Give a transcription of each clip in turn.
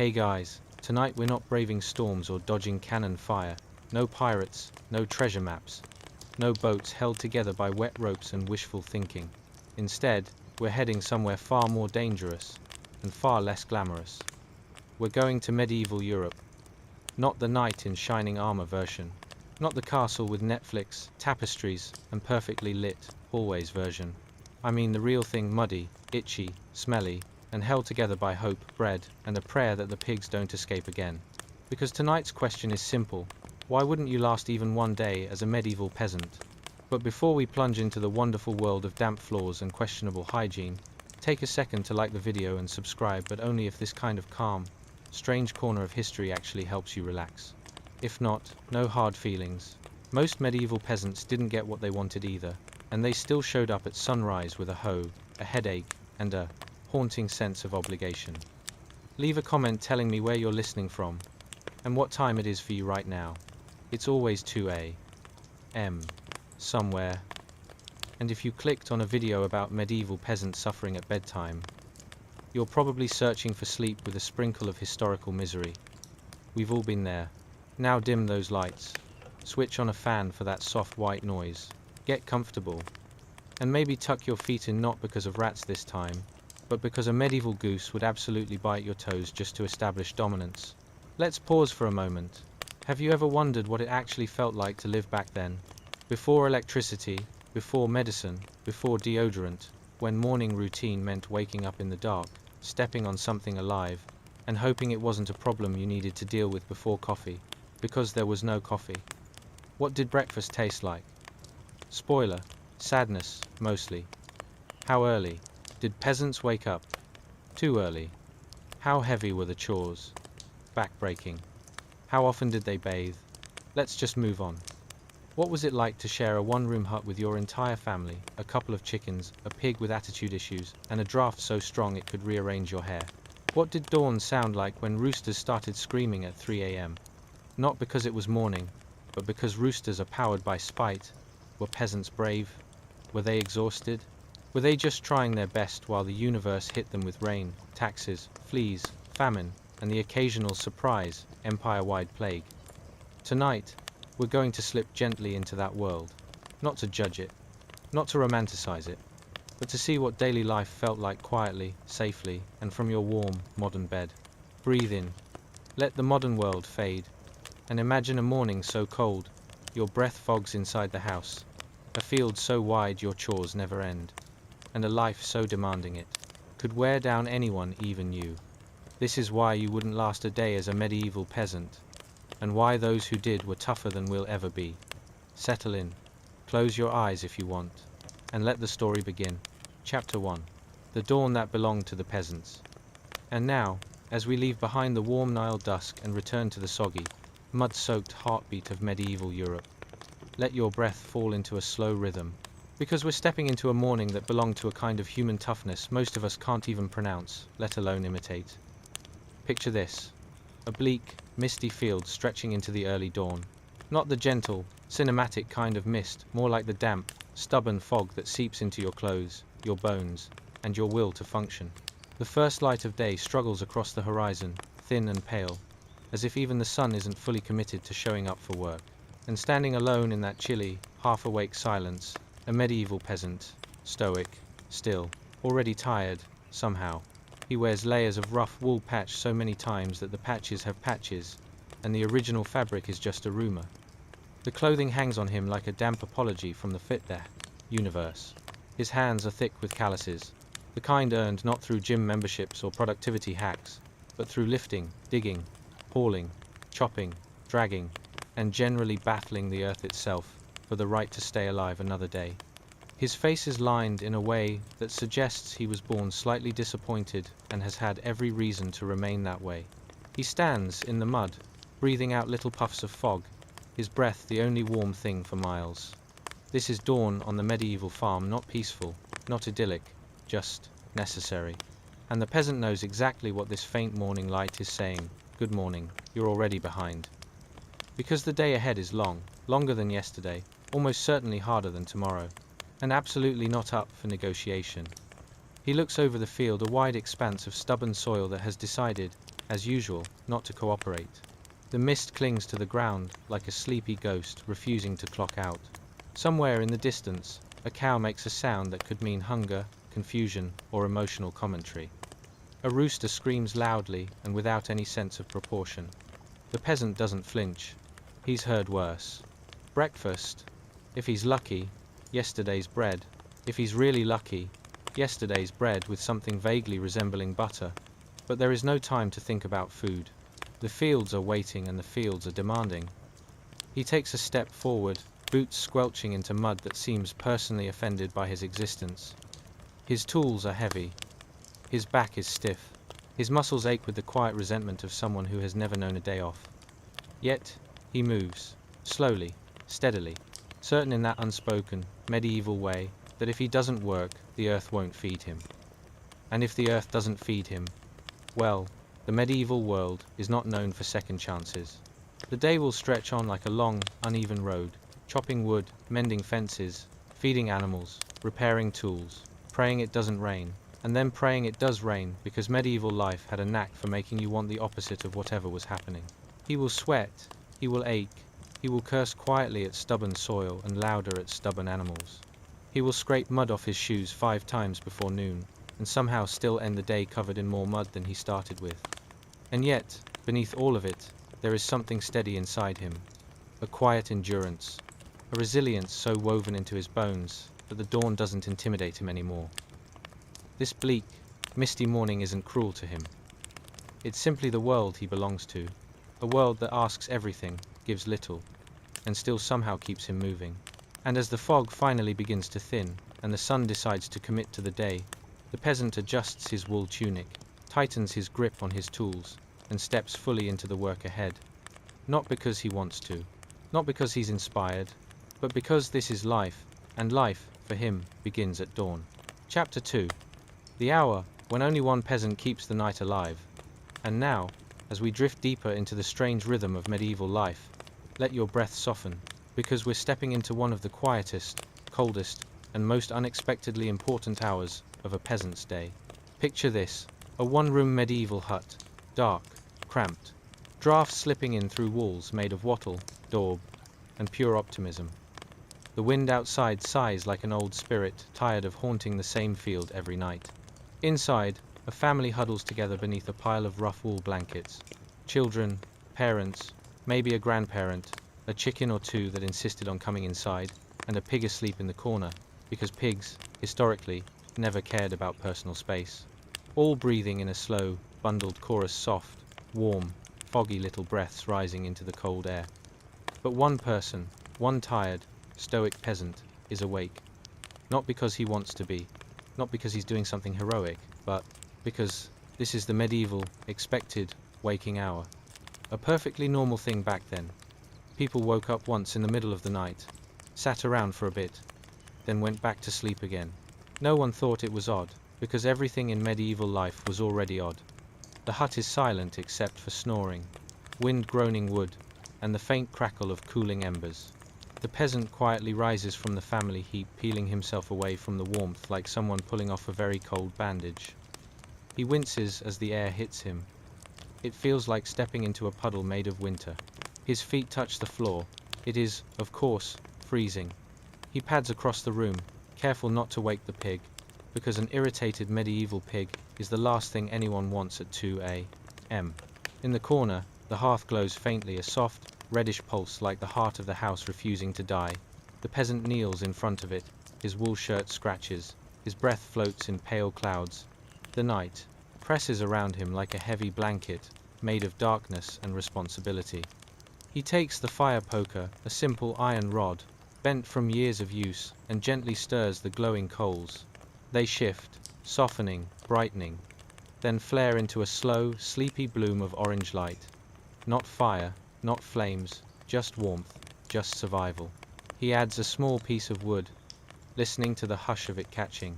Hey guys, tonight we're not braving storms or dodging cannon fire. No pirates, no treasure maps, no boats held together by wet ropes and wishful thinking. Instead, we're heading somewhere far more dangerous and far less glamorous. We're going to medieval Europe. Not the knight in shining armor version. Not the castle with Netflix, tapestries, and perfectly lit hallways version. I mean the real thing, muddy, itchy, smelly, and held together by hope, bread, and a prayer that the pigs don't escape again. Because tonight's question is simple. Why wouldn't you last even one day as a medieval peasant? But before we plunge into the wonderful world of damp floors and questionable hygiene, take a second to like the video and subscribe, but only if this kind of calm, strange corner of history actually helps you relax. If not, no hard feelings. Most medieval peasants didn't get what they wanted either, and they still showed up at sunrise with a hoe, a headache, and a haunting sense of obligation. Leave a comment telling me where you're listening from, and what time it is for you right now. It's always 2 a.m. somewhere. And if you clicked on a video about medieval peasants suffering at bedtime, you're probably searching for sleep with a sprinkle of historical misery. We've all been there. Now dim those lights. Switch on a fan for that soft white noise. Get comfortable. And maybe tuck your feet in, not because of rats this time, but because a medieval goose would absolutely bite your toes just to establish dominance. Let's pause for a moment. Have you ever wondered what it actually felt like to live back then? Before electricity, before medicine, before deodorant, when morning routine meant waking up in the dark, stepping on something alive, and hoping it wasn't a problem you needed to deal with before coffee, because there was no coffee. What did breakfast taste like? Spoiler, sadness, mostly. How early? Did peasants wake up? Too early. How heavy were the chores? Backbreaking. How often did they bathe? Let's just move on. What was it like to share a one-room hut with your entire family, a couple of chickens, a pig with attitude issues, and a draft so strong it could rearrange your hair? What did dawn sound like when roosters started screaming at 3 a.m.? Not because it was morning, but because roosters are powered by spite. Were peasants brave? Were they exhausted? Were they just trying their best while the universe hit them with rain, taxes, fleas, famine, and the occasional surprise, empire-wide plague? Tonight, we're going to slip gently into that world. Not to judge it, not to romanticize it, but to see what daily life felt like quietly, safely, and from your warm, modern bed. Breathe in. Let the modern world fade. And imagine a morning so cold, your breath fogs inside the house. A field so wide your chores never end. And a life so demanding it could wear down anyone, even you. This is why you wouldn't last a day as a medieval peasant, and why those who did were tougher than we'll ever be. Settle in. Close your eyes if you want, and let the story begin. Chapter 1. The dawn that belonged to the peasants. And now, as we leave behind the warm Nile dusk and return to the soggy, mud-soaked heartbeat of medieval Europe, let your breath fall into a slow rhythm, because we're stepping into a morning that belonged to a kind of human toughness most of us can't even pronounce, let alone imitate. Picture this. A bleak, misty field stretching into the early dawn. Not the gentle, cinematic kind of mist, more like the damp, stubborn fog that seeps into your clothes, your bones, and your will to function. The first light of day struggles across the horizon, thin and pale, as if even the sun isn't fully committed to showing up for work. And standing alone in that chilly, half-awake silence, a medieval peasant, stoic, still, already tired, somehow. He wears layers of rough wool patched so many times that the patches have patches, and the original fabric is just a rumor. The clothing hangs on him like a damp apology from the Feudal universe. His hands are thick with calluses, the kind earned not through gym memberships or productivity hacks, but through lifting, digging, hauling, chopping, dragging, and generally battling the earth itself for the right to stay alive another day. His face is lined in a way that suggests he was born slightly disappointed and has had every reason to remain that way. He stands in the mud, breathing out little puffs of fog, his breath the only warm thing for miles. This is dawn on the medieval farm, not peaceful, not idyllic, just necessary. And the peasant knows exactly what this faint morning light is saying. Good morning, you're already behind. Because the day ahead is long, longer than yesterday, almost certainly harder than tomorrow, and absolutely not up for negotiation. He looks over the field, a wide expanse of stubborn soil that has decided, as usual, not to cooperate. The mist clings to the ground like a sleepy ghost refusing to clock out. Somewhere in the distance, a cow makes a sound that could mean hunger, confusion, or emotional commentary. A rooster screams loudly and without any sense of proportion. The peasant doesn't flinch. He's heard worse. Breakfast. If he's lucky, yesterday's bread. If he's really lucky, yesterday's bread with something vaguely resembling butter. But there is no time to think about food. The fields are waiting and the fields are demanding. He takes a step forward, boots squelching into mud that seems personally offended by his existence. His tools are heavy. His back is stiff. His muscles ache with the quiet resentment of someone who has never known a day off. Yet, he moves, slowly, steadily, certain in that unspoken, medieval way that if he doesn't work, the earth won't feed him. And if the earth doesn't feed him, well, the medieval world is not known for second chances. The day will stretch on like a long, uneven road, chopping wood, mending fences, feeding animals, repairing tools, praying it doesn't rain, and then praying it does rain because medieval life had a knack for making you want the opposite of whatever was happening. He will sweat, he will ache, he will curse quietly at stubborn soil and louder at stubborn animals. He will scrape mud off his shoes 5 times before noon, and somehow still end the day covered in more mud than he started with. And yet, beneath all of it, there is something steady inside him, a quiet endurance, a resilience so woven into his bones that the dawn doesn't intimidate him anymore. This bleak, misty morning isn't cruel to him. It's simply the world he belongs to, a world that asks everything, gives little, and still somehow keeps him moving. And as the fog finally begins to thin, and the sun decides to commit to the day, the peasant adjusts his wool tunic, tightens his grip on his tools, and steps fully into the work ahead. Not because he wants to, not because he's inspired, but because this is life, and life, for him, begins at dawn. Chapter 2. The hour when only one peasant keeps the night alive. And now, as we drift deeper into the strange rhythm of medieval life, let your breath soften, because we're stepping into one of the quietest, coldest, and most unexpectedly important hours of a peasant's day. Picture this, a one-room medieval hut, dark, cramped, drafts slipping in through walls made of wattle, daub, and pure optimism. The wind outside sighs like an old spirit tired of haunting the same field every night. Inside, a family huddles together beneath a pile of rough wool blankets. Children, parents, maybe a grandparent, a chicken or two that insisted on coming inside, and a pig asleep in the corner, because pigs, historically, never cared about personal space. All breathing in a slow, bundled chorus, soft, warm, foggy little breaths rising into the cold air. But one person, one tired, stoic peasant, is awake. Not because he wants to be, not because he's doing something heroic, but because this is the medieval, expected, waking hour. A perfectly normal thing back then. People woke up once in the middle of the night, sat around for a bit, then went back to sleep again. No one thought it was odd, because everything in medieval life was already odd. The hut is silent except for snoring, wind groaning wood, and the faint crackle of cooling embers. The peasant quietly rises from the family heap, peeling himself away from the warmth like someone pulling off a very cold bandage. He winces as the air hits him. It feels like stepping into a puddle made of winter. His feet touch the floor. It is, of course, freezing. He pads across the room, careful not to wake the pig, because an irritated medieval pig is the last thing anyone wants at 2 a.m. In the corner, the hearth glows faintly, a soft, reddish pulse like the heart of the house refusing to die. The peasant kneels in front of it, his wool shirt scratches, his breath floats in pale clouds. The night presses around him like a heavy blanket, made of darkness and responsibility. He takes the fire poker, a simple iron rod, bent from years of use, and gently stirs the glowing coals. They shift, softening, brightening, then flare into a slow, sleepy bloom of orange light. Not fire, not flames, just warmth, just survival. He adds a small piece of wood, listening to the hush of it catching,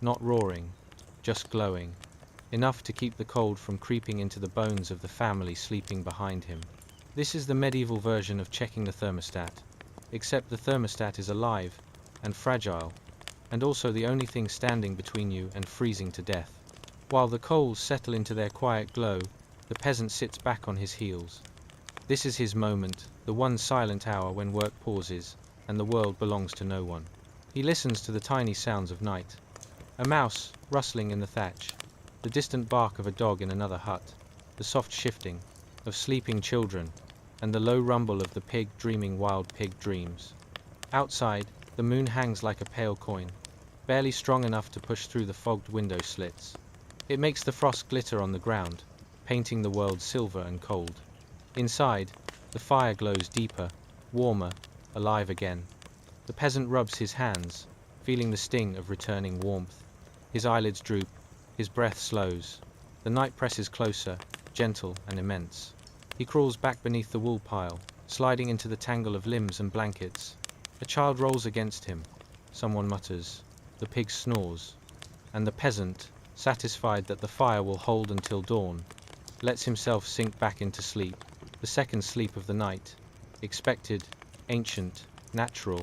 not roaring, just glowing, enough to keep the cold from creeping into the bones of the family sleeping behind him. This is the medieval version of checking the thermostat, except the thermostat is alive and fragile, and also the only thing standing between you and freezing to death. While the coals settle into their quiet glow, The peasant sits back on his heels. This is his moment, the one silent hour when work pauses, and the world belongs to no one. He listens to the tiny sounds of night. A mouse rustling in the thatch, the distant bark of a dog in another hut, the soft shifting of sleeping children, and the low rumble of the pig dreaming wild pig dreams. Outside, the moon hangs like a pale coin, barely strong enough to push through the fogged window slits. It makes the frost glitter on the ground, painting the world silver and cold. Inside, the fire glows deeper, warmer, alive again. The peasant rubs his hands, feeling the sting of returning warmth. His eyelids droop, his breath slows. The night presses closer, gentle and immense. He crawls back beneath the wool pile, sliding into the tangle of limbs and blankets. A child rolls against him. Someone mutters. The pig snores. And the peasant, satisfied that the fire will hold until dawn, lets himself sink back into sleep. The second sleep of the night. Expected, ancient, natural.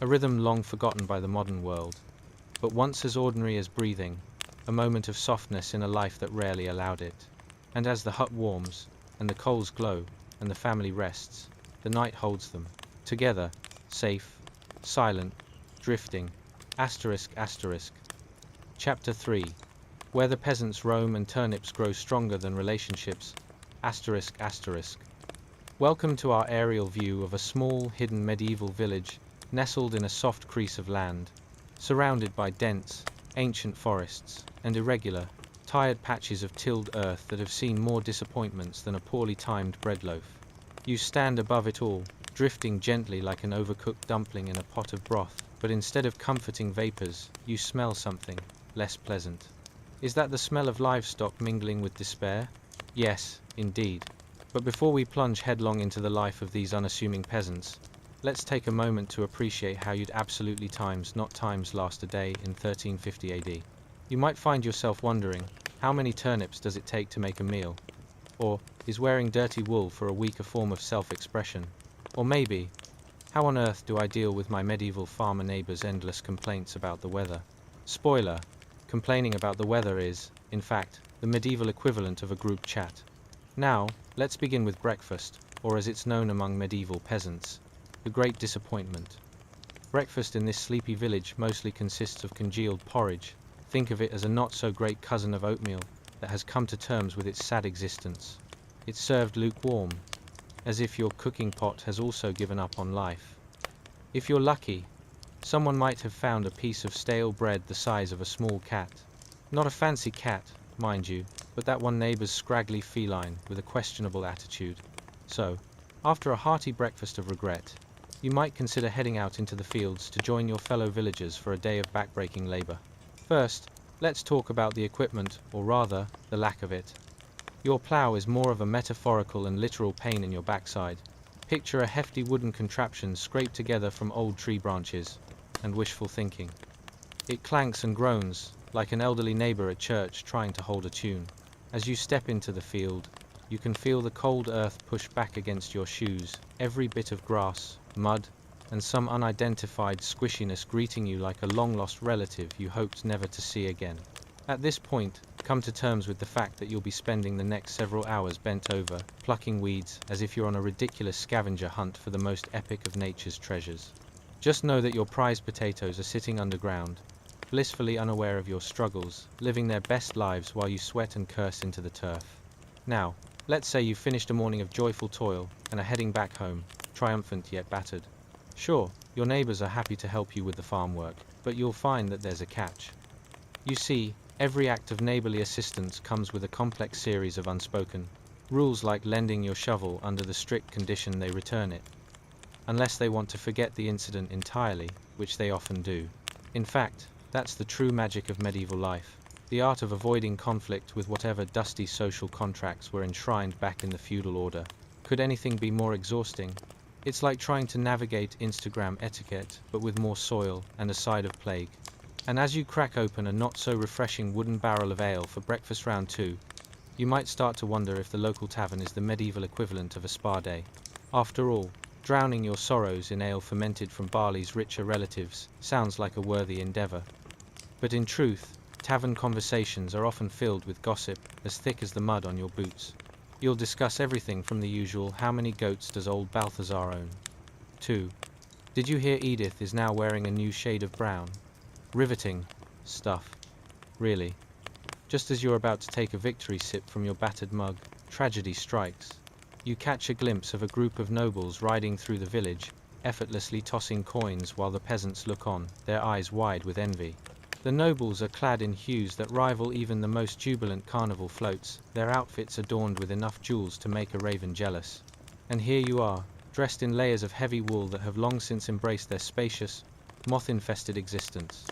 A rhythm long forgotten by the modern world, but once as ordinary as breathing, a moment of softness in a life that rarely allowed it. And as the hut warms, and the coals glow, and the family rests, the night holds them, together, safe, silent, drifting. ***. Chapter 3. Where the peasants roam and turnips grow stronger than relationships. ***. Welcome to our aerial view of a small, hidden medieval village, nestled in a soft crease of land, surrounded by dense, ancient forests, and irregular, tired patches of tilled earth that have seen more disappointments than a poorly timed bread loaf. You stand above it all, drifting gently like an overcooked dumpling in a pot of broth, but instead of comforting vapors, you smell something less pleasant. Is that the smell of livestock mingling with despair? Yes, indeed. But before we plunge headlong into the life of these unassuming peasants, let's take a moment to appreciate how you'd absolutely not times last a day in 1350 AD. You might find yourself wondering, how many turnips does it take to make a meal? Or, is wearing dirty wool for a week a form of self-expression? Or maybe, how on earth do I deal with my medieval farmer neighbor's endless complaints about the weather? Spoiler, complaining about the weather is, in fact, the medieval equivalent of a group chat. Now, let's begin with breakfast, or as it's known among medieval peasants, the great disappointment. Breakfast in this sleepy village mostly consists of congealed porridge. Think of it as a not-so-great cousin of oatmeal that has come to terms with its sad existence. It's served lukewarm, as if your cooking pot has also given up on life. If you're lucky, someone might have found a piece of stale bread the size of a small cat. Not a fancy cat, mind you, but that one neighbor's scraggly feline with a questionable attitude. So, after a hearty breakfast of regret, you might consider heading out into the fields to join your fellow villagers for a day of backbreaking labor. First, let's talk about the equipment, or rather, the lack of it. Your plow is more of a metaphorical and literal pain in your backside. Picture a hefty wooden contraption scraped together from old tree branches, and wishful thinking. It clanks and groans, like an elderly neighbor at church trying to hold a tune. As you step into the field, you can feel the cold earth push back against your shoes, every bit of grass, mud, and some unidentified squishiness greeting you like a long-lost relative you hoped never to see again. At this point, come to terms with the fact that you'll be spending the next several hours bent over, plucking weeds as if you're on a ridiculous scavenger hunt for the most epic of nature's treasures. Just know that your prized potatoes are sitting underground, blissfully unaware of your struggles, living their best lives while you sweat and curse into the turf. Now, let's say you've finished a morning of joyful toil and are heading back home, triumphant yet battered. Sure, your neighbors are happy to help you with the farm work, but you'll find that there's a catch. You see, every act of neighborly assistance comes with a complex series of unspoken rules, like lending your shovel under the strict condition they return it, unless they want to forget the incident entirely, which they often do. In fact, that's the true magic of medieval life, the art of avoiding conflict with whatever dusty social contracts were enshrined back in the feudal order. Could anything be more exhausting? It's like trying to navigate Instagram etiquette, but with more soil and a side of plague. And as you crack open a not-so-refreshing wooden barrel of ale for breakfast round 2, you might start to wonder if the local tavern is the medieval equivalent of a spa day. After all, drowning your sorrows in ale fermented from barley's richer relatives sounds like a worthy endeavor. But in truth, tavern conversations are often filled with gossip as thick as the mud on your boots. You'll discuss everything from the usual "how many goats does old Balthazar own?" to "did you hear Edith is now wearing a new shade of brown?" Riveting stuff, really. Just as you're about to take a victory sip from your battered mug, tragedy strikes. You catch a glimpse of a group of nobles riding through the village, effortlessly tossing coins while the peasants look on, their eyes wide with envy. The nobles are clad in hues that rival even the most jubilant carnival floats, their outfits adorned with enough jewels to make a raven jealous. And here you are, dressed in layers of heavy wool that have long since embraced their spacious, moth-infested existence.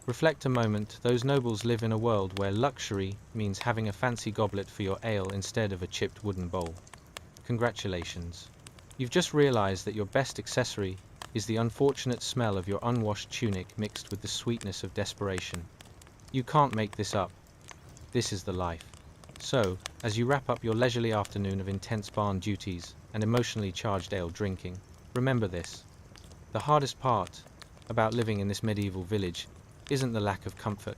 Reflect a moment, those nobles live in a world where luxury means having a fancy goblet for your ale instead of a chipped wooden bowl. Congratulations. You've just realized that your best accessory is the unfortunate smell of your unwashed tunic mixed with the sweetness of desperation. You can't make this up. This is the life. So, as you wrap up your leisurely afternoon of intense barn duties and emotionally charged ale drinking, remember this. The hardest part about living in this medieval village isn't the lack of comfort.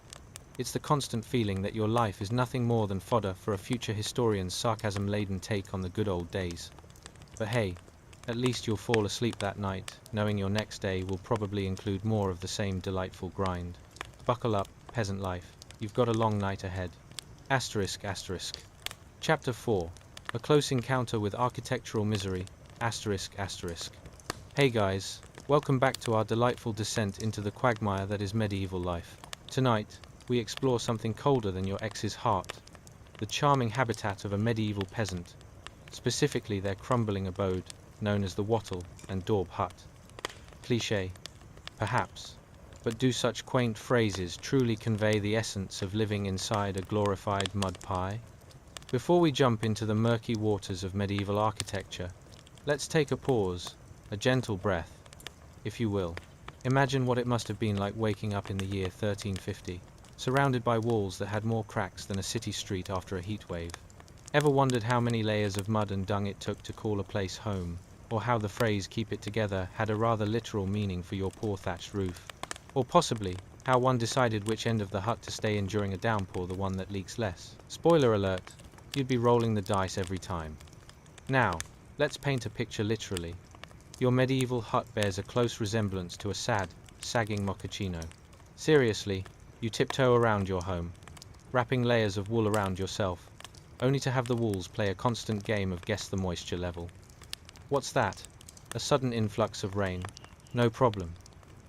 It's the constant feeling that your life is nothing more than fodder for a future historian's sarcasm-laden take on the good old days. But hey, at least you'll fall asleep that night, knowing your next day will probably include more of the same delightful grind. Buckle up, peasant life. You've got a long night ahead. Asterisk, asterisk. Chapter 4. A close encounter with architectural misery. Asterisk, asterisk. Hey guys, welcome back to our delightful descent into the quagmire that is medieval life. Tonight, we explore something colder than your ex's heart. The charming habitat of a medieval peasant. Specifically their crumbling abode, known as the wattle and daub hut. Cliché, perhaps, but do such quaint phrases truly convey the essence of living inside a glorified mud pie? Before we jump into the murky waters of medieval architecture, let's take a pause, a gentle breath, if you will. Imagine what it must have been like waking up in the year 1350, surrounded by walls that had more cracks than a city street after a heat wave. Ever wondered how many layers of mud and dung it took to call a place home, or how the phrase "keep it together" had a rather literal meaning for your poor thatched roof? Or possibly, how one decided which end of the hut to stay in during a downpour, the one that leaks less? Spoiler alert, you'd be rolling the dice every time. Now, let's paint a picture literally. Your medieval hut bears a close resemblance to a sad, sagging mochaccino. Seriously, you tiptoe around your home, wrapping layers of wool around yourself, only to have the walls play a constant game of guess the moisture level. What's that? A sudden influx of rain? No problem.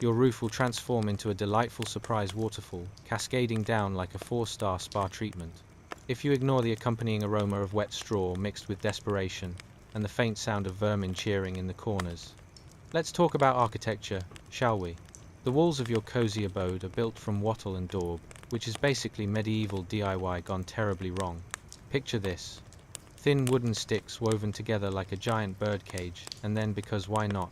Your roof will transform into a delightful surprise waterfall, cascading down like a 4-star spa treatment. If you ignore the accompanying aroma of wet straw mixed with desperation, and the faint sound of vermin cheering in the corners. Let's talk about architecture, shall we? The walls of your cozy abode are built from wattle and daub, which is basically medieval DIY gone terribly wrong. Picture this. Thin wooden sticks woven together like a giant birdcage, and then, because why not,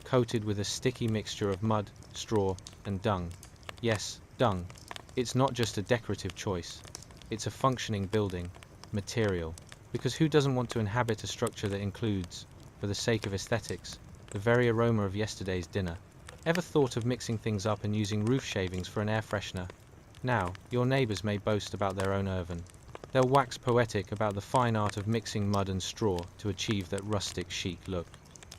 coated with a sticky mixture of mud, straw, and dung. Yes, dung. It's not just a decorative choice. It's a functioning building material. Because who doesn't want to inhabit a structure that includes, for the sake of aesthetics, the very aroma of yesterday's dinner? Ever thought of mixing things up and using roof shavings for an air freshener? Now, your neighbors may boast about their own oven. They'll wax poetic about the fine art of mixing mud and straw to achieve that rustic chic look.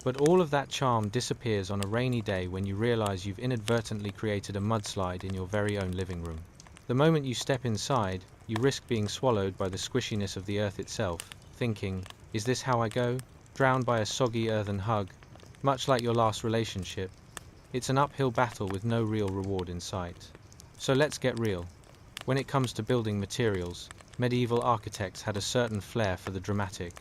But all of that charm disappears on a rainy day when you realize you've inadvertently created a mudslide in your very own living room. The moment you step inside, you risk being swallowed by the squishiness of the earth itself, thinking, is this how I go? Drowned by a soggy earthen hug. Much like your last relationship, it's an uphill battle with no real reward in sight. So let's get real. When it comes to building materials, medieval architects had a certain flair for the dramatic.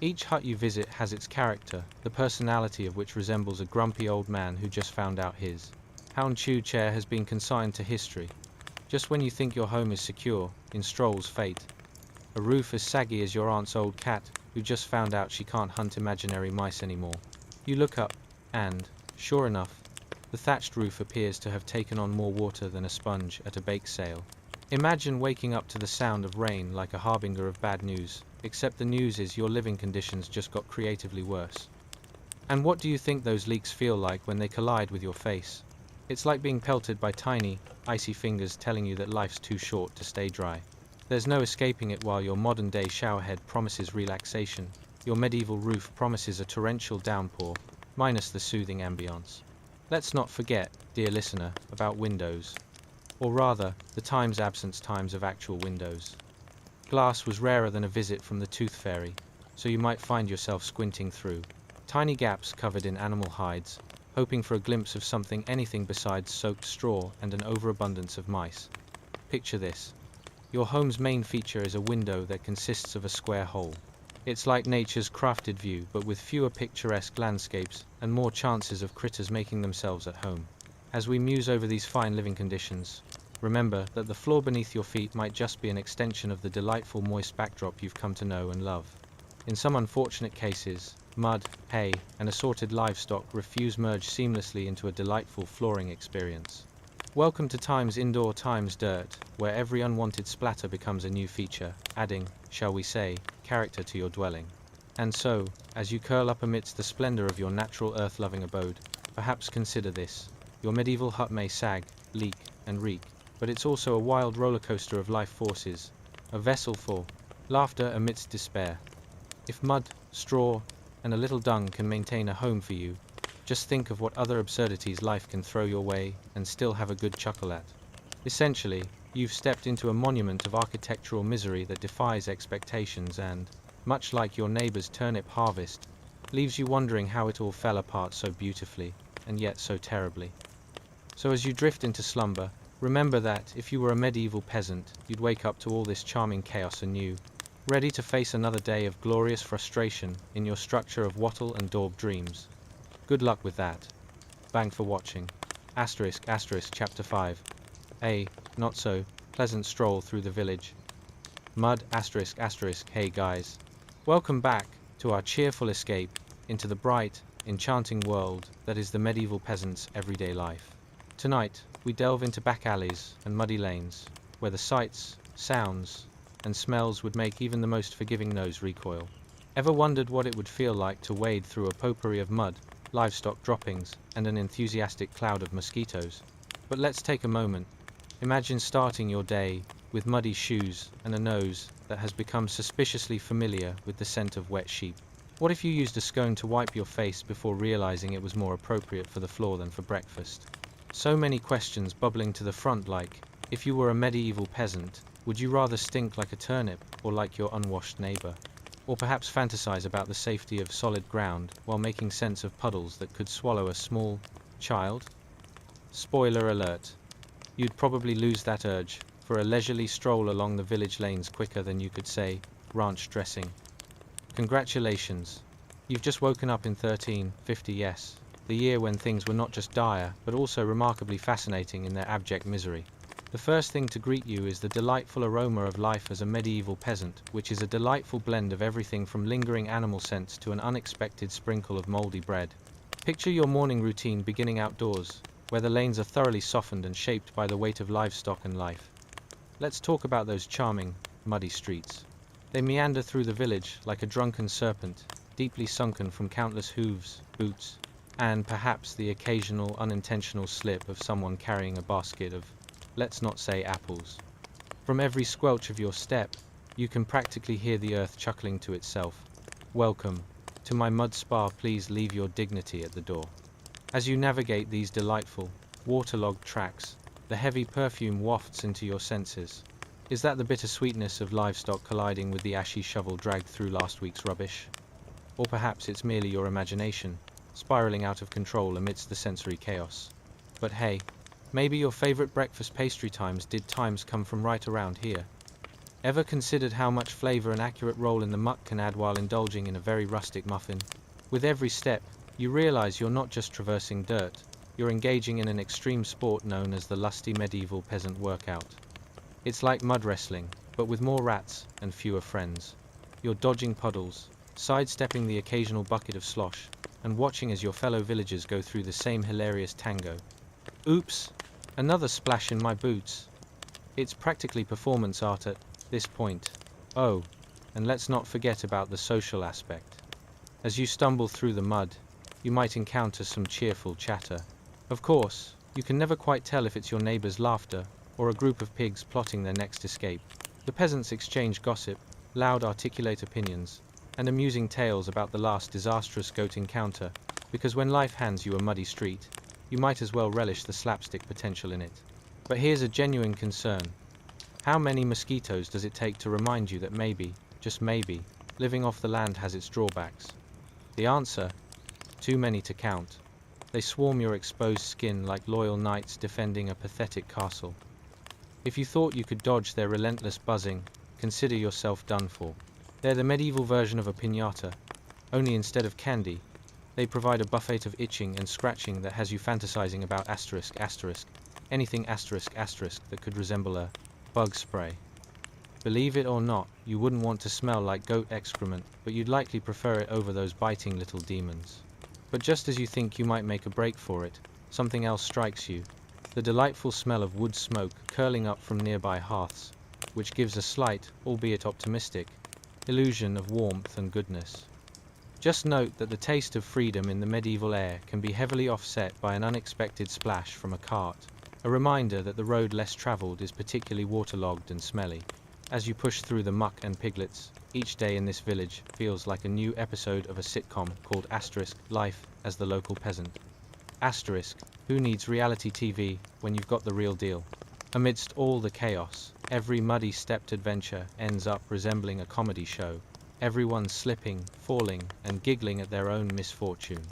Each hut you visit has its character, the personality of which resembles a grumpy old man who just found out his hound-chewed chair has been consigned to history. Just when you think your home is secure, in strolls fate. A roof as saggy as your aunt's old cat, who just found out she can't hunt imaginary mice anymore. You look up, and, sure enough, the thatched roof appears to have taken on more water than a sponge at a bake sale. Imagine waking up to the sound of rain like a harbinger of bad news, except the news is your living conditions just got creatively worse. And what do you think those leaks feel like when they collide with your face? It's like being pelted by tiny, icy fingers telling you that life's too short to stay dry. There's no escaping it. While your modern-day showerhead promises relaxation, your medieval roof promises a torrential downpour, minus the soothing ambience. Let's not forget, dear listener, about windows. Or rather, the times-absence times of actual windows. Glass was rarer than a visit from the tooth fairy, so you might find yourself squinting through tiny gaps covered in animal hides, hoping for a glimpse of something anything besides soaked straw and an overabundance of mice. Picture this. Your home's main feature is a window that consists of a square hole. It's like nature's crafted view, but with fewer picturesque landscapes and more chances of critters making themselves at home. As we muse over these fine living conditions, remember that the floor beneath your feet might just be an extension of the delightful moist backdrop you've come to know and love. In some unfortunate cases, mud, hay, and assorted livestock refuse merge seamlessly into a delightful flooring experience. Welcome to Time's Indoor Time's Dirt, where every unwanted splatter becomes a new feature, adding, shall we say, character to your dwelling. And so, as you curl up amidst the splendor of your natural earth-loving abode, perhaps consider this. Your medieval hut may sag, leak, and reek, but it's also a wild roller coaster of life forces, a vessel for laughter amidst despair. If mud, straw, and a little dung can maintain a home for you, just think of what other absurdities life can throw your way and still have a good chuckle at. Essentially, you've stepped into a monument of architectural misery that defies expectations and, much like your neighbor's turnip harvest, leaves you wondering how it all fell apart so beautifully, and yet so terribly. So as you drift into slumber, remember that, if you were a medieval peasant, you'd wake up to all this charming chaos anew, ready to face another day of glorious frustration in your structure of wattle and daub dreams. Good luck with that. Bang for watching. Chapter 5. A not so pleasant stroll through the village. Mud hey guys. Welcome back to our cheerful escape into the bright, enchanting world that is the medieval peasant's everyday life. Tonight, we delve into back alleys and muddy lanes, where the sights, sounds, and smells would make even the most forgiving nose recoil. Ever wondered what it would feel like to wade through a potpourri of mud, livestock droppings, and an enthusiastic cloud of mosquitoes? But let's take a moment. Imagine starting your day with muddy shoes and a nose that has become suspiciously familiar with the scent of wet sheep. What if you used a scone to wipe your face before realizing it was more appropriate for the floor than for breakfast? So many questions bubbling to the front, like, if you were a medieval peasant, would you rather stink like a turnip or like your unwashed neighbor? Or perhaps fantasize about the safety of solid ground while making sense of puddles that could swallow a small child? Spoiler alert. You'd probably lose that urge for a leisurely stroll along the village lanes quicker than you could say, ranch dressing. Congratulations. You've just woken up in 1350, yes, the year when things were not just dire, but also remarkably fascinating in their abject misery. The first thing to greet you is the delightful aroma of life as a medieval peasant, which is a delightful blend of everything from lingering animal scents to an unexpected sprinkle of moldy bread. Picture your morning routine beginning outdoors, where the lanes are thoroughly softened and shaped by the weight of livestock and life. Let's talk about those charming, muddy streets. They meander through the village like a drunken serpent, deeply sunken from countless hooves, boots, and perhaps the occasional unintentional slip of someone carrying a basket of, let's not say apples. From every squelch of your step, you can practically hear the earth chuckling to itself. Welcome to my mud spa, please leave your dignity at the door. As you navigate these delightful, waterlogged tracks, the heavy perfume wafts into your senses. Is that the bitter sweetness of livestock colliding with the ashy shovel dragged through last week's rubbish? Or perhaps it's merely your imagination, spiraling out of control amidst the sensory chaos. But hey, maybe your favorite breakfast pastry times come from right around here. Ever considered how much flavor an accurate roll in the muck can add while indulging in a very rustic muffin? With every step, you realize you're not just traversing dirt, you're engaging in an extreme sport known as the lusty medieval peasant workout. It's like mud wrestling, but with more rats and fewer friends. You're dodging puddles, sidestepping the occasional bucket of slosh, and watching as your fellow villagers go through the same hilarious tango. Oops! Another splash in my boots. It's practically performance art at this point. Oh, and let's not forget about the social aspect. As you stumble through the mud, you might encounter some cheerful chatter. Of course, you can never quite tell if it's your neighbor's laughter or a group of pigs plotting their next escape. The peasants exchange gossip, loud articulate opinions, and amusing tales about the last disastrous goat encounter, because when life hands you a muddy street, you might as well relish the slapstick potential in it. But here's a genuine concern. How many mosquitoes does it take to remind you that maybe, just maybe, living off the land has its drawbacks? The answer? Too many to count. They swarm your exposed skin like loyal knights defending a pathetic castle. If you thought you could dodge their relentless buzzing, consider yourself done for. They're the medieval version of a piñata, only instead of candy, they provide a buffet of itching and scratching that has you fantasizing about anything that could resemble a bug spray. Believe it or not, you wouldn't want to smell like goat excrement, but you'd likely prefer it over those biting little demons. But just as you think you might make a break for it, something else strikes you. The delightful smell of wood smoke curling up from nearby hearths, which gives a slight, albeit optimistic, illusion of warmth and goodness. Just note that the taste of freedom in the medieval air can be heavily offset by an unexpected splash from a cart, a reminder that the road less traveled is particularly waterlogged and smelly. As you push through the muck and piglets, each day in this village feels like a new episode of a sitcom called Life as the Local Peasant. Who needs reality TV when you've got the real deal? Amidst all the chaos, every muddy-stepped adventure ends up resembling a comedy show. Everyone slipping, falling, and giggling at their own misfortune.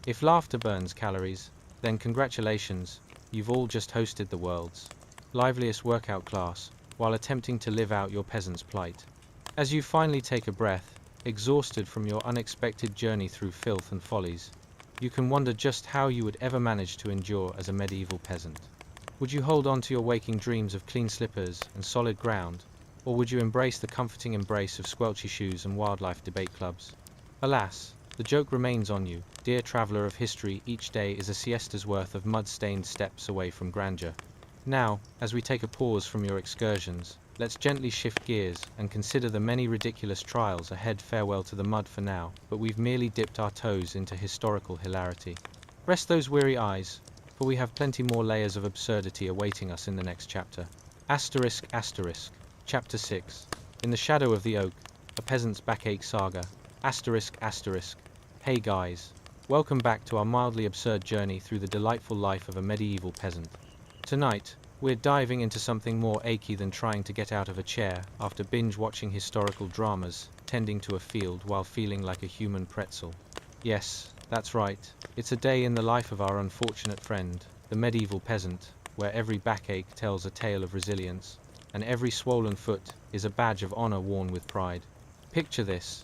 If laughter burns calories, then congratulations, you've all just hosted the world's liveliest workout class, while attempting to live out your peasant's plight. As you finally take a breath, exhausted from your unexpected journey through filth and follies, you can wonder just how you would ever manage to endure as a medieval peasant. Would you hold on to your waking dreams of clean slippers and solid ground, or would you embrace the comforting embrace of squelchy shoes and wildlife debate clubs? Alas, the joke remains on you, dear traveler of history. Each day is a siesta's worth of mud-stained steps away from grandeur. Now, as we take a pause from your excursions, let's gently shift gears and consider the many ridiculous trials ahead. Farewell to the mud for now, but we've merely dipped our toes into historical hilarity. Rest those weary eyes, for we have plenty more layers of absurdity awaiting us in the next chapter. Chapter 6. In the Shadow of the Oak, a Peasant's Backache Saga. Hey guys, welcome back to our mildly absurd journey through the delightful life of a medieval peasant. Tonight, we're diving into something more achy than trying to get out of a chair after binge-watching historical dramas, tending to a field while feeling like a human pretzel. Yes, that's right, it's a day in the life of our unfortunate friend, the medieval peasant, where every backache tells a tale of resilience, and every swollen foot is a badge of honor worn with pride. Picture this.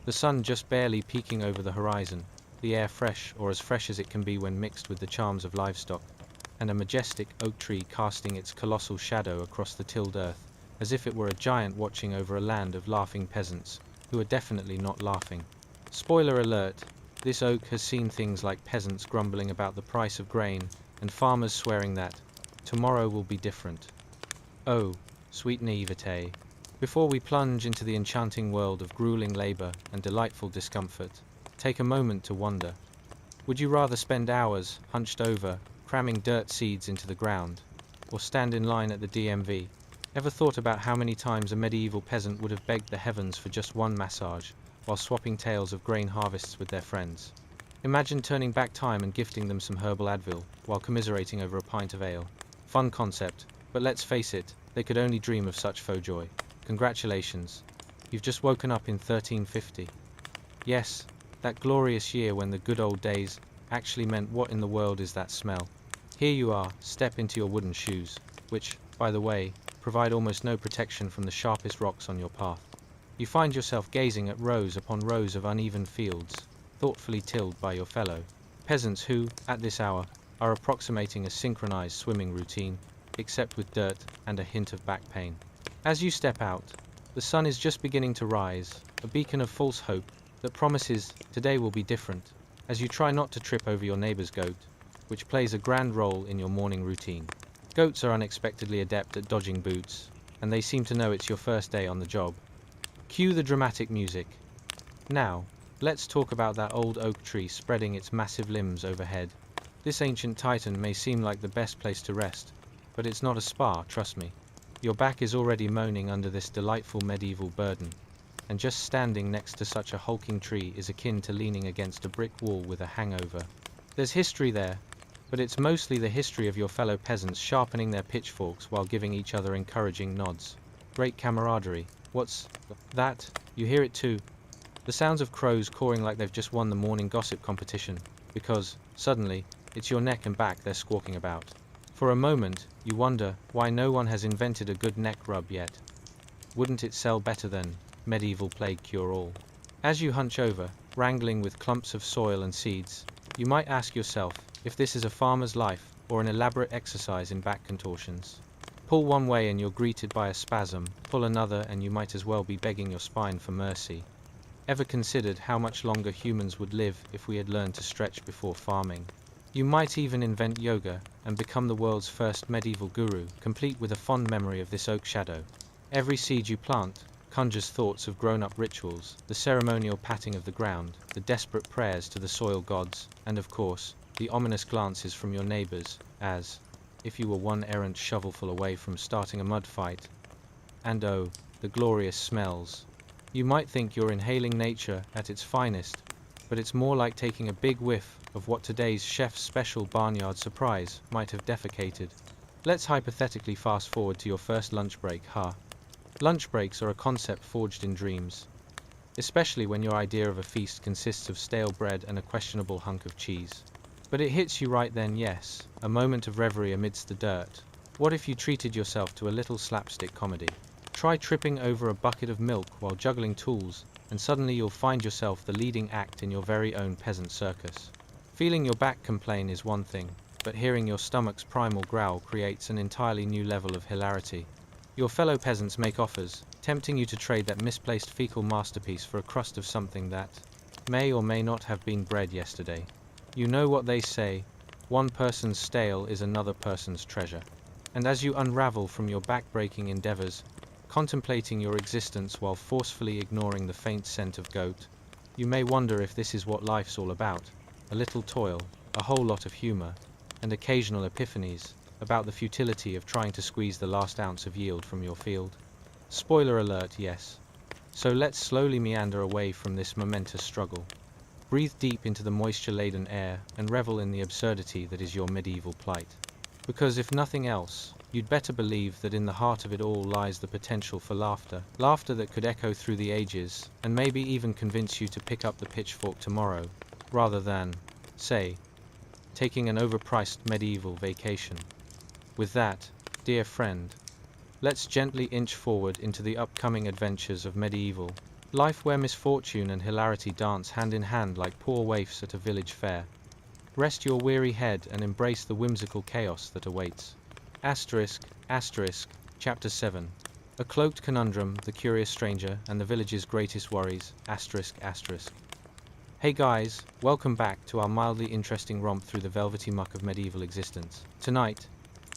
The sun just barely peeking over the horizon, the air fresh or as fresh as it can be when mixed with the charms of livestock, and a majestic oak tree casting its colossal shadow across the tilled earth, as if it were a giant watching over a land of laughing peasants, who are definitely not laughing. Spoiler alert, this oak has seen things like peasants grumbling about the price of grain, and farmers swearing that tomorrow will be different. Oh, sweet naivete. Before we plunge into the enchanting world of grueling labor and delightful discomfort, take a moment to wonder. Would you rather spend hours hunched over, cramming dirt seeds into the ground, or stand in line at the DMV? Ever thought about how many times a medieval peasant would have begged the heavens for just one massage, while swapping tales of grain harvests with their friends? Imagine turning back time and gifting them some herbal Advil, while commiserating over a pint of ale. Fun concept, but let's face it, they could only dream of such faux joy. Congratulations, you've just woken up in 1350. Yes, that glorious year when the good old days actually meant what in the world is that smell. Here you are, step into your wooden shoes, which, by the way, provide almost no protection from the sharpest rocks on your path. You find yourself gazing at rows upon rows of uneven fields, thoughtfully tilled by your fellow peasants who, at this hour, are approximating a synchronized swimming routine, except with dirt and a hint of back pain. As you step out, the sun is just beginning to rise, a beacon of false hope that promises today will be different, as you try not to trip over your neighbor's goat, which plays a grand role in your morning routine. Goats are unexpectedly adept at dodging boots, and they seem to know it's your first day on the job. Cue the dramatic music. Now, let's talk about that old oak tree spreading its massive limbs overhead. This ancient titan may seem like the best place to rest, but it's not a spa, trust me. Your back is already moaning under this delightful medieval burden, and just standing next to such a hulking tree is akin to leaning against a brick wall with a hangover. There's history there, but it's mostly the history of your fellow peasants sharpening their pitchforks while giving each other encouraging nods. Great camaraderie. What's that? You hear it too. The sounds of crows cawing like they've just won the morning gossip competition, because, suddenly, it's your neck and back they're squawking about. For a moment, you wonder why no one has invented a good neck rub yet. Wouldn't it sell better than medieval plague cure-all? As you hunch over, wrangling with clumps of soil and seeds, you might ask yourself if this is a farmer's life or an elaborate exercise in back contortions. Pull one way and you're greeted by a spasm, pull another and you might as well be begging your spine for mercy. Ever considered how much longer humans would live if we had learned to stretch before farming? You might even invent yoga and become the world's first medieval guru, complete with a fond memory of this oak shadow. Every seed you plant conjures thoughts of grown-up rituals, the ceremonial patting of the ground, the desperate prayers to the soil gods, and of course, the ominous glances from your neighbors, as if you were one errant shovelful away from starting a mud fight. And oh, the glorious smells. You might think you're inhaling nature at its finest, but it's more like taking a big whiff of what today's chef's special barnyard surprise might have defecated. Let's hypothetically fast forward to your first lunch break, huh? Lunch breaks are a concept forged in dreams, especially when your idea of a feast consists of stale bread and a questionable hunk of cheese. But it hits you right then, yes, a moment of reverie amidst the dirt. What if you treated yourself to a little slapstick comedy? Try tripping over a bucket of milk while juggling tools, and suddenly you'll find yourself the leading act in your very own peasant circus. Feeling your back complain is one thing, but hearing your stomach's primal growl creates an entirely new level of hilarity. Your fellow peasants make offers, tempting you to trade that misplaced fecal masterpiece for a crust of something that may or may not have been bread yesterday. You know what they say, one person's stale is another person's treasure. And as you unravel from your back-breaking endeavors, contemplating your existence while forcefully ignoring the faint scent of goat, you may wonder if this is what life's all about. A little toil, a whole lot of humor, and occasional epiphanies about the futility of trying to squeeze the last ounce of yield from your field. Spoiler alert, yes. So let's slowly meander away from this momentous struggle. Breathe deep into the moisture-laden air and revel in the absurdity that is your medieval plight. Because if nothing else, you'd better believe that in the heart of it all lies the potential for laughter. Laughter that could echo through the ages, and maybe even convince you to pick up the pitchfork tomorrow, rather than, say, taking an overpriced medieval vacation. With that, dear friend, let's gently inch forward into the upcoming adventures of medieval life, where misfortune and hilarity dance hand in hand like poor waifs at a village fair. Rest your weary head and embrace the whimsical chaos that awaits. Asterisk, asterisk, Chapter 7. A cloaked conundrum, the curious stranger, and the village's greatest worries, asterisk, asterisk. Hey guys, welcome back to our mildly interesting romp through the velvety muck of medieval existence. Tonight,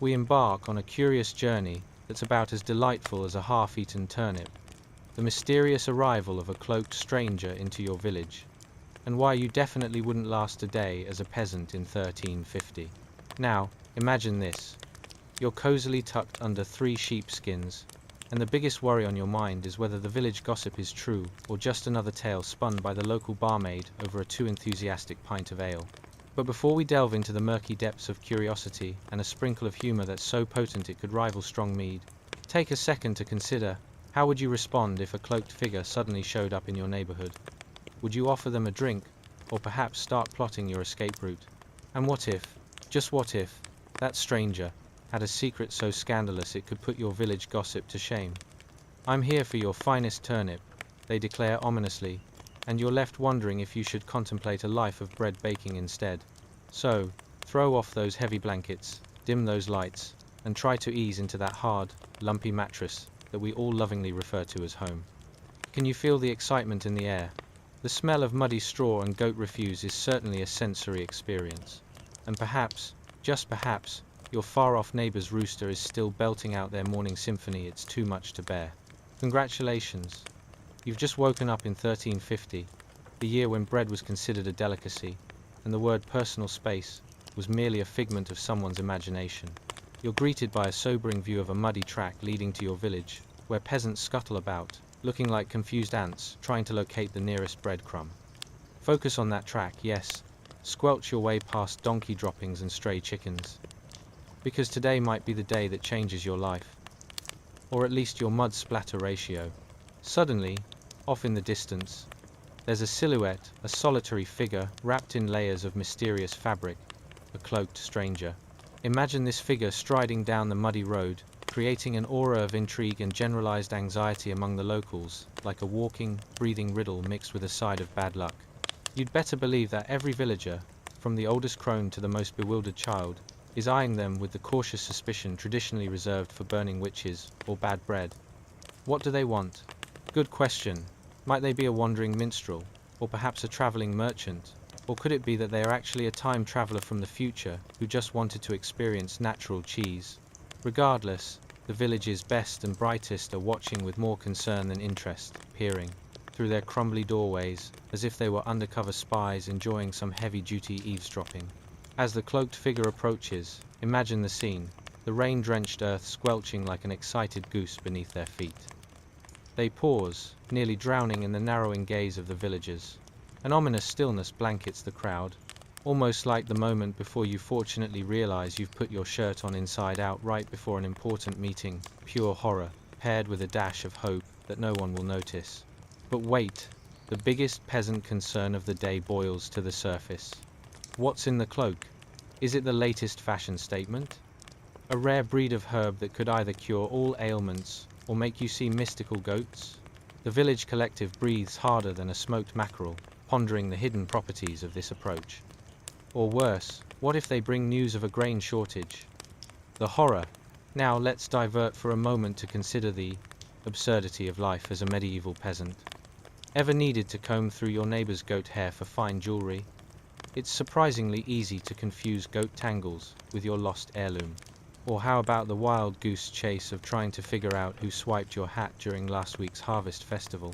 we embark on a curious journey that's about as delightful as a half-eaten turnip. The mysterious arrival of a cloaked stranger into your village, and why you definitely wouldn't last a day as a peasant in 1350. Now, imagine this. You're cozily tucked under 3 sheepskins, and the biggest worry on your mind is whether the village gossip is true or just another tale spun by the local barmaid over a too enthusiastic pint of ale. But before we delve into the murky depths of curiosity and a sprinkle of humor that's so potent it could rival strong mead, take a second to consider, how would you respond if a cloaked figure suddenly showed up in your neighborhood? Would you offer them a drink, or perhaps start plotting your escape route? And what if, just what if, that stranger had a secret so scandalous it could put your village gossip to shame? I'm here for your finest turnip, they declare ominously, and you're left wondering if you should contemplate a life of bread baking instead. So, throw off those heavy blankets, dim those lights, and try to ease into that hard, lumpy mattress that we all lovingly refer to as home. Can you feel the excitement in the air? The smell of muddy straw and goat refuse is certainly a sensory experience. And perhaps, just perhaps, your far-off neighbor's rooster is still belting out their morning symphony it's too much to bear. Congratulations! You've just woken up in 1350, the year when bread was considered a delicacy, and the word personal space was merely a figment of someone's imagination. You're greeted by a sobering view of a muddy track leading to your village, where peasants scuttle about, looking like confused ants, trying to locate the nearest breadcrumb. Focus on that track, yes. Squelch your way past donkey droppings and stray chickens. Because today might be the day that changes your life. Or at least your mud splatter ratio. Suddenly, off in the distance, there's a silhouette, a solitary figure, wrapped in layers of mysterious fabric, a cloaked stranger. Imagine this figure striding down the muddy road, creating an aura of intrigue and generalized anxiety among the locals, like a walking, breathing riddle mixed with a side of bad luck. You'd better believe that every villager, from the oldest crone to the most bewildered child, is eyeing them with the cautious suspicion traditionally reserved for burning witches or bad bread. What do they want? Good question. Might they be a wandering minstrel, or perhaps a traveling merchant? Or could it be that they are actually a time traveler from the future who just wanted to experience natural cheese? Regardless, the village's best and brightest are watching with more concern than interest, peering through their crumbly doorways, as if they were undercover spies enjoying some heavy-duty eavesdropping. As the cloaked figure approaches, imagine the scene, the rain-drenched earth squelching like an excited goose beneath their feet. They pause, nearly drowning in the narrowing gaze of the villagers. An ominous stillness blankets the crowd, almost like the moment before you fortunately realize you've put your shirt on inside out right before an important meeting, pure horror, paired with a dash of hope that no one will notice. But wait, the biggest peasant concern of the day boils to the surface. What's in the cloak? Is it the latest fashion statement? A rare breed of herb that could either cure all ailments or make you see mystical goats? The village collective breathes harder than a smoked mackerel, pondering the hidden properties of this approach. Or worse, what if they bring news of a grain shortage? The horror. Now let's divert for a moment to consider the absurdity of life as a medieval peasant. Ever needed to comb through your neighbor's goat hair for fine jewelry? It's surprisingly easy to confuse goat tangles with your lost heirloom. Or how about the wild goose chase of trying to figure out who swiped your hat during last week's harvest festival?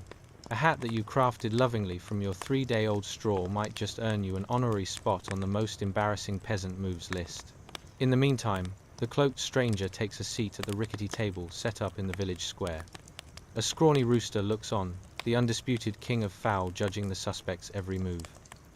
A hat that you crafted lovingly from your 3-day-old straw might just earn you an honorary spot on the most embarrassing peasant moves list. In the meantime, the cloaked stranger takes a seat at the rickety table set up in the village square. A scrawny rooster looks on, the undisputed king of fowl judging the suspect's every move.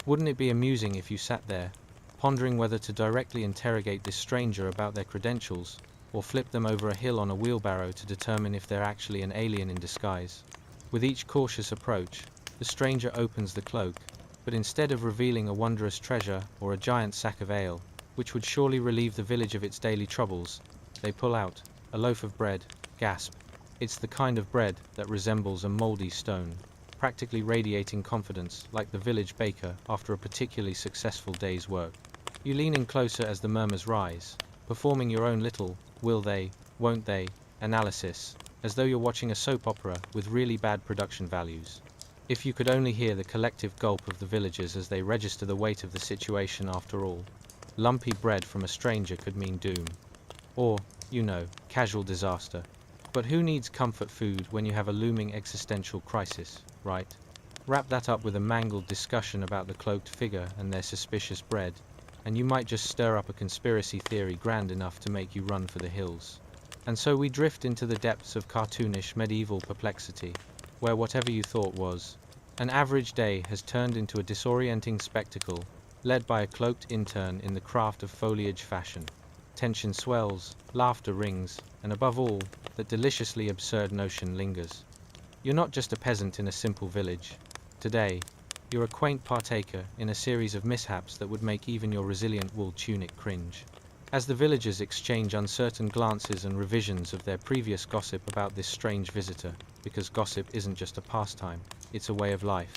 Wouldn't it be amusing if you sat there, pondering whether to directly interrogate this stranger about their credentials, or flip them over a hill on a wheelbarrow to determine if they're actually an alien in disguise? With each cautious approach, the stranger opens the cloak, but instead of revealing a wondrous treasure or a giant sack of ale, which would surely relieve the village of its daily troubles, they pull out a loaf of bread. Gasp. It's the kind of bread that resembles a moldy stone, practically radiating confidence like the village baker after a particularly successful day's work. You lean in closer as the murmurs rise, performing your own little will they, won't they analysis, as though you're watching a soap opera with really bad production values. If you could only hear the collective gulp of the villagers as they register the weight of the situation after all. Lumpy bread from a stranger could mean doom. Or, casual disaster. But who needs comfort food when you have a looming existential crisis, right? Wrap that up with a mangled discussion about the cloaked figure and their suspicious bread, and you might just stir up a conspiracy theory grand enough to make you run for the hills. And so we drift into the depths of cartoonish medieval perplexity, where whatever you thought was an average day has turned into a disorienting spectacle, led by a cloaked intern in the craft of foliage fashion. Tension swells, laughter rings, and above all, that deliciously absurd notion lingers. You're not just a peasant in a simple village. Today, you're a quaint partaker in a series of mishaps that would make even your resilient wool tunic cringe. As the villagers exchange uncertain glances and revisions of their previous gossip about this strange visitor, because gossip isn't just a pastime, it's a way of life.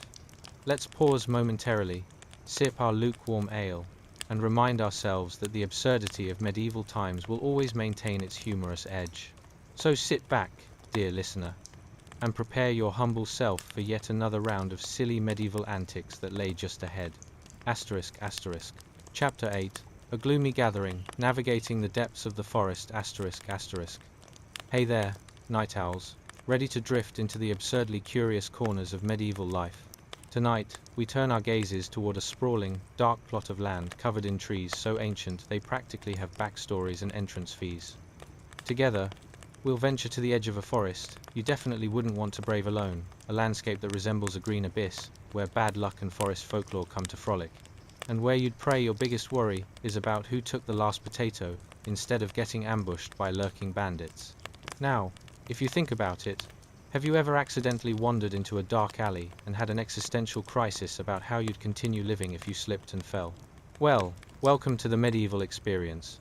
Let's pause momentarily, sip our lukewarm ale, and remind ourselves that the absurdity of medieval times will always maintain its humorous edge. So sit back, dear listener, and prepare your humble self for yet another round of silly medieval antics that lay just ahead. Asterisk, asterisk. Chapter 8. A gloomy gathering, navigating the depths of the forest, asterisk, asterisk. Hey there, night owls, ready to drift into the absurdly curious corners of medieval life. Tonight, we turn our gazes toward a sprawling, dark plot of land covered in trees so ancient they practically have backstories and entrance fees. Together, we'll venture to the edge of a forest you definitely wouldn't want to brave alone, a landscape that resembles a green abyss, where bad luck and forest folklore come to frolic, and where you'd pray your biggest worry is about who took the last potato, instead of getting ambushed by lurking bandits. Now, if you think about it, have you ever accidentally wandered into a dark alley and had an existential crisis about how you'd continue living if you slipped and fell? Well, welcome to the medieval experience.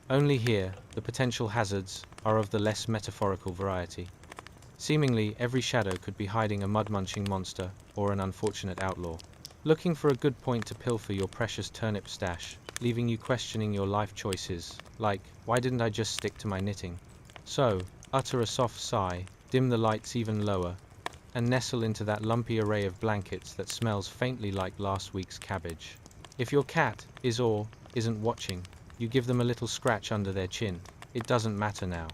Only here, the potential hazards are of the less metaphorical variety. Seemingly, every shadow could be hiding a mud-munching monster or an unfortunate outlaw, looking for a good point to pilfer your precious turnip stash, leaving you questioning your life choices, like, why didn't I just stick to my knitting? So, utter a soft sigh, dim the lights even lower, and nestle into that lumpy array of blankets that smells faintly like last week's cabbage. If your cat is or isn't watching, you give them a little scratch under their chin. It doesn't matter now.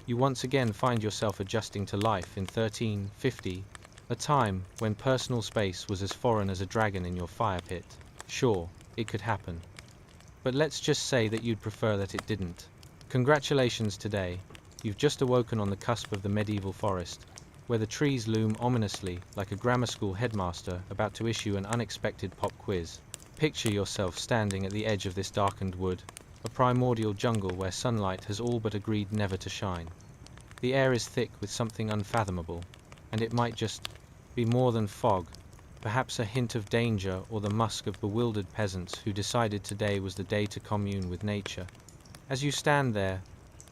You once again find yourself adjusting to life in 1350, a time when personal space was as foreign as a dragon in your fire pit. Sure, it could happen. But let's just say that you'd prefer that it didn't. Congratulations today. You've just awoken on the cusp of the medieval forest, where the trees loom ominously like a grammar school headmaster about to issue an unexpected pop quiz. Picture yourself standing at the edge of this darkened wood, a primordial jungle where sunlight has all but agreed never to shine. The air is thick with something unfathomable, and it might just be more than fog, perhaps a hint of danger or the musk of bewildered peasants who decided today was the day to commune with nature. As you stand there,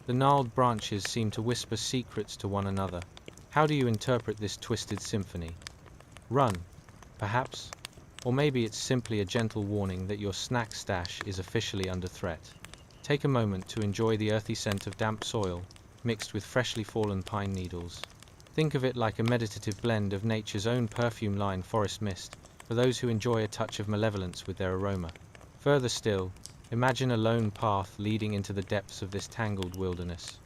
the gnarled branches seem to whisper secrets to one another. How do you interpret this twisted symphony? Run, perhaps? Or maybe it's simply a gentle warning that your snack stash is officially under threat. Take a moment to enjoy the earthy scent of damp soil, mixed with freshly fallen pine needles. Think of it like a meditative blend of nature's own perfume-lined forest mist, for those who enjoy a touch of malevolence with their aroma. Further still, imagine a lone path leading into the depths of this tangled wilderness.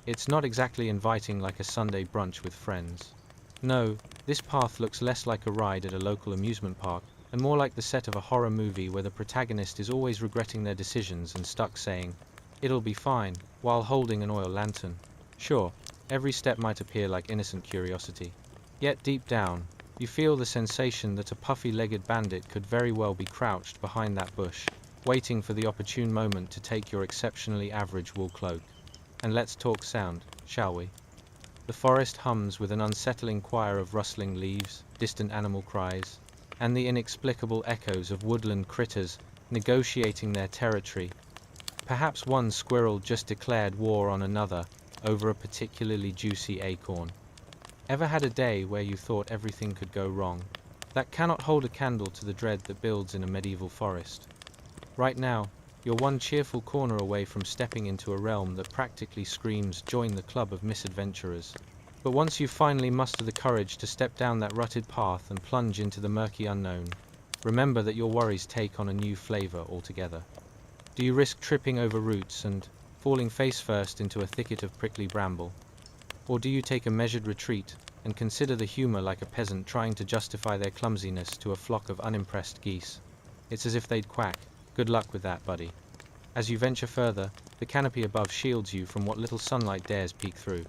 It's not exactly inviting like a Sunday brunch with friends. No, this path looks less like a ride at a local amusement park, and more like the set of a horror movie where the protagonist is always regretting their decisions and stuck saying, "It'll be fine," while holding an oil lantern. Sure, every step might appear like innocent curiosity. Yet deep down, you feel the sensation that a puffy-legged bandit could very well be crouched behind that bush, waiting for the opportune moment to take your exceptionally average wool cloak. And let's talk sound, shall we? The forest hums with an unsettling choir of rustling leaves, distant animal cries, and the inexplicable echoes of woodland critters negotiating their territory. Perhaps one squirrel just declared war on another over a particularly juicy acorn. Ever had a day where you thought everything could go wrong? That cannot hold a candle to the dread that builds in a medieval forest. Right now, you're one cheerful corner away from stepping into a realm that practically screams, "Join the club of misadventurers." But once you finally muster the courage to step down that rutted path and plunge into the murky unknown, remember that your worries take on a new flavor altogether. Do you risk tripping over roots and falling face first into a thicket of prickly bramble? Or do you take a measured retreat and consider the humor like a peasant trying to justify their clumsiness to a flock of unimpressed geese? It's as if they'd quack. Good luck with that, buddy. As you venture further, the canopy above shields you from what little sunlight dares peek through.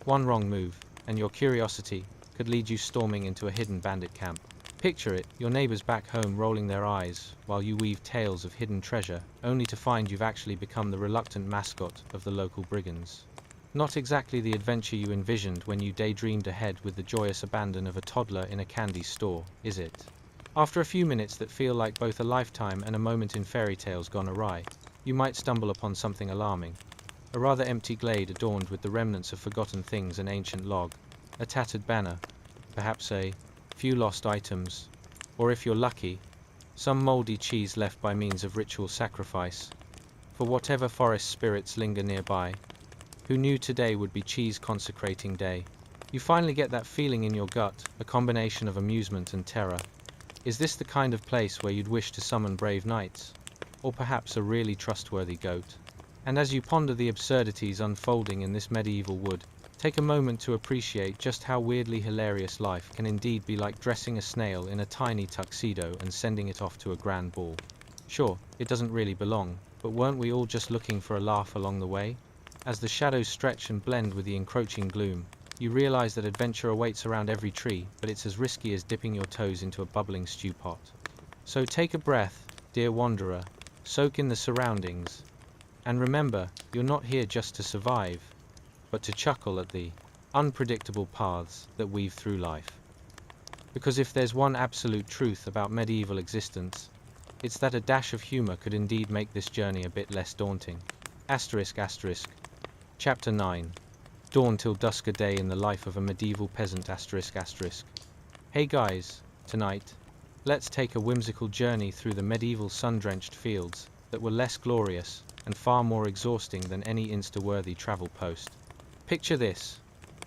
One wrong move, and your curiosity could lead you storming into a hidden bandit camp. Picture it, your neighbors back home rolling their eyes while you weave tales of hidden treasure, only to find you've actually become the reluctant mascot of the local brigands. Not exactly the adventure you envisioned when you daydreamed ahead with the joyous abandon of a toddler in a candy store, is it? After a few minutes that feel like both a lifetime and a moment in fairy tales gone awry, you might stumble upon something alarming. A rather empty glade adorned with the remnants of forgotten things, an ancient log, a tattered banner, perhaps a few lost items, or if you're lucky, some moldy cheese left by means of ritual sacrifice. For whatever forest spirits linger nearby, who knew today would be cheese consecrating day? You finally get that feeling in your gut, a combination of amusement and terror. Is this the kind of place where you'd wish to summon brave knights? Or perhaps a really trustworthy goat? And as you ponder the absurdities unfolding in this medieval wood, Take a moment to appreciate just how weirdly hilarious life can indeed be, like dressing a snail in a tiny tuxedo and sending it off to a grand ball. Sure, it doesn't really belong, but weren't we all just looking for a laugh along the way? As the shadows stretch and blend with the encroaching gloom, you realize that adventure awaits around every tree, but it's as risky as dipping your toes into a bubbling stew pot. So take a breath, dear wanderer, soak in the surroundings, and remember, you're not here just to survive, but to chuckle at the unpredictable paths that weave through life. Because if there's one absolute truth about medieval existence, it's that a dash of humor could indeed make this journey a bit less daunting. ***. Chapter 9. Dawn till dusk, a day in the life of a medieval peasant. ***. Hey guys, tonight, let's take a whimsical journey through the medieval sun-drenched fields that were less glorious and far more exhausting than any Insta-worthy travel post. Picture this.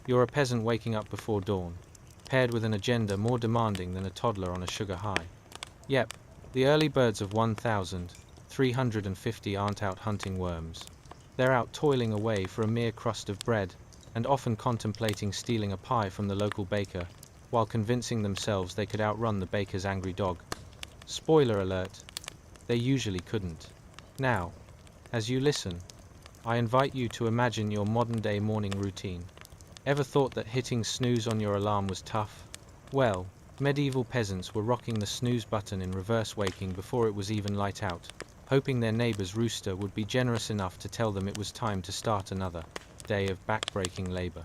You're a peasant waking up before dawn, paired with an agenda more demanding than a toddler on a sugar high. Yep, the early birds of 1350 aren't out hunting worms. They're out toiling away for a mere crust of bread, and often contemplating stealing a pie from the local baker, while convincing themselves they could outrun the baker's angry dog. Spoiler alert, they usually couldn't. Now, as you listen, I invite you to imagine your modern-day morning routine. Ever thought that hitting snooze on your alarm was tough? Well, medieval peasants were rocking the snooze button in reverse, waking before it was even light out, hoping their neighbor's rooster would be generous enough to tell them it was time to start another day of back-breaking labor.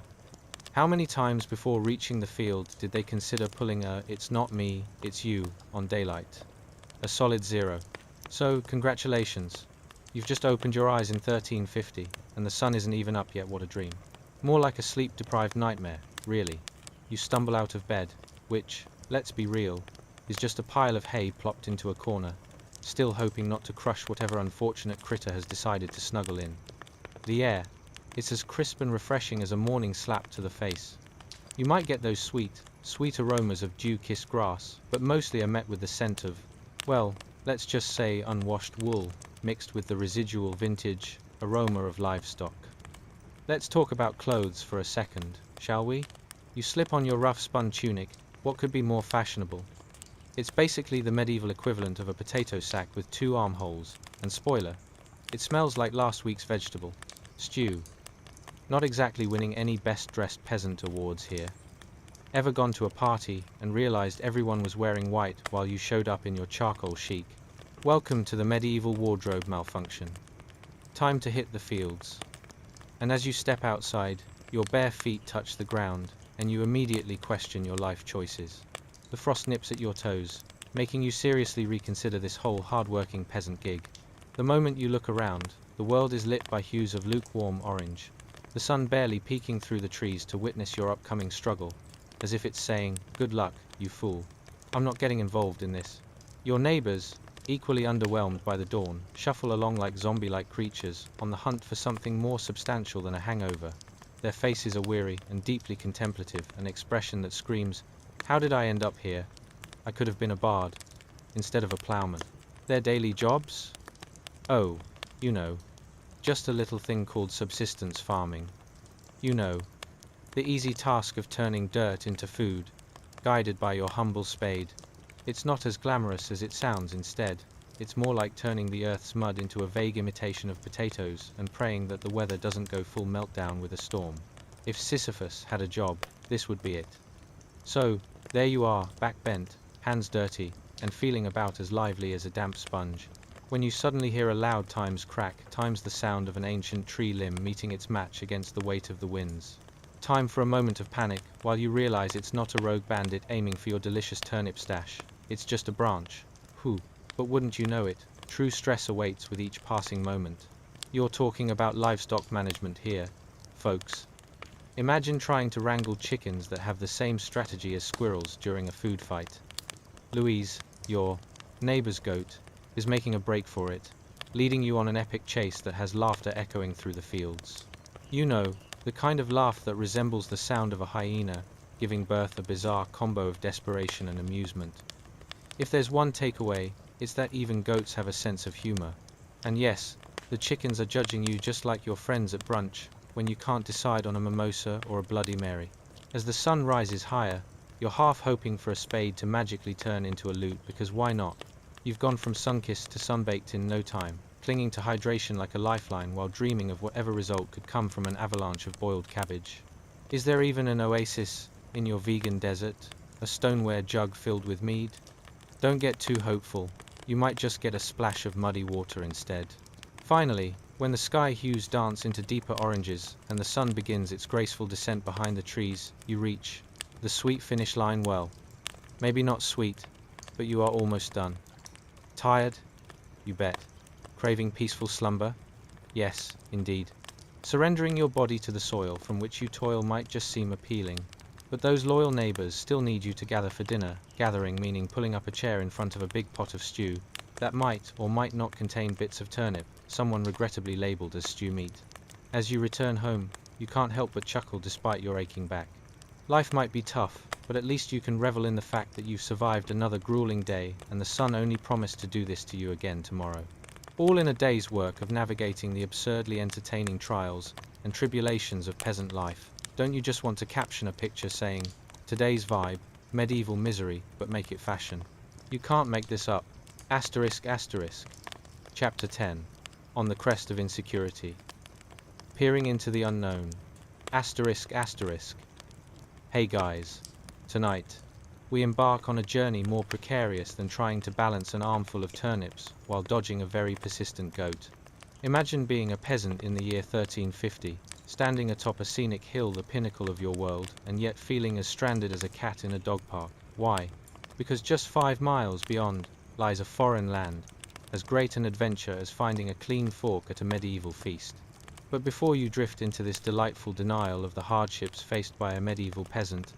How many times before reaching the field did they consider pulling a "it's not me, it's you" on daylight? A solid zero. So, congratulations. You've just opened your eyes in 1350, and the sun isn't even up yet. What a dream. More like a sleep-deprived nightmare, really. You stumble out of bed, which, let's be real, is just a pile of hay plopped into a corner, still hoping not to crush whatever unfortunate critter has decided to snuggle in. The air, it's as crisp and refreshing as a morning slap to the face. You might get those sweet aromas of dew-kissed grass, but mostly are met with the scent of, well, let's just say unwashed wool, mixed with the residual vintage aroma of livestock. Let's talk about clothes for a second, shall we? You slip on your rough spun tunic. What could be more fashionable? It's basically the medieval equivalent of a potato sack with 2 armholes, and spoiler, it smells like last week's vegetable stew. Not exactly winning any best-dressed peasant awards here. Ever gone to a party and realized everyone was wearing white while you showed up in your charcoal chic? Welcome to the medieval wardrobe malfunction. Time to hit the fields. And as you step outside, your bare feet touch the ground, and you immediately question your life choices. The frost nips at your toes, making you seriously reconsider this whole hard-working peasant gig. The moment you look around, the world is lit by hues of lukewarm orange, the sun barely peeking through the trees to witness your upcoming struggle, as if it's saying, "Good luck, you fool. I'm not getting involved in this." Your neighbors, equally underwhelmed by the dawn, shuffle along like zombie-like creatures, on the hunt for something more substantial than a hangover. Their faces are weary and deeply contemplative, an expression that screams, "How did I end up here? I could have been a bard, instead of a plowman." Their daily jobs? Oh, you know, just a little thing called subsistence farming. You know, the easy task of turning dirt into food, guided by your humble spade. It's not as glamorous as it sounds. Instead, it's more like turning the earth's mud into a vague imitation of potatoes and praying that the weather doesn't go full meltdown with a storm. If Sisyphus had a job, this would be it. So, there you are, back bent, hands dirty, and feeling about as lively as a damp sponge, when you suddenly hear a loud times crack, times the sound of an ancient tree limb meeting its match against the weight of the winds. Time for a moment of panic, while you realize it's not a rogue bandit aiming for your delicious turnip stash, it's just a branch. Whew, but wouldn't you know it, true stress awaits with each passing moment. You're talking about livestock management here, folks. Imagine trying to wrangle chickens that have the same strategy as squirrels during a food fight. Louise, your neighbor's goat, is making a break for it, leading you on an epic chase that has laughter echoing through the fields. You know, the kind of laugh that resembles the sound of a hyena, giving birth a bizarre combo of desperation and amusement. If there's one takeaway, it's that even goats have a sense of humor. And yes, the chickens are judging you just like your friends at brunch, when you can't decide on a mimosa or a Bloody Mary. As the sun rises higher, you're half hoping for a spade to magically turn into a lute, because why not? You've gone from sun-kissed to sunbaked in no time, clinging to hydration like a lifeline while dreaming of whatever result could come from an avalanche of boiled cabbage. Is there even an oasis in your vegan desert? A stoneware jug filled with mead? Don't get too hopeful. You might just get a splash of muddy water instead. Finally, when the sky hues dance into deeper oranges and the sun begins its graceful descent behind the trees, you reach the sweet finish line. Well, maybe not sweet, but you are almost done. Tired? You bet. Craving peaceful slumber? Yes, indeed. Surrendering your body to the soil from which you toil might just seem appealing, but those loyal neighbors still need you to gather for dinner, gathering meaning pulling up a chair in front of a big pot of stew that might or might not contain bits of turnip, someone regrettably labeled as stew meat. As you return home, you can't help but chuckle despite your aching back. Life might be tough, but at least you can revel in the fact that you've survived another grueling day, and the sun only promised to do this to you again tomorrow. All in a day's work of navigating the absurdly entertaining trials and tribulations of peasant life. Don't you just want to caption a picture saying, "Today's vibe, medieval misery, but make it fashion"? You can't make this up. Asterisk asterisk. Chapter 10. On the Crest of Insecurity. Peering into the unknown. Asterisk asterisk. Hey guys. Tonight, we embark on a journey more precarious than trying to balance an armful of turnips while dodging a very persistent goat. Imagine being a peasant in the year 1350, standing atop a scenic hill, the pinnacle of your world, and yet feeling as stranded as a cat in a dog park. Why? Because just 5 miles beyond lies a foreign land, as great an adventure as finding a clean fork at a medieval feast. But before you drift into this delightful denial of the hardships faced by a medieval peasant,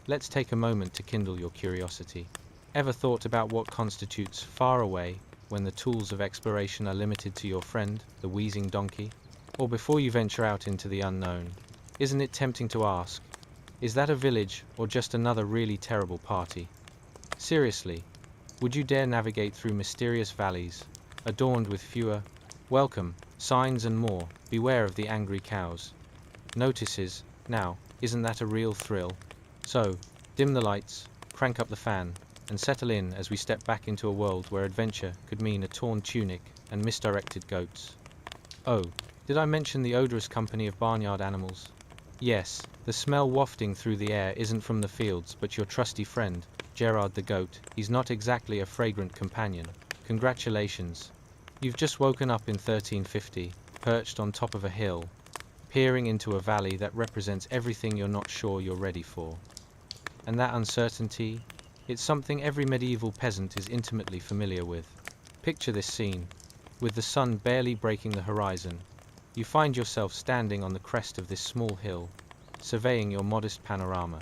let's take a moment to kindle your curiosity. Ever thought about what constitutes far away when the tools of exploration are limited to your friend, the wheezing donkey? Or before you venture out into the unknown, isn't it tempting to ask, is that a village or just another really terrible party? Seriously, would you dare navigate through mysterious valleys, adorned with fewer welcome signs and more, beware of the angry cows notices? Now, isn't that a real thrill? So, dim the lights, crank up the fan, and settle in as we step back into a world where adventure could mean a torn tunic and misdirected goats. Oh, did I mention the odorous company of barnyard animals? Yes, the smell wafting through the air isn't from the fields but your trusty friend, Gerard the goat. He's not exactly a fragrant companion. Congratulations. You've just woken up in 1350, perched on top of a hill, peering into a valley that represents everything you're not sure you're ready for. And that uncertainty, it's something every medieval peasant is intimately familiar with. Picture this scene. With the sun barely breaking the horizon, you find yourself standing on the crest of this small hill, surveying your modest panorama.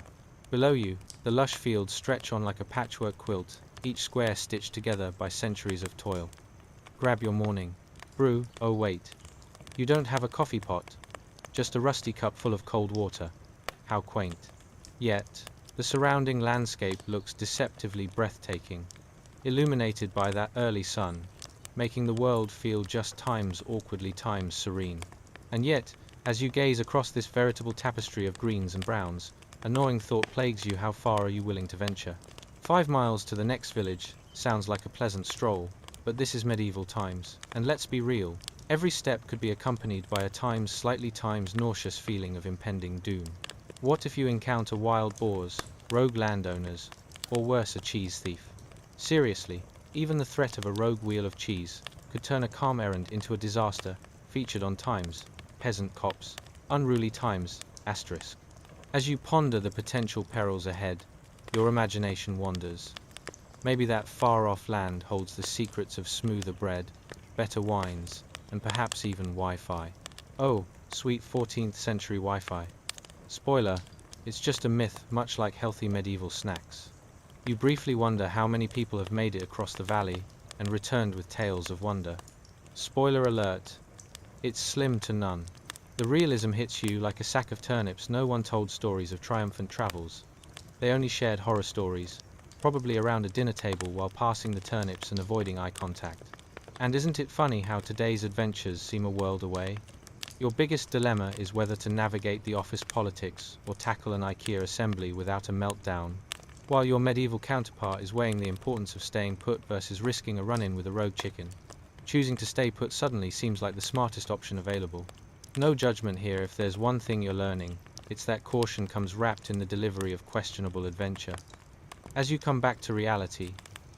Below you, the lush fields stretch on like a patchwork quilt, each square stitched together by centuries of toil. Grab your morning brew. Oh wait, you don't have a coffee pot, just a rusty cup full of cold water. How quaint. Yet, the surrounding landscape looks deceptively breathtaking, illuminated by that early sun, making the world feel just times awkwardly times serene. And yet, as you gaze across this veritable tapestry of greens and browns, a gnawing thought plagues you. How far are you willing to venture? 5 miles to the next village sounds like a pleasant stroll, but this is medieval times, and let's be real, every step could be accompanied by a slightly nauseous feeling of impending doom. What if you encounter wild boars, rogue landowners, or worse, a cheese thief? Seriously, even the threat of a rogue wheel of cheese could turn a calm errand into a disaster. Featured on Times, Peasant Cops, Unruly Times, asterisk. As you ponder the potential perils ahead, your imagination wanders. Maybe that far-off land holds the secrets of smoother bread, better wines, and perhaps even Wi-Fi. Oh, sweet 14th century Wi-Fi. Spoiler, it's just a myth, much like healthy medieval snacks. You briefly wonder how many people have made it across the valley and returned with tales of wonder. Spoiler alert, it's slim to none. The realism hits you like a sack of turnips. No one told stories of triumphant travels. They only shared horror stories, probably around a dinner table while passing the turnips and avoiding eye contact. And isn't it funny how today's adventures seem a world away? Your biggest dilemma is whether to navigate the office politics or tackle an IKEA assembly without a meltdown, while your medieval counterpart is weighing the importance of staying put versus risking a run-in with a rogue chicken. Choosing to stay put suddenly seems like the smartest option available. No judgment here. If there's one thing you're learning, it's that caution comes wrapped in the delivery of questionable adventure. As you come back to reality,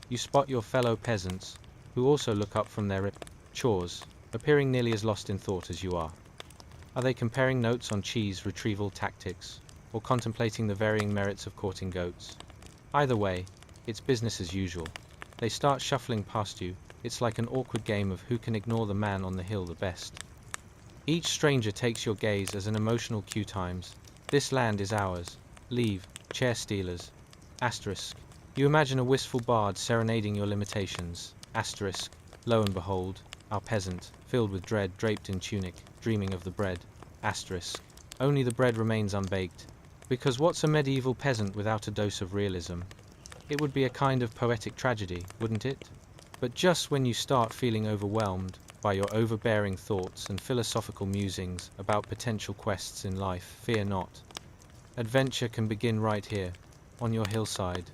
you spot your fellow peasants, who also look up from their chores, appearing nearly as lost in thought as you are. Are they comparing notes on cheese retrieval tactics, or contemplating the varying merits of courting goats? Either way, it's business as usual. They start shuffling past you. It's like an awkward game of who can ignore the man on the hill the best. Each stranger takes your gaze as an emotional cue. Times. This land is ours. Leave, chair stealers. Asterisk. You imagine a wistful bard serenading your limitations. Asterisk. Lo and behold, our peasant, filled with dread, draped in tunic, dreaming of the bread. Asterisk. Only the bread remains unbaked. Because what's a medieval peasant without a dose of realism? It would be a kind of poetic tragedy, wouldn't it? But just when you start feeling overwhelmed by your overbearing thoughts and philosophical musings about potential quests in life, fear not. Adventure can begin right here, on your hillside.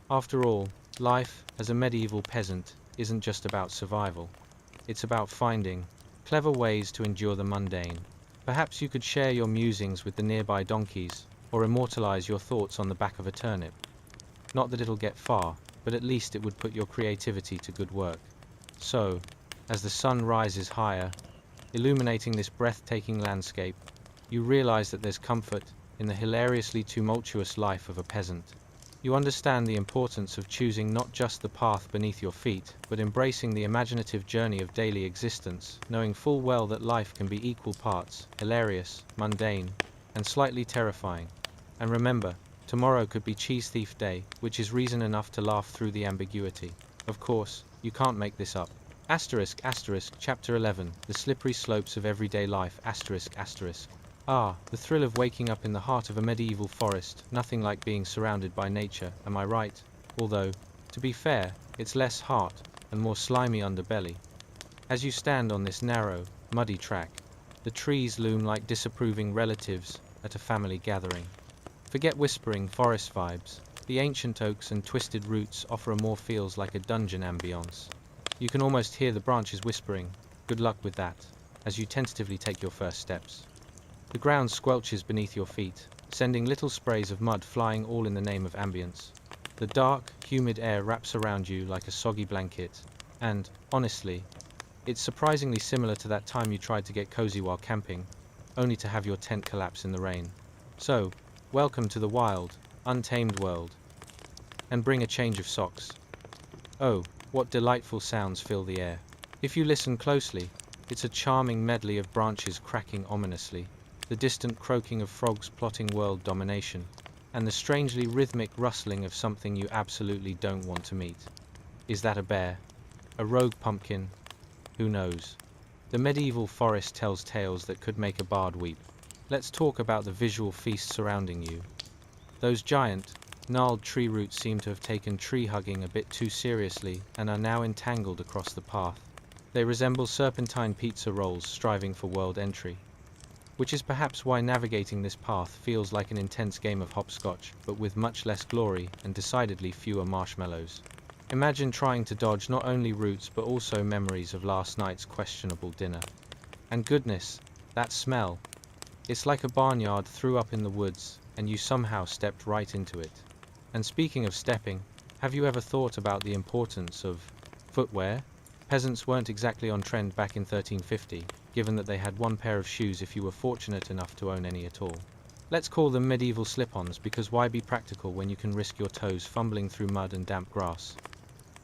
After all, life as a medieval peasant isn't just about survival. It's about finding clever ways to endure the mundane. Perhaps you could share your musings with the nearby donkeys, or immortalize your thoughts on the back of a turnip. Not that it'll get far, but at least it would put your creativity to good work. So, as the sun rises higher, illuminating this breathtaking landscape, you realize that there's comfort in the hilariously tumultuous life of a peasant. You understand the importance of choosing not just the path beneath your feet, but embracing the imaginative journey of daily existence, knowing full well that life can be equal parts hilarious, mundane, and slightly terrifying. And remember, tomorrow could be Cheese Thief Day, which is reason enough to laugh through the ambiguity. Of course, you can't make this up. Asterisk, asterisk, Chapter 11, The Slippery Slopes of Everyday Life, asterisk, asterisk. Ah, the thrill of waking up in the heart of a medieval forest, nothing like being surrounded by nature, am I right? Although, to be fair, it's less heart, and more slimy underbelly. As you stand on this narrow, muddy track, the trees loom like disapproving relatives at a family gathering. Forget whispering forest vibes. The ancient oaks and twisted roots offer a more feels like a dungeon ambience. You can almost hear the branches whispering, good luck with that, as you tentatively take your first steps. The ground squelches beneath your feet, sending little sprays of mud flying all in the name of ambience. The dark, humid air wraps around you like a soggy blanket, and, honestly, it's surprisingly similar to that time you tried to get cozy while camping, only to have your tent collapse in the rain. So, welcome to the wild, untamed world. And bring a change of socks. Oh, what delightful sounds fill the air. If you listen closely, it's a charming medley of branches cracking ominously, the distant croaking of frogs plotting world domination, and the strangely rhythmic rustling of something you absolutely don't want to meet. Is that a bear? A rogue pumpkin? Who knows? The medieval forest tells tales that could make a bard weep. Let's talk about the visual feast surrounding you. Those giant, gnarled tree roots seem to have taken tree hugging a bit too seriously and are now entangled across the path. They resemble serpentine pizza rolls striving for world entry. Which is perhaps why navigating this path feels like an intense game of hopscotch, but with much less glory and decidedly fewer marshmallows. Imagine trying to dodge not only roots but also memories of last night's questionable dinner. And goodness, that smell. It's like a barnyard threw up in the woods, and you somehow stepped right into it. And speaking of stepping, have you ever thought about the importance of footwear? Peasants weren't exactly on trend back in 1350, given that they had one pair of shoes if you were fortunate enough to own any at all. Let's call them medieval slip-ons, because why be practical when you can risk your toes fumbling through mud and damp grass?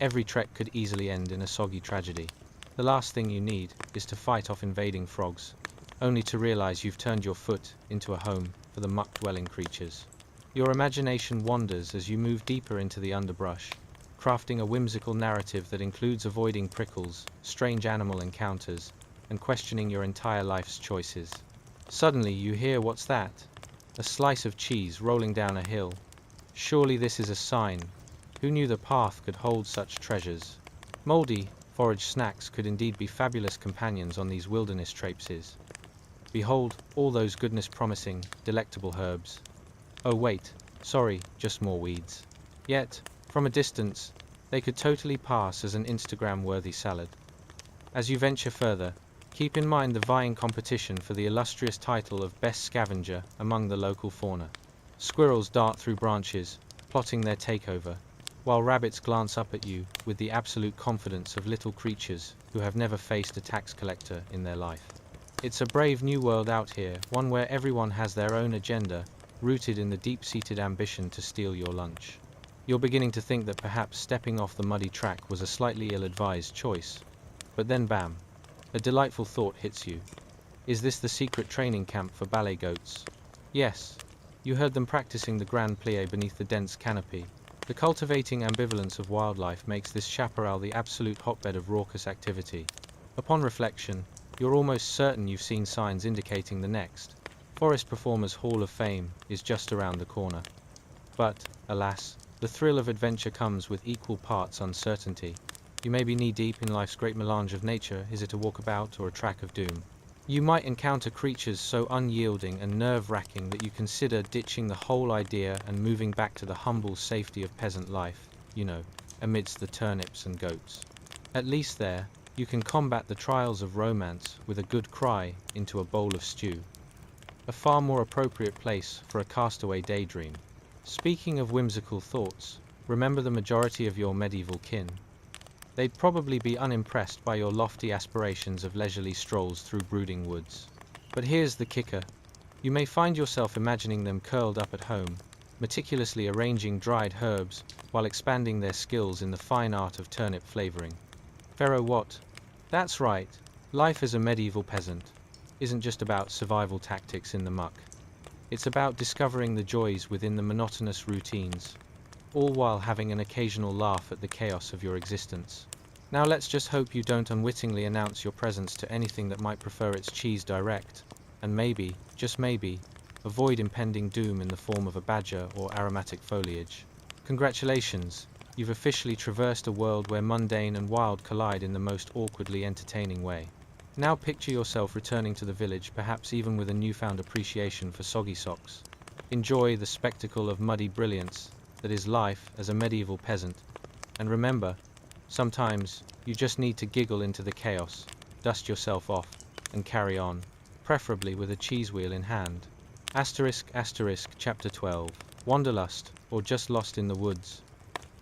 Every trek could easily end in a soggy tragedy. The last thing you need is to fight off invading frogs, only to realize you've turned your foot into a home for the muck-dwelling creatures. Your imagination wanders as you move deeper into the underbrush, crafting a whimsical narrative that includes avoiding prickles, strange animal encounters, and questioning your entire life's choices. Suddenly you hear, what's that? A slice of cheese rolling down a hill. Surely this is a sign. Who knew the path could hold such treasures? Moldy, foraged snacks could indeed be fabulous companions on these wilderness traipses. Behold, all those goodness-promising, delectable herbs. Oh wait, sorry, just more weeds. Yet, from a distance, they could totally pass as an Instagram-worthy salad. As you venture further, keep in mind the vying competition for the illustrious title of best scavenger among the local fauna. Squirrels dart through branches, plotting their takeover, while rabbits glance up at you with the absolute confidence of little creatures who have never faced a tax collector in their life. It's a brave new world out here, one where everyone has their own agenda, rooted in the deep-seated ambition to steal your lunch. You're beginning to think that perhaps stepping off the muddy track was a slightly ill-advised choice. But then bam, a delightful thought hits you. Is this the secret training camp for ballet goats? Yes. You heard them practicing the grand plie beneath the dense canopy. The cultivating ambivalence of wildlife makes this chaparral the absolute hotbed of raucous activity. Upon reflection, you're almost certain you've seen signs indicating the next Forest Performers Hall of Fame is just around the corner. But, alas, the thrill of adventure comes with equal parts uncertainty. You may be knee-deep in life's great melange of nature. Is it a walkabout or a track of doom? You might encounter creatures so unyielding and nerve-wracking that you consider ditching the whole idea and moving back to the humble safety of peasant life, amidst the turnips and goats. At least there, you can combat the trials of romance with a good cry into a bowl of stew. A far more appropriate place for a castaway daydream. Speaking of whimsical thoughts, remember the majority of your medieval kin. They'd probably be unimpressed by your lofty aspirations of leisurely strolls through brooding woods. But here's the kicker. You may find yourself imagining them curled up at home, meticulously arranging dried herbs while expanding their skills in the fine art of turnip flavoring. Pharaoh what? That's right, life as a medieval peasant isn't just about survival tactics in the muck. It's about discovering the joys within the monotonous routines, all while having an occasional laugh at the chaos of your existence. Now let's just hope you don't unwittingly announce your presence to anything that might prefer its cheese direct, and maybe, just maybe, avoid impending doom in the form of a badger or aromatic foliage. Congratulations, you've officially traversed a world where mundane and wild collide in the most awkwardly entertaining way. Now picture yourself returning to the village, perhaps even with a newfound appreciation for soggy socks. Enjoy the spectacle of muddy brilliance that is life as a medieval peasant. And remember, sometimes you just need to giggle into the chaos, dust yourself off, and carry on, preferably with a cheese wheel in hand. *** Chapter 12. Wanderlust, or just lost in the woods.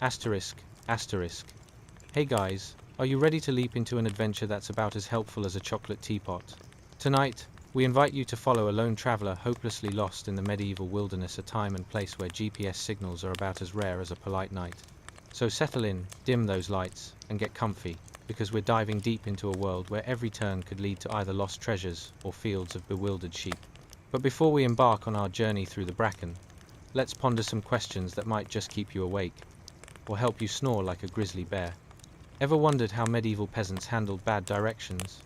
***. Hey guys, are you ready to leap into an adventure that's about as helpful as a chocolate teapot? Tonight, we invite you to follow a lone traveler hopelessly lost in the medieval wilderness, a time and place where GPS signals are about as rare as a polite night. So settle in, dim those lights, and get comfy, because we're diving deep into a world where every turn could lead to either lost treasures or fields of bewildered sheep. But before we embark on our journey through the bracken, let's ponder some questions that might just keep you awake, or help you snore like a grizzly bear. Ever wondered how medieval peasants handled bad directions?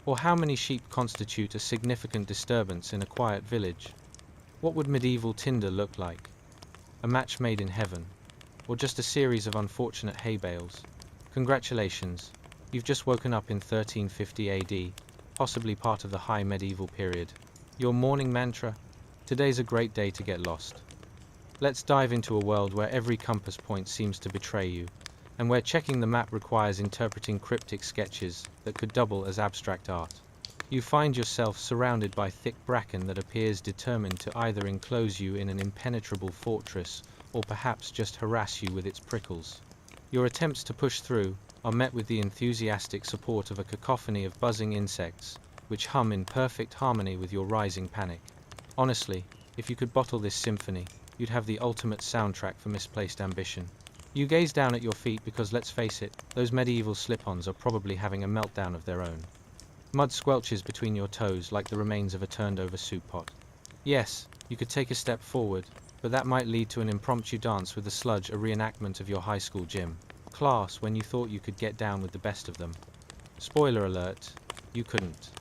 Or how many sheep constitute a significant disturbance in a quiet village? What would medieval Tinder look like? A match made in heaven? Or just a series of unfortunate hay bales? Congratulations, you've just woken up in 1350 AD, possibly part of the high medieval period. Your morning mantra? Today's a great day to get lost. Let's dive into a world where every compass point seems to betray you, and where checking the map requires interpreting cryptic sketches that could double as abstract art. You find yourself surrounded by thick bracken that appears determined to either enclose you in an impenetrable fortress or perhaps just harass you with its prickles. Your attempts to push through are met with the enthusiastic support of a cacophony of buzzing insects, which hum in perfect harmony with your rising panic. Honestly, if you could bottle this symphony, you'd have the ultimate soundtrack for misplaced ambition. You gaze down at your feet because, let's face it, those medieval slip-ons are probably having a meltdown of their own. Mud squelches between your toes like the remains of a turned-over soup pot. Yes, you could take a step forward, but that might lead to an impromptu dance with the sludge, a reenactment of your high school gym class when you thought you could get down with the best of them. Spoiler alert, you couldn't.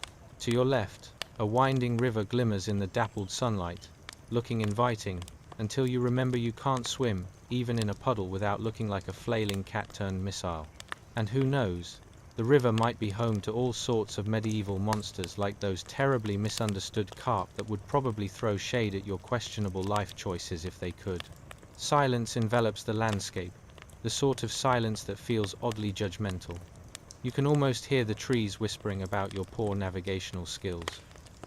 To your left, a winding river glimmers in the dappled sunlight, looking inviting, until you remember you can't swim, even in a puddle, without looking like a flailing cat-turned missile. And who knows, The river might be home to all sorts of medieval monsters like those terribly misunderstood carp that would probably throw shade at your questionable life choices if they could. Silence envelops the landscape, the sort of silence that feels oddly judgmental. You can almost hear the trees whispering about your poor navigational skills.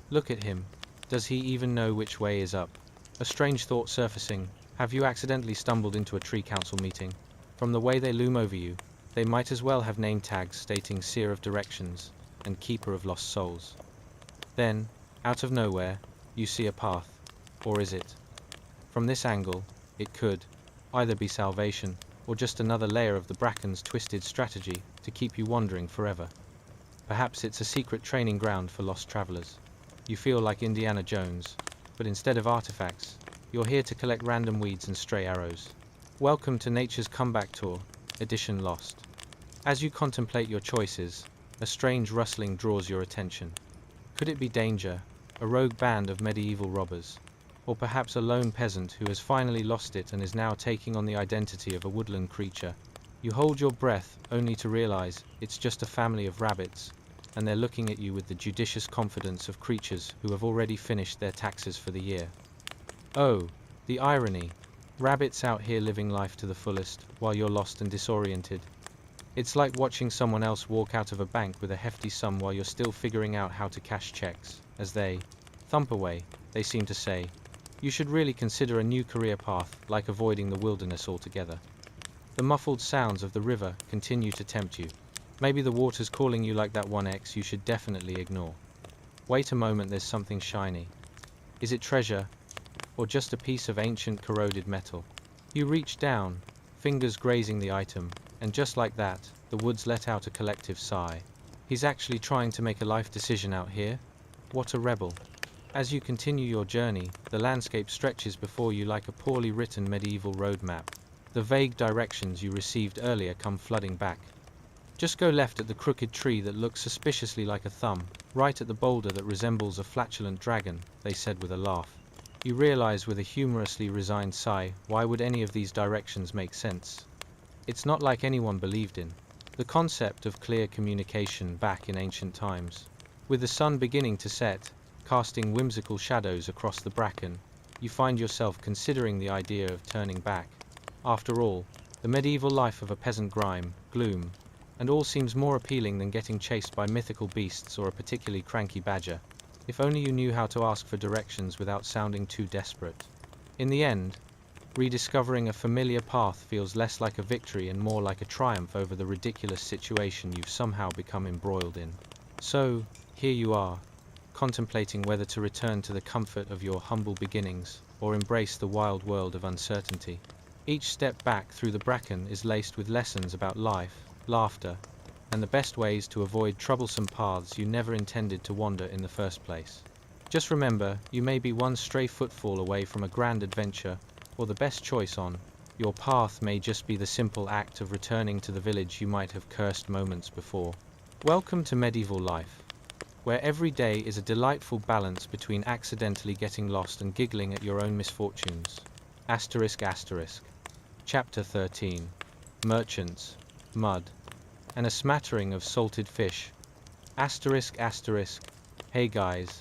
Look at him. Does he even know which way is up? A strange thought surfacing. Have you accidentally stumbled into a tree council meeting? From the way they loom over you, they might as well have name tags stating Seer of Directions and Keeper of Lost Souls. Then, out of nowhere, you see a path. Or is it? From this angle, it could either be salvation or just another layer of the Bracken's twisted strategy to keep you wandering forever. Perhaps it's a secret training ground for lost travelers. You feel like Indiana Jones, but instead of artifacts, you're here to collect random weeds and stray arrows. Welcome to Nature's Comeback Tour, Edition Lost. As you contemplate your choices, a strange rustling draws your attention. Could it be danger, a rogue band of medieval robbers, or perhaps a lone peasant who has finally lost it and is now taking on the identity of a woodland creature? You hold your breath only to realize it's just a family of rabbits, and they're looking at you with the judicious confidence of creatures who have already finished their taxes for the year. Oh, the irony. Rabbits out here living life to the fullest, while you're lost and disoriented. It's like watching someone else walk out of a bank with a hefty sum while you're still figuring out how to cash checks. As they thump away, they seem to say, you should really consider a new career path, like avoiding the wilderness altogether. The muffled sounds of the river continue to tempt you. Maybe the water's calling you like that one ex you should definitely ignore. Wait a moment, there's something shiny. Is it treasure? Or just a piece of ancient corroded metal? You reach down, fingers grazing the item, and just like that, the woods let out a collective sigh. He's actually trying to make a life decision out here? What a rebel. As you continue your journey, the landscape stretches before you like a poorly written medieval road map. The vague directions you received earlier come flooding back. Just go left at the crooked tree that looks suspiciously like a thumb, right at the boulder that resembles a flatulent dragon, they said with a laugh. You realize with a humorously resigned sigh, why would any of these directions make sense? It's not like anyone believed in the concept of clear communication back in ancient times. With the sun beginning to set, casting whimsical shadows across the bracken, you find yourself considering the idea of turning back. After all, the medieval life of a peasant grime, gloom, and all seems more appealing than getting chased by mythical beasts or a particularly cranky badger. If only you knew how to ask for directions without sounding too desperate. In the end, rediscovering a familiar path feels less like a victory and more like a triumph over the ridiculous situation you've somehow become embroiled in. So, here you are, contemplating whether to return to the comfort of your humble beginnings or embrace the wild world of uncertainty. Each step back through the bracken is laced with lessons about life, laughter, and the best ways to avoid troublesome paths you never intended to wander in the first place. Just remember, you may be one stray footfall away from a grand adventure, or the best choice on your path may just be the simple act of returning to the village you might have cursed moments before. Welcome to medieval life, where every day is a delightful balance between accidentally getting lost and giggling at your own misfortunes. Asterisk asterisk. Chapter 13. Merchants, Mud, and a smattering of salted fish. Asterisk asterisk. Hey guys,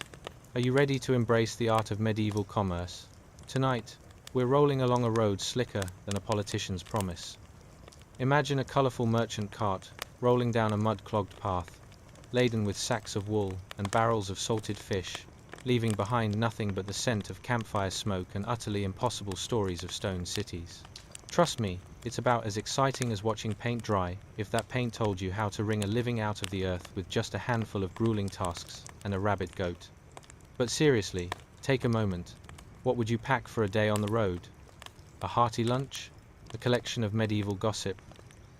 are you ready to embrace the art of medieval commerce? Tonight, we're rolling along a road slicker than a politician's promise. Imagine a colorful merchant cart rolling down a mud-clogged path, laden with sacks of wool and barrels of salted fish, leaving behind nothing but the scent of campfire smoke and utterly impossible stories of stone cities. Trust me, it's about as exciting as watching paint dry, if that paint told you how to wring a living out of the earth with just a handful of grueling tasks and a rabid goat. But seriously, take a moment. What would you pack for a day on the road? A hearty lunch? A collection of medieval gossip?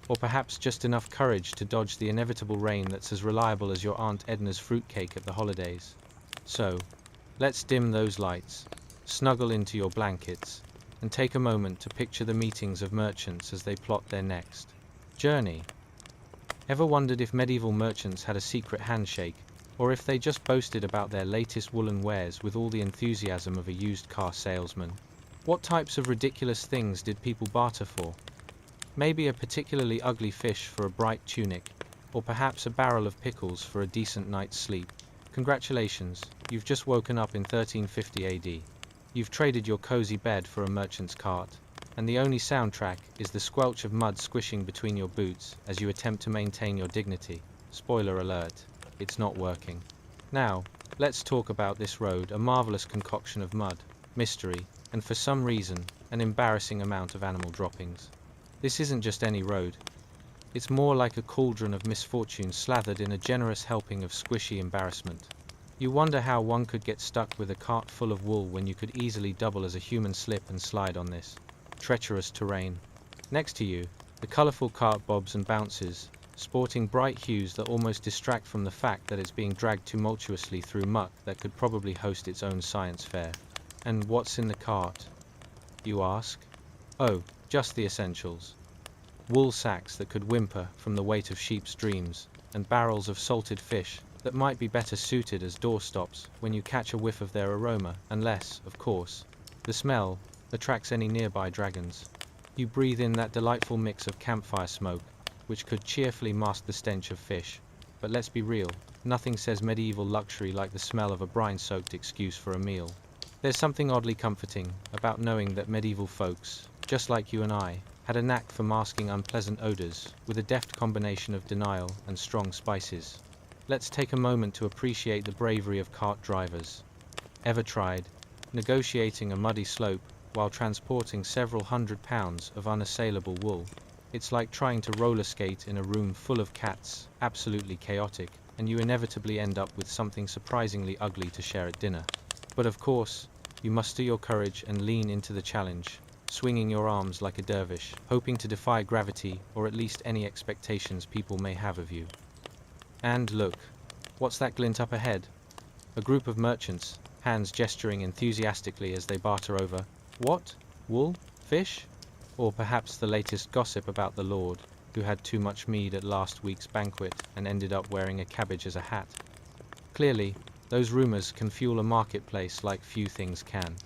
Or perhaps just enough courage to dodge the inevitable rain that's as reliable as your Aunt Edna's fruitcake at the holidays? So, let's dim those lights, snuggle into your blankets, and take a moment to picture the meetings of merchants as they plot their next journey. Ever wondered if medieval merchants had a secret handshake, or if they just boasted about their latest woolen wares with all the enthusiasm of a used car salesman? What types of ridiculous things did people barter for? Maybe a particularly ugly fish for a bright tunic, or perhaps a barrel of pickles for a decent night's sleep. Congratulations, you've just woken up in 1350 AD. You've traded your cozy bed for a merchant's cart, and the only soundtrack is the squelch of mud squishing between your boots as you attempt to maintain your dignity. Spoiler alert, it's not working. Now, let's talk about this road, a marvelous concoction of mud, mystery, and for some reason, an embarrassing amount of animal droppings. This isn't just any road. It's more like a cauldron of misfortune slathered in a generous helping of squishy embarrassment. You wonder how one could get stuck with a cart full of wool when you could easily double as a human slip and slide on this treacherous terrain. Next to you, the colorful cart bobs and bounces, sporting bright hues that almost distract from the fact that it's being dragged tumultuously through muck that could probably host its own science fair. And what's in the cart, you ask? Oh, just the essentials. Wool sacks that could whimper from the weight of sheep's dreams, and barrels of salted fish that might be better suited as doorstops when you catch a whiff of their aroma, unless, of course, the smell attracts any nearby dragons. You breathe in that delightful mix of campfire smoke, which could cheerfully mask the stench of fish. But let's be real, nothing says medieval luxury like the smell of a brine-soaked excuse for a meal. There's something oddly comforting about knowing that medieval folks, just like you and I, had a knack for masking unpleasant odors with a deft combination of denial and strong spices. Let's take a moment to appreciate the bravery of cart drivers. Ever tried negotiating a muddy slope while transporting several hundred pounds of unassailable wool? It's like trying to roller skate in a room full of cats, absolutely chaotic, and you inevitably end up with something surprisingly ugly to share at dinner. But of course, you muster your courage and lean into the challenge, swinging your arms like a dervish, hoping to defy gravity or at least any expectations people may have of you. And look, what's that glint up ahead? A group of merchants, hands gesturing enthusiastically as they barter over, what? Wool? Fish? Or perhaps the latest gossip about the Lord, who had too much mead at last week's banquet and ended up wearing a cabbage as a hat. Clearly, those rumors can fuel a marketplace like few things can.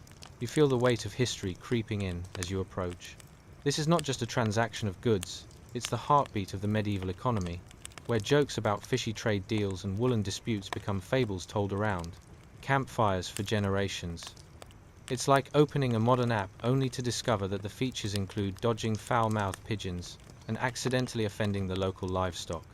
You feel the weight of history creeping in as you approach. This is not just a transaction of goods, it's the heartbeat of the medieval economy, where jokes about fishy trade deals and woolen disputes become fables told around campfires for generations. It's like opening a modern app only to discover that the features include dodging foul-mouthed pigeons and accidentally offending the local livestock.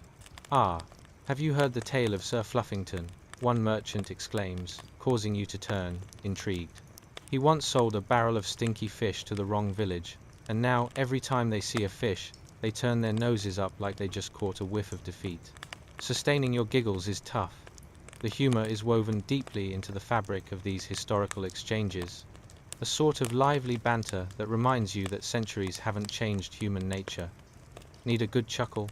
Ah, have you heard the tale of Sir Fluffington? One merchant exclaims, causing you to turn, intrigued. He once sold a barrel of stinky fish to the wrong village, and now every time they see a fish, they turn their noses up like they just caught a whiff of defeat. Sustaining your giggles is tough. The humor is woven deeply into the fabric of these historical exchanges, a sort of lively banter that reminds you that centuries haven't changed human nature. Need a good chuckle?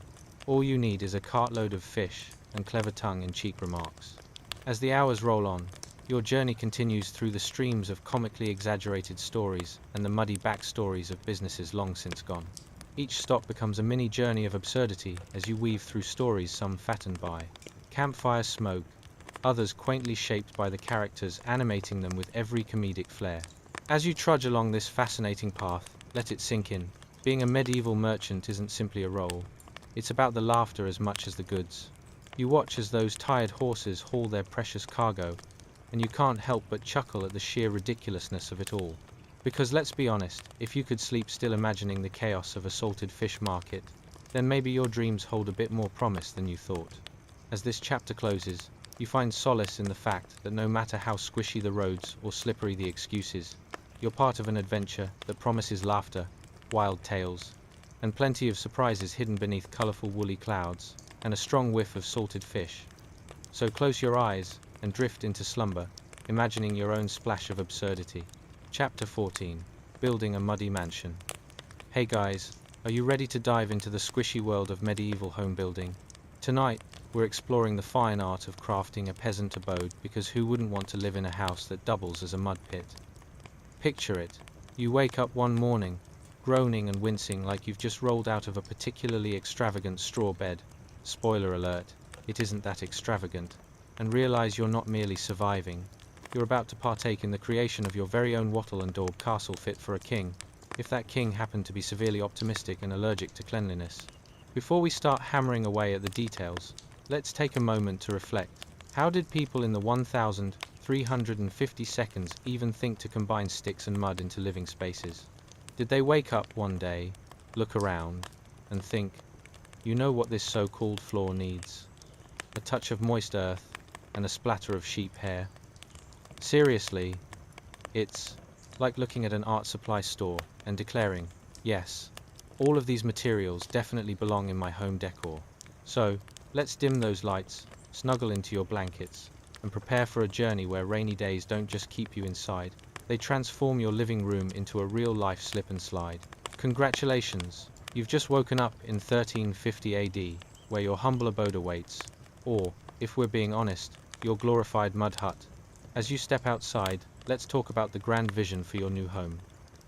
All you need is a cartload of fish and clever tongue-in-cheek remarks. As the hours roll on, your journey continues through the streams of comically exaggerated stories and the muddy backstories of businesses long since gone. Each stop becomes a mini journey of absurdity as you weave through stories some fattened by campfire smoke, others quaintly shaped by the characters animating them with every comedic flair. As you trudge along this fascinating path, let it sink in. Being a medieval merchant isn't simply a role. It's about the laughter as much as the goods. You watch as those tired horses haul their precious cargo, and you can't help but chuckle at the sheer ridiculousness of it all. Because let's be honest, if you could sleep still imagining the chaos of a salted fish market, then maybe your dreams hold a bit more promise than you thought. As this chapter closes, you find solace in the fact that no matter how squishy the roads or slippery the excuses, you're part of an adventure that promises laughter, wild tales, and plenty of surprises hidden beneath colorful woolly clouds, and a strong whiff of salted fish. So close your eyes and drift into slumber, imagining your own splash of absurdity. Chapter 14. Building a Muddy Mansion. Hey guys, are you ready to dive into the squishy world of medieval home building? Tonight, we're exploring the fine art of crafting a peasant abode, because who wouldn't want to live in a house that doubles as a mud pit? Picture it. You wake up one morning, groaning and wincing like you've just rolled out of a particularly extravagant straw bed. Spoiler alert, it isn't that extravagant. And realize you're not merely surviving. You're about to partake in the creation of your very own wattle and daub castle fit for a king, if that king happened to be severely optimistic and allergic to cleanliness. Before we start hammering away at the details, let's take a moment to reflect. How did people in the 1350 seconds even think to combine sticks and mud into living spaces? Did they wake up one day, look around, and think, you know what this so-called floor needs? A touch of moist earth and a splatter of sheep hair? Seriously, it's like looking at an art supply store and declaring, yes, all of these materials definitely belong in my home decor. So, let's dim those lights, snuggle into your blankets, and prepare for a journey where rainy days don't just keep you inside, they transform your living room into a real-life slip and slide. Congratulations! You've just woken up in 1350 AD, where your humble abode awaits, or, if we're being honest, your glorified mud hut. As you step outside, let's talk about the grand vision for your new home.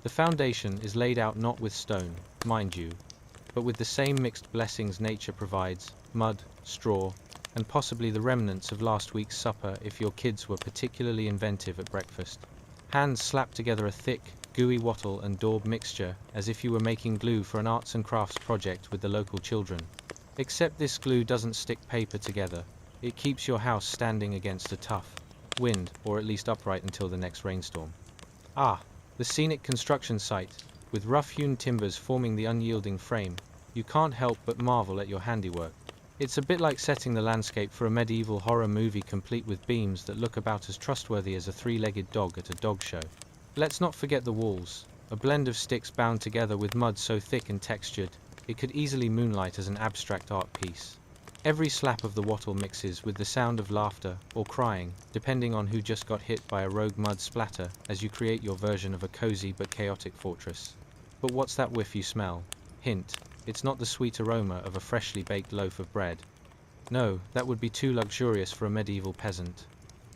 The foundation is laid out not with stone, mind you, but with the same mixed blessings nature provides: mud, straw, and possibly the remnants of last week's supper if your kids were particularly inventive at breakfast. Hands slap together a thick, gooey wattle and daub mixture as if you were making glue for an arts and crafts project with the local children. Except this glue doesn't stick paper together. It keeps your house standing against a tough wind, or at least upright until the next rainstorm. Ah, the scenic construction site, with rough-hewn timbers forming the unyielding frame. You can't help but marvel at your handiwork. It's a bit like setting the landscape for a medieval horror movie complete with beams that look about as trustworthy as a three-legged dog at a dog show. Let's not forget the walls, a blend of sticks bound together with mud so thick and textured, it could easily moonlight as an abstract art piece. Every slap of the wattle mixes with the sound of laughter or crying, depending on who just got hit by a rogue mud splatter, as you create your version of a cozy but chaotic fortress. But what's that whiff you smell? Hint, it's not the sweet aroma of a freshly baked loaf of bread. No, that would be too luxurious for a medieval peasant.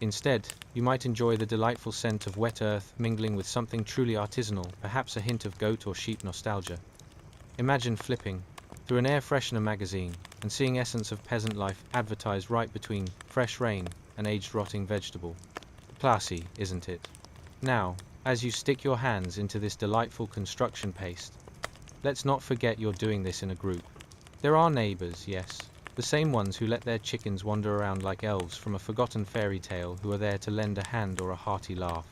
Instead, you might enjoy the delightful scent of wet earth mingling with something truly artisanal, perhaps a hint of goat or sheep nostalgia. Imagine flipping through an air freshener magazine and seeing essence of peasant life advertised right between fresh rain and aged rotting vegetable. Classy, isn't it? Now, as you stick your hands into this delightful construction paste, let's not forget you're doing this in a group. There are neighbors, yes, the same ones who let their chickens wander around like elves from a forgotten fairy tale, who are there to lend a hand or a hearty laugh.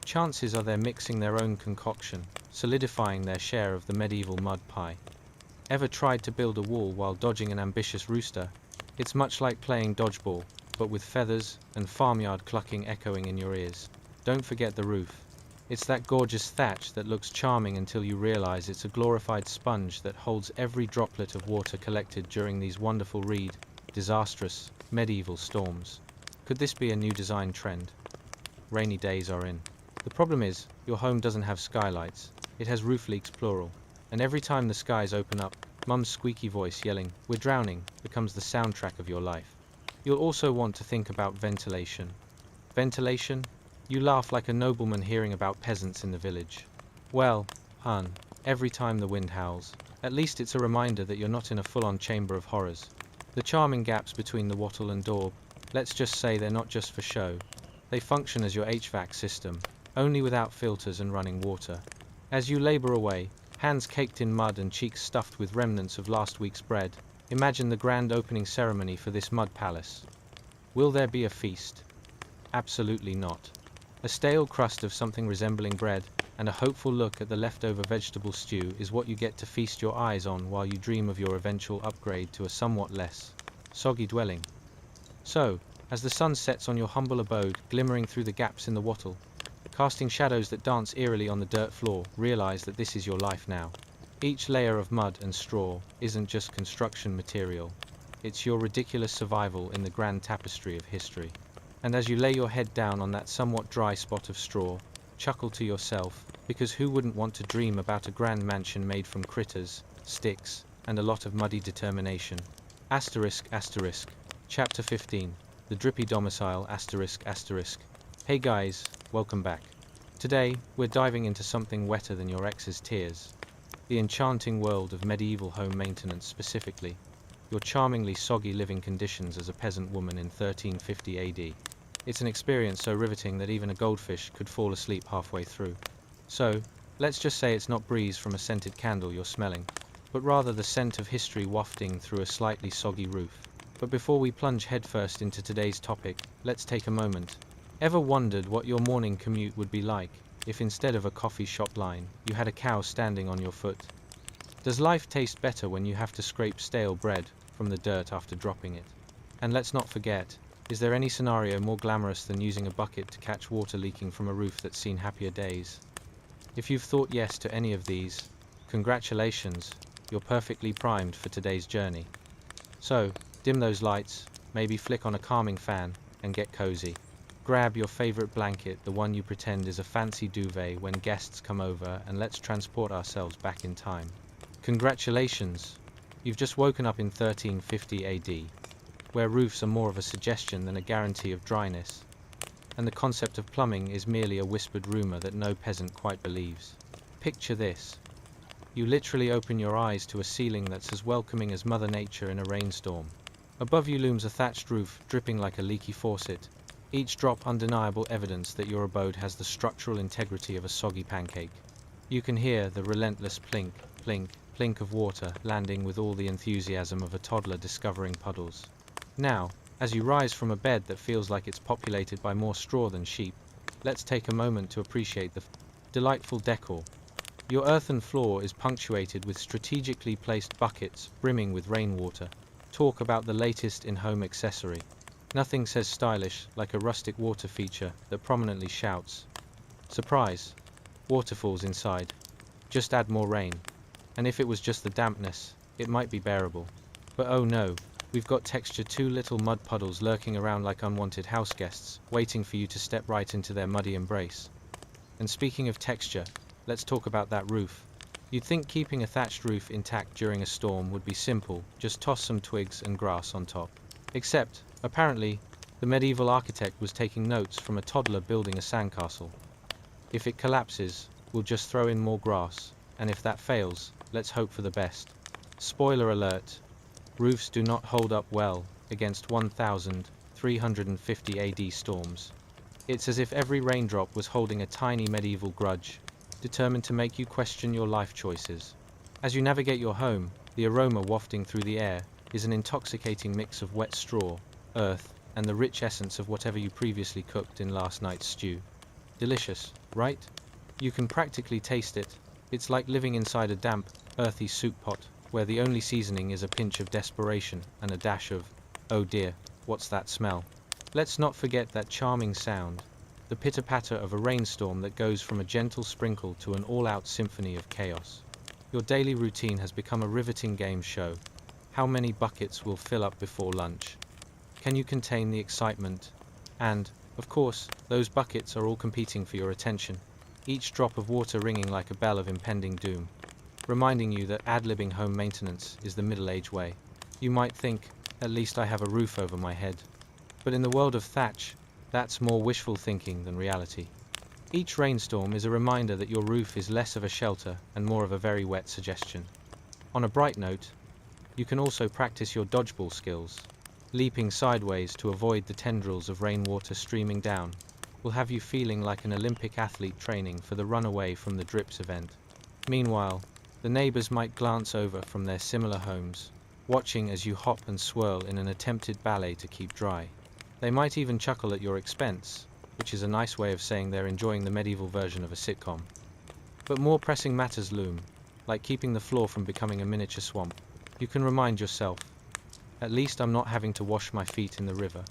Chances are they're mixing their own concoction, solidifying their share of the medieval mud pie. Ever tried to build a wall while dodging an ambitious rooster? It's much like playing dodgeball, but with feathers and farmyard clucking echoing in your ears. Don't forget the roof. It's that gorgeous thatch that looks charming until you realize it's a glorified sponge that holds every droplet of water collected during these wonderful disastrous, medieval storms. Could this be a new design trend? Rainy days are in. The problem is, your home doesn't have skylights. It has roof leaks plural. And every time the skies open up, Mum's squeaky voice yelling, "We're drowning," becomes the soundtrack of your life. You'll also want to think about ventilation. Ventilation? You laugh like a nobleman hearing about peasants in the village. Well, hun, every time the wind howls, at least it's a reminder that you're not in a full-on chamber of horrors. The charming gaps between the wattle and daub, let's just say they're not just for show. They function as your HVAC system, only without filters and running water. As you labor away, hands caked in mud and cheeks stuffed with remnants of last week's bread, imagine the grand opening ceremony for this mud palace. Will there be a feast? Absolutely not. A stale crust of something resembling bread and a hopeful look at the leftover vegetable stew is what you get to feast your eyes on while you dream of your eventual upgrade to a somewhat less soggy dwelling. So, as the sun sets on your humble abode, glimmering through the gaps in the wattle, casting shadows that dance eerily on the dirt floor, realize that this is your life now. Each layer of mud and straw isn't just construction material. It's your ridiculous survival in the grand tapestry of history. And as you lay your head down on that somewhat dry spot of straw, chuckle to yourself, because who wouldn't want to dream about a grand mansion made from critters, sticks, and a lot of muddy determination. Asterisk, asterisk. Chapter 15. The Drippy Domicile, asterisk, asterisk. Hey guys, welcome back. Today, we're diving into something wetter than your ex's tears. The enchanting world of medieval home maintenance, specifically your charmingly soggy living conditions as a peasant woman in 1350 AD. It's an experience so riveting that even a goldfish could fall asleep halfway through. So, let's just say it's not breeze from a scented candle you're smelling, but rather the scent of history wafting through a slightly soggy roof. But before we plunge headfirst into today's topic, let's take a moment. Ever wondered what your morning commute would be like if instead of a coffee shop line, you had a cow standing on your foot? Does life taste better when you have to scrape stale bread from the dirt after dropping it? And let's not forget, is there any scenario more glamorous than using a bucket to catch water leaking from a roof that's seen happier days? If you've thought yes to any of these, congratulations, you're perfectly primed for today's journey. So, dim those lights, maybe flick on a calming fan, and get cozy. Grab your favorite blanket, the one you pretend is a fancy duvet when guests come over, and let's transport ourselves back in time. Congratulations! You've just woken up in 1350 AD, where roofs are more of a suggestion than a guarantee of dryness, and the concept of plumbing is merely a whispered rumor that no peasant quite believes. Picture this. You literally open your eyes to a ceiling that's as welcoming as Mother Nature in a rainstorm. Above you looms a thatched roof, dripping like a leaky faucet, each drop undeniable evidence that your abode has the structural integrity of a soggy pancake. You can hear the relentless plink, plink, plink of water landing with all the enthusiasm of a toddler discovering puddles. Now, as you rise from a bed that feels like it's populated by more straw than sheep, let's take a moment to appreciate the delightful decor. Your earthen floor is punctuated with strategically placed buckets brimming with rainwater. Talk about the latest in home accessory. Nothing says stylish like a rustic water feature that prominently shouts, "Surprise! Waterfalls inside. Just add more rain." And if it was just the dampness, it might be bearable. But oh no, we've got texture, two little mud puddles lurking around like unwanted house guests, waiting for you to step right into their muddy embrace. And speaking of texture, let's talk about that roof. You'd think keeping a thatched roof intact during a storm would be simple, just toss some twigs and grass on top. Except, apparently, the medieval architect was taking notes from a toddler building a sandcastle. If it collapses, we'll just throw in more grass, and if that fails, let's hope for the best. Spoiler alert, roofs do not hold up well against 1350 AD storms. It's as if every raindrop was holding a tiny medieval grudge, determined to make you question your life choices. As you navigate your home, the aroma wafting through the air is an intoxicating mix of wet straw, earth, and the rich essence of whatever you previously cooked in last night's stew. Delicious, right? You can practically taste it. It's like living inside a damp, earthy soup pot, where the only seasoning is a pinch of desperation and a dash of, "Oh dear, what's that smell?" Let's not forget that charming sound, the pitter-patter of a rainstorm that goes from a gentle sprinkle to an all-out symphony of chaos. Your daily routine has become a riveting game show. How many buckets will fill up before lunch? Can you contain the excitement? And, of course, those buckets are all competing for your attention, each drop of water ringing like a bell of impending doom, reminding you that ad-libbing home maintenance is the middle-aged way. You might think, at least I have a roof over my head. But in the world of thatch, that's more wishful thinking than reality. Each rainstorm is a reminder that your roof is less of a shelter and more of a very wet suggestion. On a bright note, you can also practice your dodgeball skills. Leaping sideways to avoid the tendrils of rainwater streaming down will have you feeling like an Olympic athlete training for the runaway from the drips event. Meanwhile, the neighbors might glance over from their similar homes, watching as you hop and swirl in an attempted ballet to keep dry. They might even chuckle at your expense, which is a nice way of saying they're enjoying the medieval version of a sitcom. But more pressing matters loom, like keeping the floor from becoming a miniature swamp. You can remind yourself, at least I'm not having to wash my feet in the river.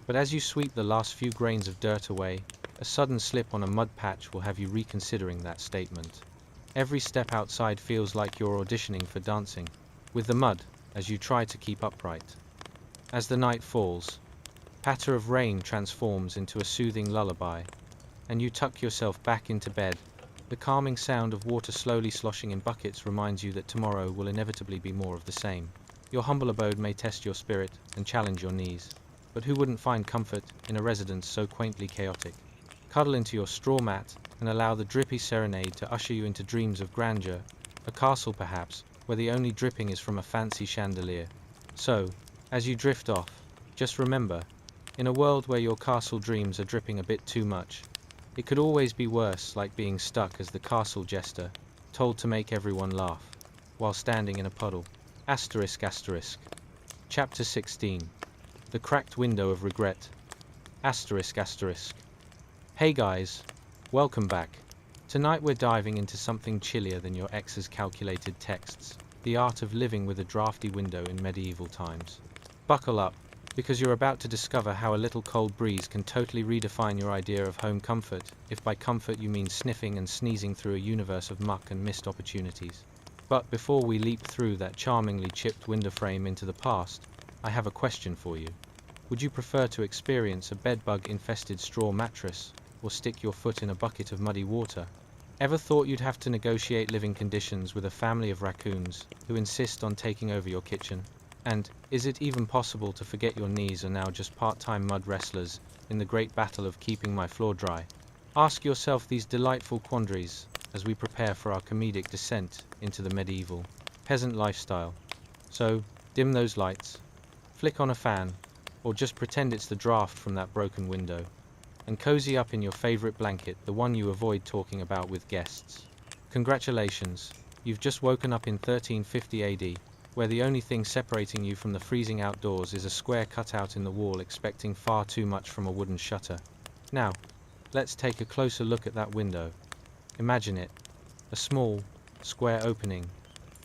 But as you sweep the last few grains of dirt away, a sudden slip on a mud patch will have you reconsidering that statement. Every step outside feels like you're auditioning for dancing with the mud as you try to keep upright. As the night falls, patter of rain transforms into a soothing lullaby, and you tuck yourself back into bed. The calming sound of water slowly sloshing in buckets reminds you that tomorrow will inevitably be more of the same. Your humble abode may test your spirit and challenge your knees, but who wouldn't find comfort in a residence so quaintly chaotic? Cuddle into your straw mat and allow the drippy serenade to usher you into dreams of grandeur, a castle perhaps, where the only dripping is from a fancy chandelier. So, as you drift off, just remember, in a world where your castle dreams are dripping a bit too much, it could always be worse, like being stuck as the castle jester, told to make everyone laugh. while standing in a puddle. Asterisk asterisk. Chapter 16. The Cracked Window of Regret. Asterisk asterisk. Hey guys, welcome back. Tonight we're diving into something chillier than your ex's calculated texts, the art of living with a drafty window in medieval times. Buckle up, because you're about to discover how a little cold breeze can totally redefine your idea of home comfort, if by comfort you mean sniffing and sneezing through a universe of muck and missed opportunities. But before we leap through that charmingly chipped window frame into the past, I have a question for you. Would you prefer to experience a bedbug-infested straw mattress, or stick your foot in a bucket of muddy water? Ever thought you'd have to negotiate living conditions with a family of raccoons who insist on taking over your kitchen? And is it even possible to forget your knees are now just part-time mud wrestlers in the great battle of keeping my floor dry? Ask yourself these delightful quandaries as we prepare for our comedic descent into the medieval peasant lifestyle. So, dim those lights, flick on a fan, or just pretend it's the draft from that broken window, and cozy up in your favorite blanket, the one you avoid talking about with guests. Congratulations, you've just woken up in 1350 AD, where the only thing separating you from the freezing outdoors is a square cutout in the wall expecting far too much from a wooden shutter. Now, let's take a closer look at that window. Imagine it, a small, square opening,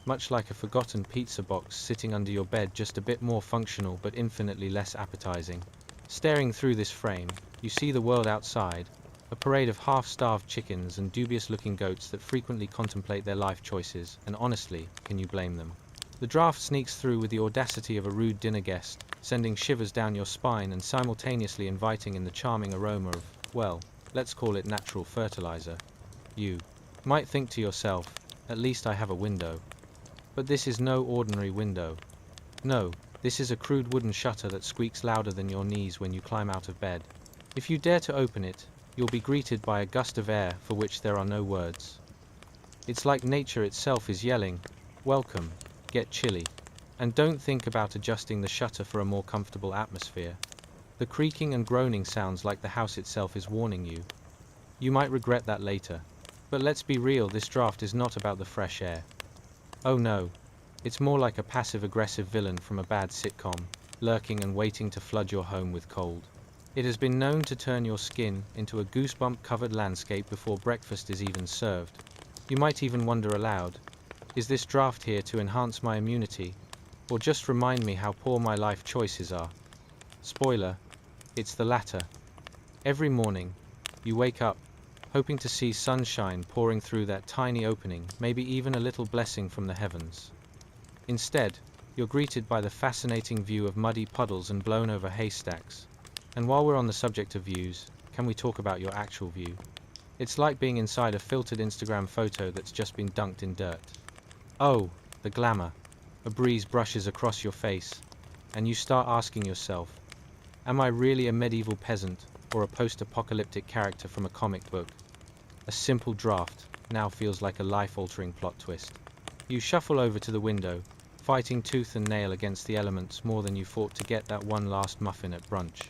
much like a forgotten pizza box sitting under your bed, just a bit more functional but infinitely less appetizing. Staring through this frame, you see the world outside, a parade of half-starved chickens and dubious-looking goats that frequently contemplate their life choices, and honestly, can you blame them? The draft sneaks through with the audacity of a rude dinner guest, sending shivers down your spine and simultaneously inviting in the charming aroma of, well, let's call it natural fertilizer. You might think to yourself, at least I have a window. But this is no ordinary window. No, this is a crude wooden shutter that squeaks louder than your knees when you climb out of bed. If you dare to open it, you'll be greeted by a gust of air for which there are no words. It's like nature itself is yelling, welcome, get chilly. And don't think about adjusting the shutter for a more comfortable atmosphere. The creaking and groaning sounds like the house itself is warning you. You might regret that later. But let's be real, this draft is not about the fresh air. Oh no, it's more like a passive-aggressive villain from a bad sitcom, lurking and waiting to flood your home with cold. It has been known to turn your skin into a goosebump-covered landscape before breakfast is even served. You might even wonder aloud, is this draft here to enhance my immunity, or just remind me how poor my life choices are? Spoiler, it's the latter. Every morning, you wake up, hoping to see sunshine pouring through that tiny opening, maybe even a little blessing from the heavens. Instead, you're greeted by the fascinating view of muddy puddles and blown-over haystacks. And while we're on the subject of views, can we talk about your actual view? It's like being inside a filtered Instagram photo that's just been dunked in dirt. Oh, the glamour. A breeze brushes across your face, and you start asking yourself, am I really a medieval peasant or a post-apocalyptic character from a comic book? A simple draft now feels like a life-altering plot twist. You shuffle over to the window, fighting tooth and nail against the elements more than you fought to get that one last muffin at brunch.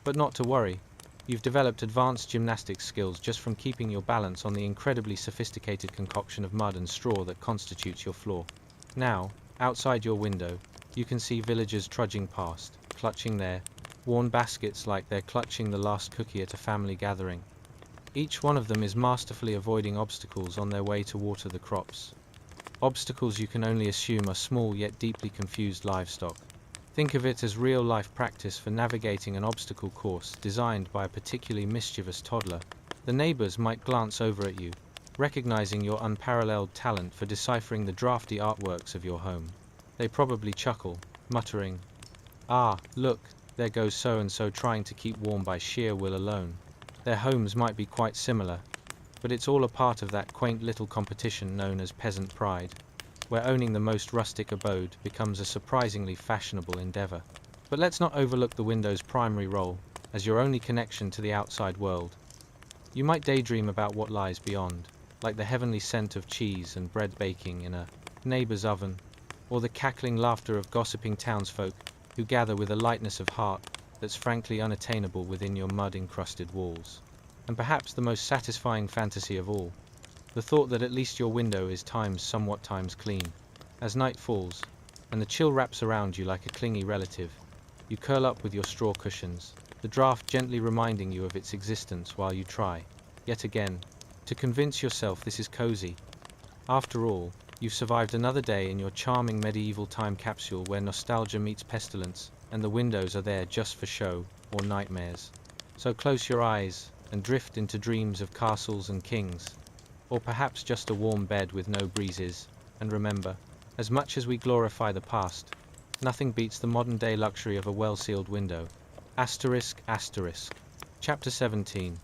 But not to worry, you've developed advanced gymnastics skills just from keeping your balance on the incredibly sophisticated concoction of mud and straw that constitutes your floor. Now, outside your window, you can see villagers trudging past, clutching their worn baskets like they're clutching the last cookie at a family gathering. Each one of them is masterfully avoiding obstacles on their way to water the crops. Obstacles you can only assume are small yet deeply confused livestock. Think of it as real-life practice for navigating an obstacle course designed by a particularly mischievous toddler. The neighbors might glance over at you, recognizing your unparalleled talent for deciphering the drafty artworks of your home. They probably chuckle, muttering, "Ah, look, there goes so-and-so trying to keep warm by sheer will alone." Their homes might be quite similar, but it's all a part of that quaint little competition known as peasant pride, where owning the most rustic abode becomes a surprisingly fashionable endeavor. But let's not overlook the window's primary role as your only connection to the outside world. You might daydream about what lies beyond, like the heavenly scent of cheese and bread baking in a neighbor's oven, or the cackling laughter of gossiping townsfolk who gather with a lightness of heart that's frankly unattainable within your mud-encrusted walls. And perhaps the most satisfying fantasy of all, the thought that at least your window is somewhat times clean. As night falls, and the chill wraps around you like a clingy relative, you curl up with your straw cushions, the draft gently reminding you of its existence while you try, yet again, to convince yourself this is cozy. After all, you've survived another day in your charming medieval time capsule where nostalgia meets pestilence, and the windows are there just for show, or nightmares. So close your eyes, and drift into dreams of castles and kings, or perhaps just a warm bed with no breezes, and remember, as much as we glorify the past, nothing beats the modern-day luxury of a well-sealed window. Asterisk, asterisk. Chapter 17.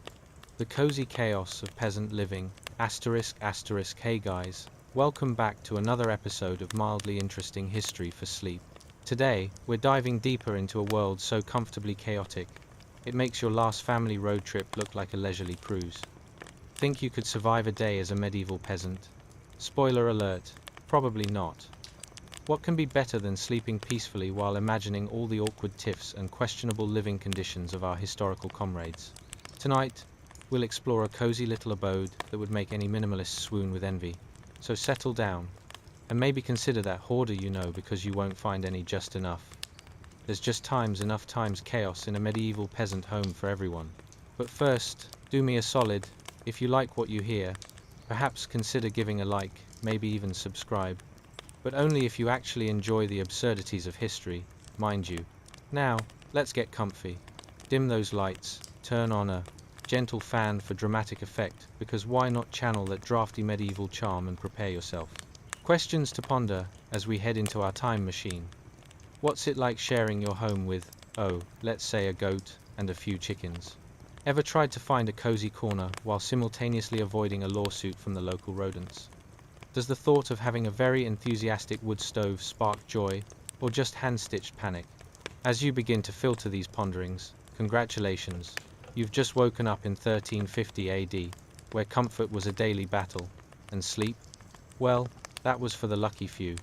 The Cozy Chaos of Peasant Living. Asterisk, asterisk. Hey guys, welcome back to another episode of mildly interesting history for sleep. Today, we're diving deeper into a world so comfortably chaotic, it makes your last family road trip look like a leisurely cruise. Think you could survive a day as a medieval peasant? Spoiler alert, probably not. What can be better than sleeping peacefully while imagining all the awkward tiffs and questionable living conditions of our historical comrades? Tonight, we'll explore a cozy little abode that would make any minimalist swoon with envy. So settle down, and maybe consider that hoarder you know, because you won't find any just enough. There's just enough times chaos in a medieval peasant home for everyone. But first, do me a solid, if you like what you hear, perhaps consider giving a like, maybe even subscribe. But only if you actually enjoy the absurdities of history, mind you. Now, let's get comfy. Dim those lights, turn on a gentle fan for dramatic effect, because why not channel that drafty medieval charm and prepare yourself. Questions to ponder as we head into our time machine. What's it like sharing your home with, let's say a goat and a few chickens? Ever tried to find a cozy corner while simultaneously avoiding a lawsuit from the local rodents? Does the thought of having a very enthusiastic wood stove spark joy, or just hand-stitched panic? As you begin to filter these ponderings, congratulations, you've just woken up in 1350 AD, where comfort was a daily battle, and sleep? Well, that was for the lucky few.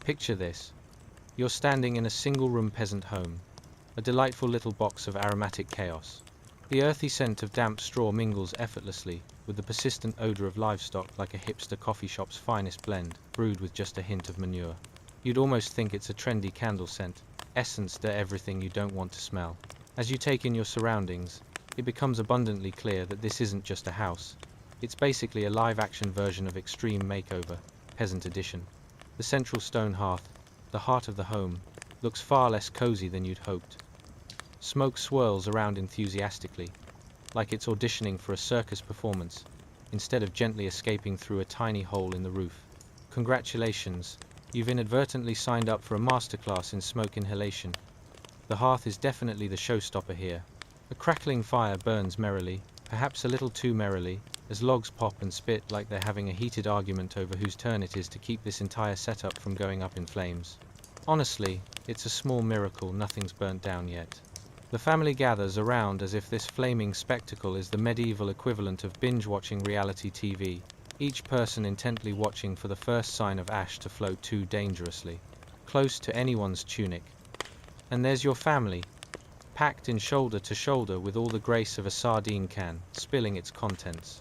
Picture this. You're standing in a single-room peasant home, a delightful little box of aromatic chaos. The earthy scent of damp straw mingles effortlessly with the persistent odor of livestock like a hipster coffee shop's finest blend, brewed with just a hint of manure. You'd almost think it's a trendy candle scent, essenced to everything you don't want to smell. As you take in your surroundings, it becomes abundantly clear that this isn't just a house. It's basically a live-action version of Extreme Makeover, Peasant Edition. The central stone hearth, the heart of the home, looks far less cozy than you'd hoped. Smoke swirls around enthusiastically, like it's auditioning for a circus performance, instead of gently escaping through a tiny hole in the roof. Congratulations, you've inadvertently signed up for a masterclass in smoke inhalation. The hearth is definitely the showstopper here. A crackling fire burns merrily, perhaps a little too merrily, as logs pop and spit like they're having a heated argument over whose turn it is to keep this entire setup from going up in flames. Honestly, it's a small miracle nothing's burnt down yet. The family gathers around as if this flaming spectacle is the medieval equivalent of binge-watching reality TV, each person intently watching for the first sign of ash to float too dangerously close to anyone's tunic. And there's your family, packed in shoulder to shoulder with all the grace of a sardine can, spilling its contents.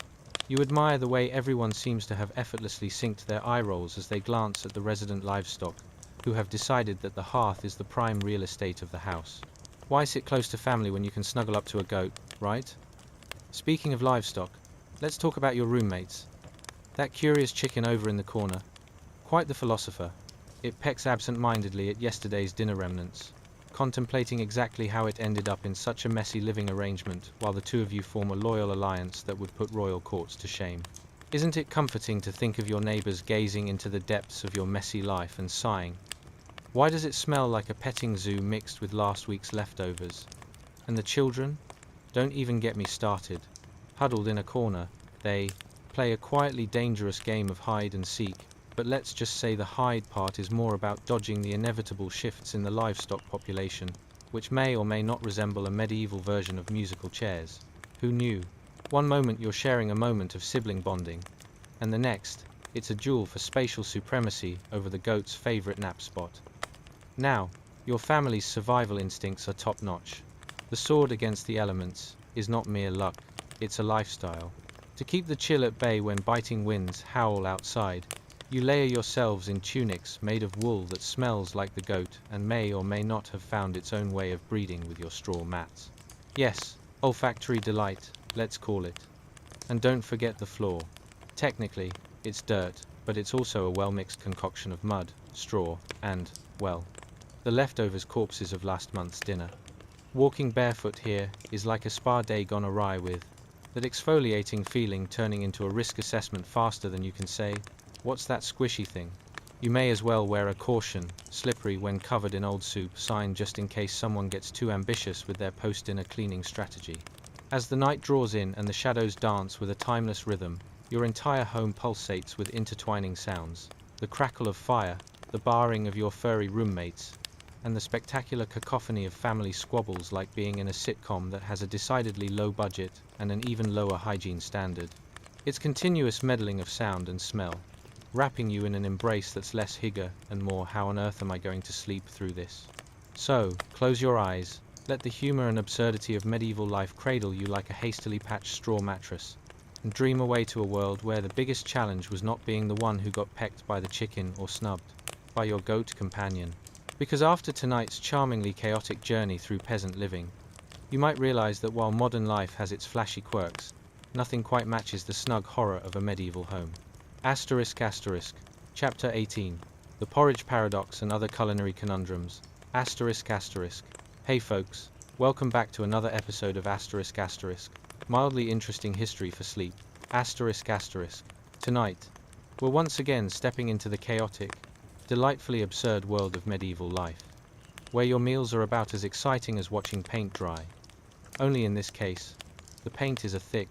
You admire the way everyone seems to have effortlessly synced their eye rolls as they glance at the resident livestock, who have decided that the hearth is the prime real estate of the house. Why sit close to family when you can snuggle up to a goat, right? Speaking of livestock, let's talk about your roommates. That curious chicken over in the corner. Quite the philosopher. It pecks absent-mindedly at yesterday's dinner remnants, contemplating exactly how it ended up in such a messy living arrangement, while the two of you form a loyal alliance that would put royal courts to shame. Isn't it comforting to think of your neighbors gazing into the depths of your messy life and sighing? Why does it smell like a petting zoo mixed with last week's leftovers? And the children? Don't even get me started. Huddled in a corner, they play a quietly dangerous game of hide and seek, but let's just say the hide part is more about dodging the inevitable shifts in the livestock population, which may or may not resemble a medieval version of musical chairs. Who knew? One moment you're sharing a moment of sibling bonding, and the next, it's a duel for spatial supremacy over the goat's favorite nap spot. Now, your family's survival instincts are top-notch. The sword against the elements is not mere luck, it's a lifestyle. To keep the chill at bay when biting winds howl outside, You layer yourselves in tunics made of wool that smells like the goat and may or may not have found its own way of breeding with your straw mats. Yes, olfactory delight, let's call it. And don't forget the floor. Technically, it's dirt, but it's also a well-mixed concoction of mud, straw, and, well, the leftovers corpses of last month's dinner. Walking barefoot here is like a spa day gone awry with that exfoliating feeling turning into a risk assessment faster than you can say, "What's that squishy thing?" You may as well wear a caution, slippery when covered in old soup sign just in case someone gets too ambitious with their post-dinner cleaning strategy. As the night draws in and the shadows dance with a timeless rhythm, your entire home pulsates with intertwining sounds, the crackle of fire, the barring of your furry roommates, and the spectacular cacophony of family squabbles like being in a sitcom that has a decidedly low budget and an even lower hygiene standard. It's continuous meddling of sound and smell, wrapping you in an embrace that's less hygge and more "how on earth am I going to sleep through this?" So, close your eyes, let the humor and absurdity of medieval life cradle you like a hastily patched straw mattress, and dream away to a world where the biggest challenge was not being the one who got pecked by the chicken or snubbed by your goat companion. Because after tonight's charmingly chaotic journey through peasant living, you might realize that while modern life has its flashy quirks, nothing quite matches the snug horror of a medieval home. Asterisk asterisk. Chapter 18. The Porridge Paradox and Other Culinary Conundrums. Asterisk asterisk. Hey folks, welcome back to another episode of Asterisk asterisk. Mildly interesting history for sleep. Asterisk asterisk. Tonight, we're once again stepping into the chaotic, delightfully absurd world of medieval life, where your meals are about as exciting as watching paint dry. Only in this case, the paint is a thick,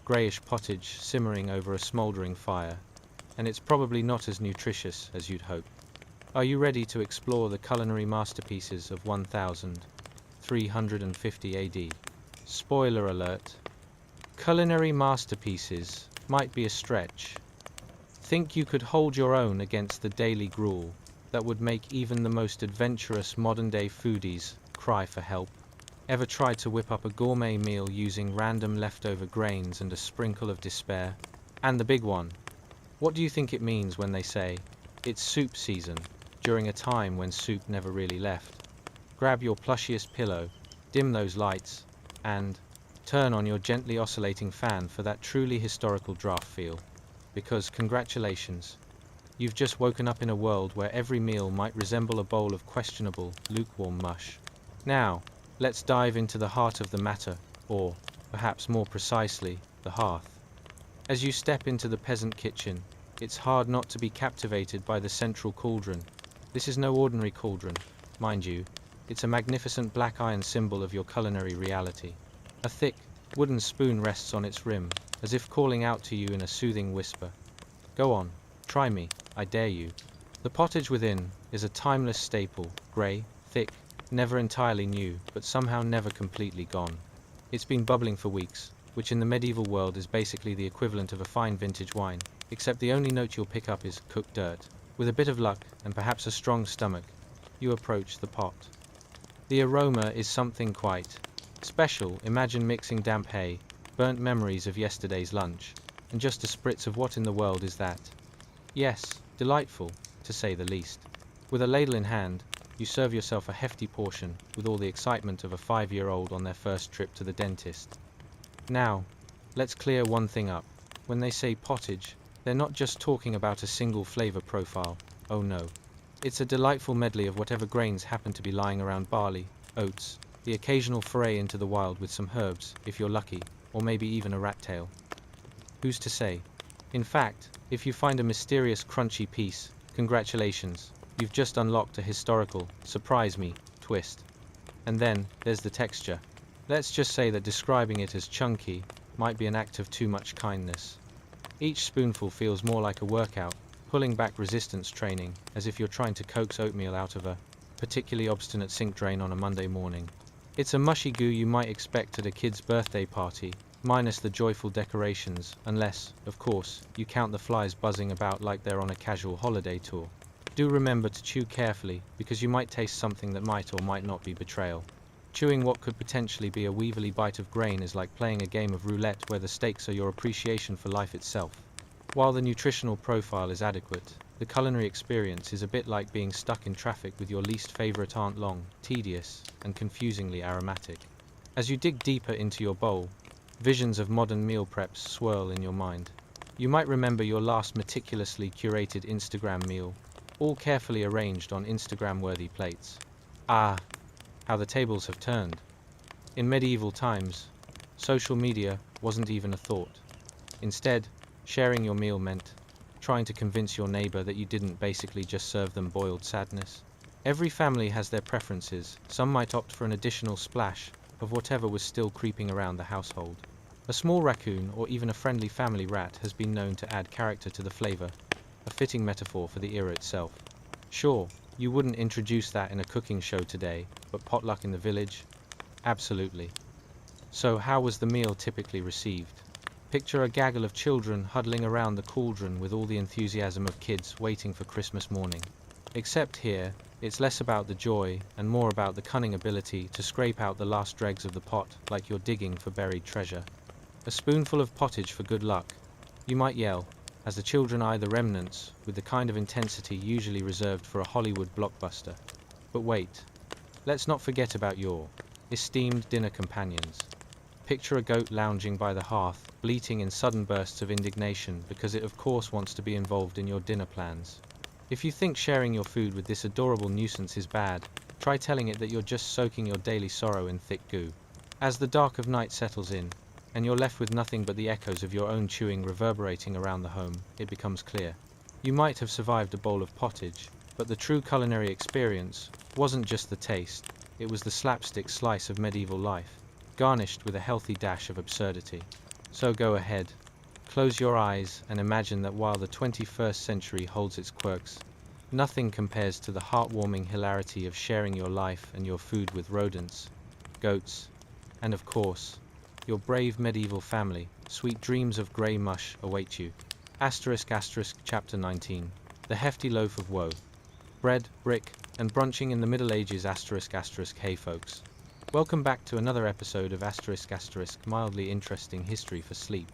greyish pottage simmering over a smouldering fire, and it's probably not as nutritious as you'd hope. Are you ready to explore the culinary masterpieces of 1350 AD? Spoiler alert. Culinary masterpieces might be a stretch. Think you could hold your own against the daily gruel that would make even the most adventurous modern-day foodies cry for help? Ever tried to whip up a gourmet meal using random leftover grains and a sprinkle of despair? And the big one. What do you think it means when they say, "It's soup season," during a time when soup never really left? Grab your plushiest pillow, dim those lights, and turn on your gently oscillating fan for that truly historical draft feel. Because, congratulations, you've just woken up in a world where every meal might resemble a bowl of questionable, lukewarm mush. Now, let's dive into the heart of the matter, or, perhaps more precisely, the hearth. As you step into the peasant kitchen, it's hard not to be captivated by the central cauldron. This is no ordinary cauldron, mind you. It's a magnificent black iron symbol of your culinary reality. A thick, wooden spoon rests on its rim, as if calling out to you in a soothing whisper. Go on, try me, I dare you. The pottage within is a timeless staple, grey, thick, never entirely new, but somehow never completely gone. It's been bubbling for weeks, which in the medieval world is basically the equivalent of a fine vintage wine, except the only note you'll pick up is cooked dirt. With a bit of luck, and perhaps a strong stomach, you approach the pot. The aroma is something quite special. Imagine mixing damp hay, burnt memories of yesterday's lunch, and just a spritz of what in the world is that? Yes, delightful, to say the least. With a ladle in hand, you serve yourself a hefty portion, with all the excitement of a 5-year-old on their first trip to the dentist. Now, let's clear one thing up. When they say pottage, they're not just talking about a single flavor profile. Oh no. It's a delightful medley of whatever grains happen to be lying around: barley, oats, the occasional foray into the wild with some herbs, if you're lucky, or maybe even a rat tail. Who's to say? In fact, if you find a mysterious crunchy piece, congratulations, you've just unlocked a historical, surprise me, twist. And then, there's the texture. Let's just say that describing it as chunky might be an act of too much kindness. Each spoonful feels more like a workout, pulling back resistance training, as if you're trying to coax oatmeal out of a particularly obstinate sink drain on a Monday morning. It's a mushy goo you might expect at a kid's birthday party, minus the joyful decorations, unless, of course, you count the flies buzzing about like they're on a casual holiday tour. Do remember to chew carefully, because you might taste something that might or might not be betrayal. Chewing what could potentially be a weevilly bite of grain is like playing a game of roulette where the stakes are your appreciation for life itself. While the nutritional profile is adequate, the culinary experience is a bit like being stuck in traffic with your least favorite aunt, long, tedious, and confusingly aromatic. As you dig deeper into your bowl, visions of modern meal preps swirl in your mind. You might remember your last meticulously curated Instagram meal, all carefully arranged on Instagram-worthy plates. Ah, how the tables have turned. In medieval times, social media wasn't even a thought. Instead, sharing your meal meant trying to convince your neighbor that you didn't basically just serve them boiled sadness. Every family has their preferences. Some might opt for an additional splash of whatever was still creeping around the household. A small raccoon or even a friendly family rat has been known to add character to the flavor, a fitting metaphor for the era itself. Sure, you wouldn't introduce that in a cooking show today, but potluck in the village? Absolutely. So how was the meal typically received? Picture a gaggle of children huddling around the cauldron with all the enthusiasm of kids waiting for Christmas morning. Except here, it's less about the joy and more about the cunning ability to scrape out the last dregs of the pot like you're digging for buried treasure. A spoonful of pottage for good luck, you might yell, as the children eye the remnants with the kind of intensity usually reserved for a Hollywood blockbuster. But wait, let's not forget about your esteemed dinner companions. Picture a goat lounging by the hearth, bleating in sudden bursts of indignation because it of course wants to be involved in your dinner plans. If you think sharing your food with this adorable nuisance is bad, try telling it that you're just soaking your daily sorrow in thick goo. As the dark of night settles in, and you're left with nothing but the echoes of your own chewing reverberating around the home, it becomes clear. You might have survived a bowl of pottage, but the true culinary experience wasn't just the taste, it was the slapstick slice of medieval life, garnished with a healthy dash of absurdity. So go ahead, close your eyes and imagine that while the 21st century holds its quirks, nothing compares to the heartwarming hilarity of sharing your life and your food with rodents, goats, and of course, your brave medieval family. Sweet dreams of grey mush await you. Chapter 19. The hefty loaf of woe. Bread, brick, and brunching in the Middle Ages. Hey folks. Welcome back to another episode of mildly interesting history for sleep.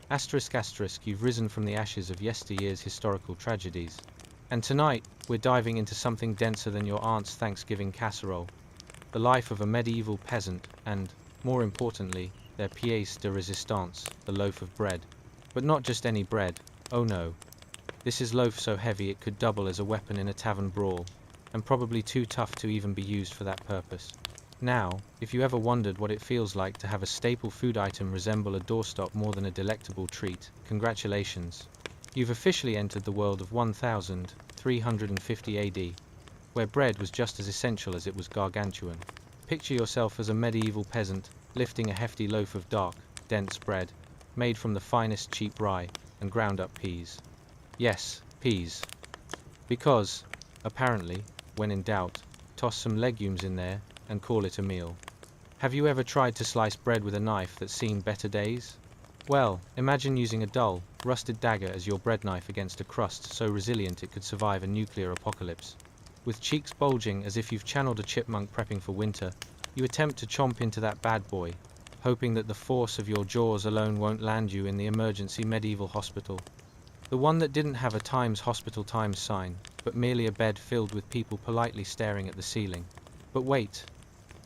You've risen from the ashes of yesteryear's historical tragedies. And tonight, we're diving into something denser than your aunt's Thanksgiving casserole. The life of a medieval peasant and, more importantly, their pièce de résistance, the loaf of bread. But not just any bread, oh no. This is loaf so heavy it could double as a weapon in a tavern brawl, and probably too tough to even be used for that purpose. Now, if you ever wondered what it feels like to have a staple food item resemble a doorstop more than a delectable treat, congratulations. You've officially entered the world of 1350 AD, where bread was just as essential as it was gargantuan. Picture yourself as a medieval peasant, lifting a hefty loaf of dark, dense bread, made from the finest cheap rye and ground-up peas. Yes, peas. Because, apparently, when in doubt, toss some legumes in there and call it a meal. Have you ever tried to slice bread with a knife that's seen better days? Well, imagine using a dull, rusted dagger as your bread knife against a crust so resilient it could survive a nuclear apocalypse. With cheeks bulging as if you've channeled a chipmunk prepping for winter, you attempt to chomp into that bad boy, hoping that the force of your jaws alone won't land you in the emergency medieval hospital. The one that didn't have a Times Hospital Times sign, but merely a bed filled with people politely staring at the ceiling. But wait,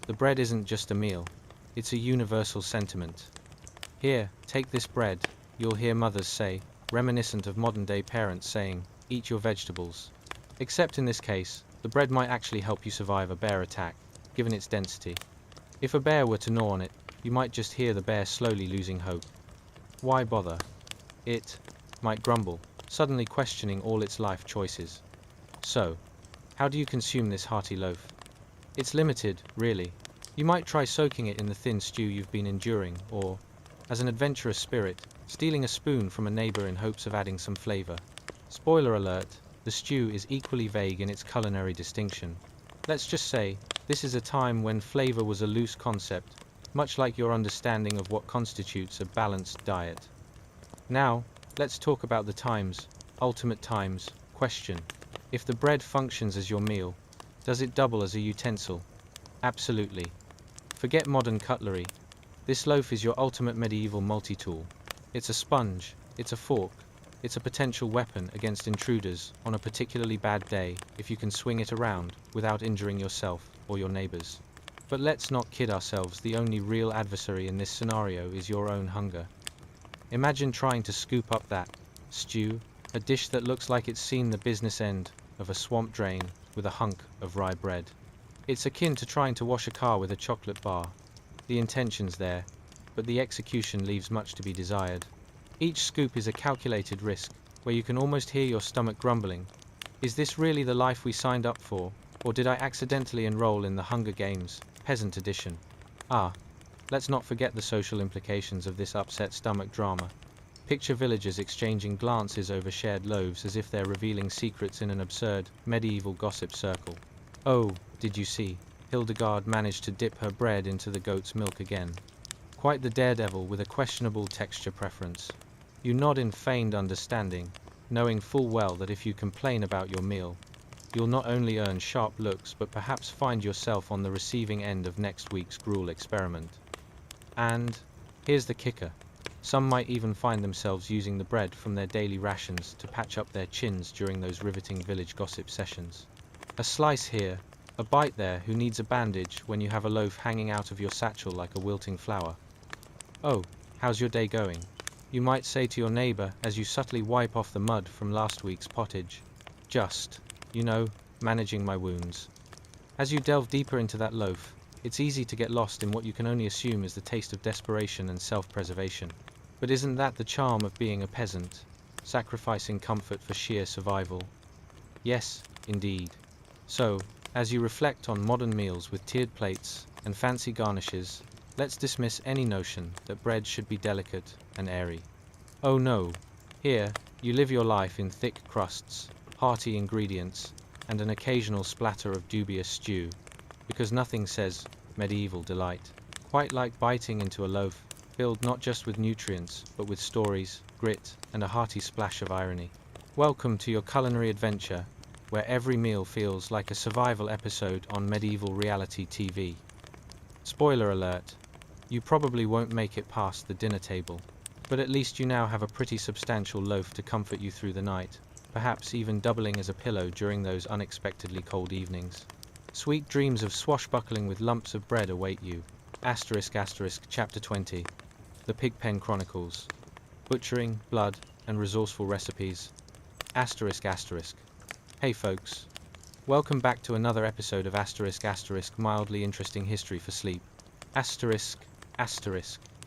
the bread isn't just a meal, it's a universal sentiment. Here, take this bread, you'll hear mothers say, reminiscent of modern-day parents saying, eat your vegetables. Except in this case, the bread might actually help you survive a bear attack, given its density. If a bear were to gnaw on it, you might just hear the bear slowly losing hope. Why bother? It might grumble, suddenly questioning all its life choices. So, how do you consume this hearty loaf? It's limited, really. You might try soaking it in the thin stew you've been enduring, or, as an adventurous spirit, stealing a spoon from a neighbor in hopes of adding some flavor. Spoiler alert, the stew is equally vague in its culinary distinction. Let's just say, this is a time when flavor was a loose concept, much like your understanding of what constitutes a balanced diet. Now, let's talk about the times, ultimate times, question. If the bread functions as your meal, does it double as a utensil? Absolutely. Forget modern cutlery. This loaf is your ultimate medieval multi-tool. It's a sponge, it's a fork, It's a potential weapon against intruders on a particularly bad day if you can swing it around without injuring yourself or your neighbors. But let's not kid ourselves, the only real adversary in this scenario is your own hunger. Imagine trying to scoop up that stew, a dish that looks like it's seen the business end of a swamp drain with a hunk of rye bread. It's akin to trying to wash a car with a chocolate bar. The intention's there, but the execution leaves much to be desired. Each scoop is a calculated risk, where you can almost hear your stomach grumbling. Is this really the life we signed up for, or did I accidentally enroll in the Hunger Games, Peasant Edition? Let's not forget the social implications of this upset stomach drama. Picture villagers exchanging glances over shared loaves as if they're revealing secrets in an absurd, medieval gossip circle. Oh, did you see? Hildegard managed to dip her bread into the goat's milk again. Quite the daredevil with a questionable texture preference. You nod in feigned understanding, knowing full well that if you complain about your meal, you'll not only earn sharp looks but perhaps find yourself on the receiving end of next week's gruel experiment. And here's the kicker. Some might even find themselves using the bread from their daily rations to patch up their chins during those riveting village gossip sessions. A slice here, a bite there, who needs a bandage when you have a loaf hanging out of your satchel like a wilting flower? Oh, how's your day going? You might say to your neighbor as you subtly wipe off the mud from last week's pottage. Just, managing my wounds. As you delve deeper into that loaf, it's easy to get lost in what you can only assume is the taste of desperation and self-preservation. But isn't that the charm of being a peasant, sacrificing comfort for sheer survival? Yes, indeed. So, as you reflect on modern meals with tiered plates and fancy garnishes, let's dismiss any notion that bread should be delicate and airy. Oh no, here, you live your life in thick crusts, hearty ingredients, and an occasional splatter of dubious stew, because nothing says medieval delight quite like biting into a loaf filled not just with nutrients but with stories, grit, and a hearty splash of irony. Welcome to your culinary adventure, where every meal feels like a survival episode on medieval reality TV. Spoiler alert, you probably won't make it past the dinner table, but at least you now have a pretty substantial loaf to comfort you through the night, perhaps even doubling as a pillow during those unexpectedly cold evenings. Sweet dreams of swashbuckling with lumps of bread await you. Chapter 20. The Pigpen Chronicles. Butchering, blood, and resourceful recipes. Hey folks. Welcome back to another episode of Mildly Interesting History for Sleep.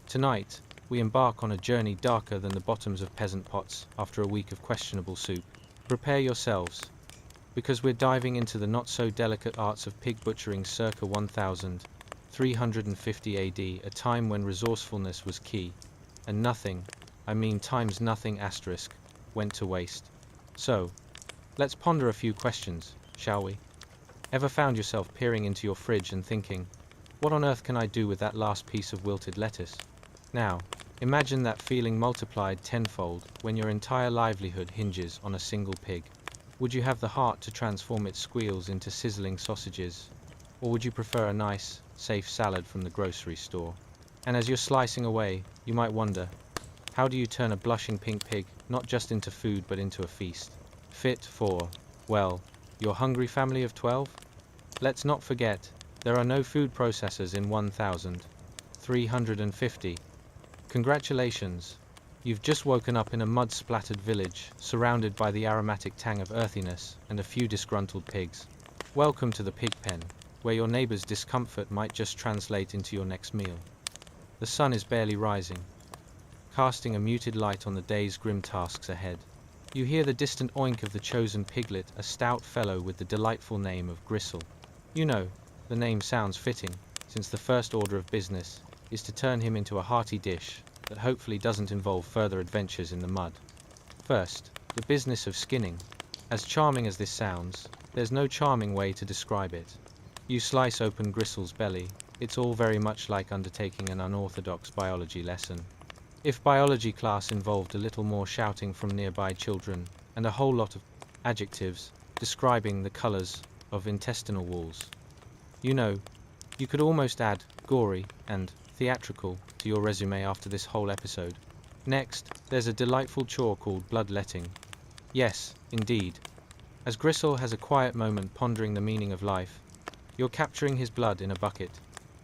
Tonight, we embark on a journey darker than the bottoms of peasant pots after a week of questionable soup. Prepare yourselves, because we're diving into the not-so-delicate arts of pig butchering circa 1350 AD, a time when resourcefulness was key, and nothing, times nothing went to waste. So, let's ponder a few questions, shall we? Ever found yourself peering into your fridge and thinking, what on earth can I do with that last piece of wilted lettuce? Now, imagine that feeling multiplied tenfold when your entire livelihood hinges on a single pig. Would you have the heart to transform its squeals into sizzling sausages? Or would you prefer a nice, safe salad from the grocery store? And as you're slicing away, you might wonder, how do you turn a blushing pink pig not just into food but into a feast? Fit for, well, your hungry family of 12? Let's not forget, there are no food processors in 1350. Congratulations! You've just woken up in a mud-splattered village, surrounded by the aromatic tang of earthiness and a few disgruntled pigs. Welcome to the pig pen, where your neighbor's discomfort might just translate into your next meal. The sun is barely rising, casting a muted light on the day's grim tasks ahead. You hear the distant oink of the chosen piglet, a stout fellow with the delightful name of Gristle. The name sounds fitting, since the first order of business is to turn him into a hearty dish that hopefully doesn't involve further adventures in the mud. First, the business of skinning. As charming as this sounds, there's no charming way to describe it. You slice open Gristle's belly. It's all very much like undertaking an unorthodox biology lesson. If biology class involved a little more shouting from nearby children and a whole lot of adjectives describing the colors of intestinal walls. You could almost add gory and theatrical to your resume after this whole episode. Next, there's a delightful chore called bloodletting. Yes, indeed. As Gristle has a quiet moment pondering the meaning of life, you're capturing his blood in a bucket.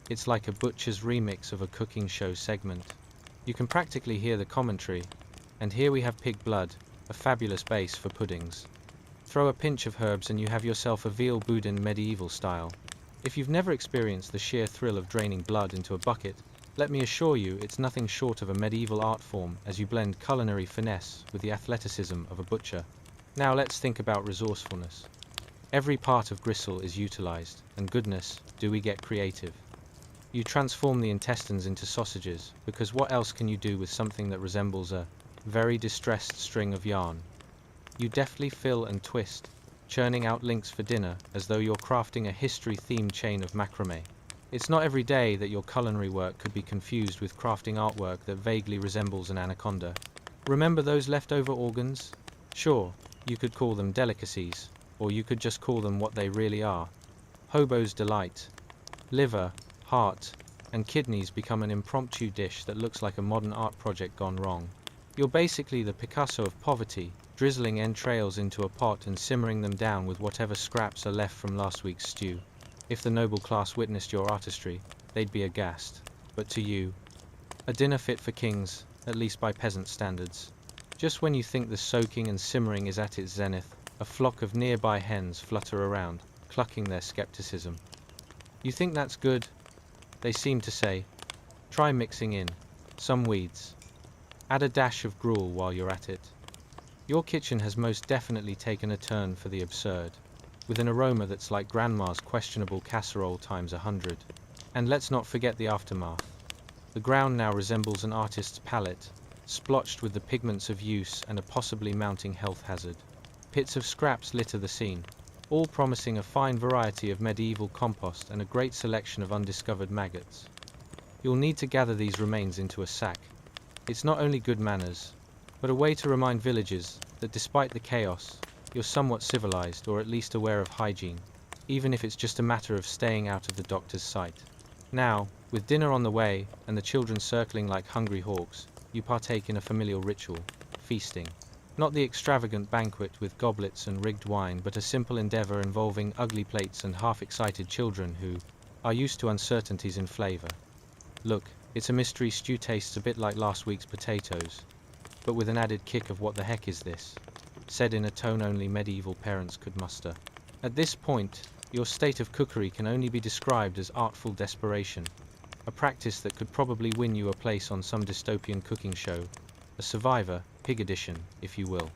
It's like a butcher's remix of a cooking show segment. You can practically hear the commentary, and here we have pig blood, a fabulous base for puddings. Throw a pinch of herbs and you have yourself a veal boudin medieval style. If you've never experienced the sheer thrill of draining blood into a bucket, let me assure you it's nothing short of a medieval art form as you blend culinary finesse with the athleticism of a butcher. Now let's think about resourcefulness. Every part of gristle is utilized, and goodness, do we get creative. You transform the intestines into sausages, because what else can you do with something that resembles a very distressed string of yarn? You deftly fill and twist, churning out links for dinner as though you're crafting a history-themed chain of macrame. It's not every day that your culinary work could be confused with crafting artwork that vaguely resembles an anaconda. Remember those leftover organs? Sure, you could call them delicacies, or you could just call them what they really are. Hobo's delight. Liver, heart, and kidneys become an impromptu dish that looks like a modern art project gone wrong. You're basically the Picasso of poverty, drizzling entrails into a pot and simmering them down with whatever scraps are left from last week's stew. If the noble class witnessed your artistry, they'd be aghast. But to you, a dinner fit for kings, at least by peasant standards. Just when you think the soaking and simmering is at its zenith, a flock of nearby hens flutter around, clucking their skepticism. You think that's good? They seem to say. Try mixing in some weeds. Add a dash of gruel while you're at it. Your kitchen has most definitely taken a turn for the absurd, with an aroma that's like Grandma's questionable casserole times 100. And let's not forget the aftermath. The ground now resembles an artist's palette, splotched with the pigments of use and a possibly mounting health hazard. Pits of scraps litter the scene, all promising a fine variety of medieval compost and a great selection of undiscovered maggots. You'll need to gather these remains into a sack. It's not only good manners, but a way to remind villagers that despite the chaos, you're somewhat civilized or at least aware of hygiene, even if it's just a matter of staying out of the doctor's sight. Now, with dinner on the way and the children circling like hungry hawks, you partake in a familial ritual, feasting. Not the extravagant banquet with goblets and rigged wine, but a simple endeavor involving ugly plates and half-excited children who are used to uncertainties in flavor. Look, it's a mystery stew tastes a bit like last week's potatoes, but with an added kick of what the heck is this, said in a tone only medieval parents could muster. At this point, your state of cookery can only be described as artful desperation, a practice that could probably win you a place on some dystopian cooking show, a Survivor, pig edition, if you will.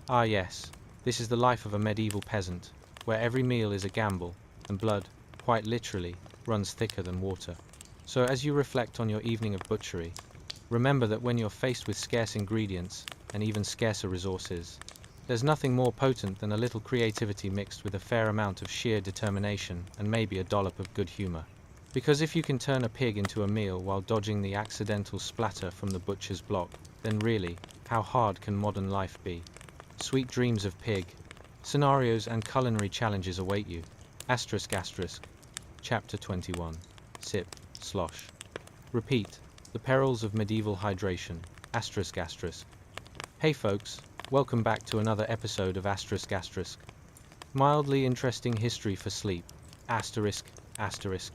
Ah yes, this is the life of a medieval peasant, where every meal is a gamble, and blood, quite literally, runs thicker than water. So as you reflect on your evening of butchery, remember that when you're faced with scarce ingredients, and even scarcer resources, there's nothing more potent than a little creativity mixed with a fair amount of sheer determination and maybe a dollop of good humor. Because if you can turn a pig into a meal while dodging the accidental splatter from the butcher's block, then really, how hard can modern life be? Sweet dreams of pig. Scenarios and culinary challenges await you. Asterisk asterisk. Chapter 21. Sip, slosh. Repeat. The perils of medieval hydration. Asterisk asterisk. Hey folks, welcome back to another episode of Asterisk Asterisk. Mildly interesting history for sleep. Asterisk asterisk.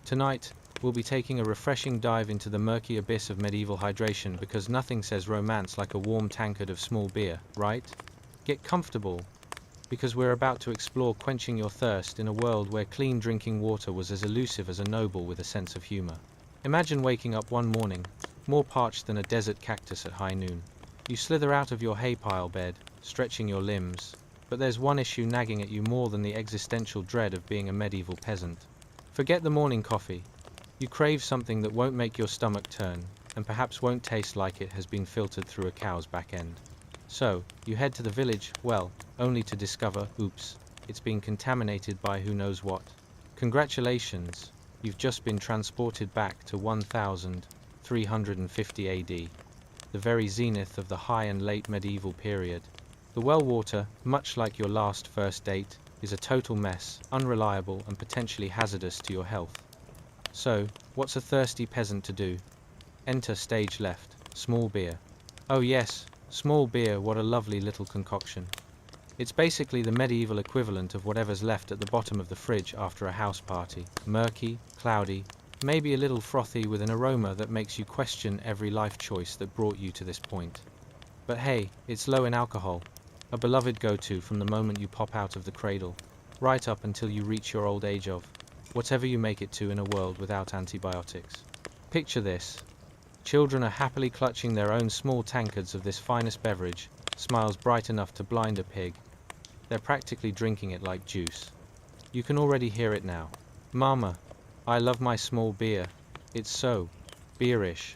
Tonight, we'll be taking a refreshing dive into the murky abyss of medieval hydration because nothing says romance like a warm tankard of small beer, right? Get comfortable, because we're about to explore quenching your thirst in a world where clean drinking water was as elusive as a noble with a sense of humor. Imagine waking up one morning, more parched than a desert cactus at high noon. You slither out of your hay pile bed, stretching your limbs, but there's one issue nagging at you more than the existential dread of being a medieval peasant. Forget the morning coffee. You crave something that won't make your stomach turn, and perhaps won't taste like it has been filtered through a cow's back end. So, you head to the village, well, only to discover, oops, it's been contaminated by who knows what. Congratulations, you've just been transported back to 1350 AD, the very zenith of the high and late medieval period. The well water, much like your last first date, is a total mess, unreliable and potentially hazardous to your health. So, what's a thirsty peasant to do? Enter stage left, small beer. Oh yes, small beer, what a lovely little concoction. It's basically the medieval equivalent of whatever's left at the bottom of the fridge after a house party. Murky, cloudy, maybe a little frothy with an aroma that makes you question every life choice that brought you to this point. But hey, it's low in alcohol, a beloved go-to from the moment you pop out of the cradle, right up until you reach your old age of whatever you make it to in a world without antibiotics. Picture this. Children are happily clutching their own small tankards of this finest beverage, smiles bright enough to blind a pig. They're practically drinking it like juice. You can already hear it now. Mama, I love my small beer. It's so beerish.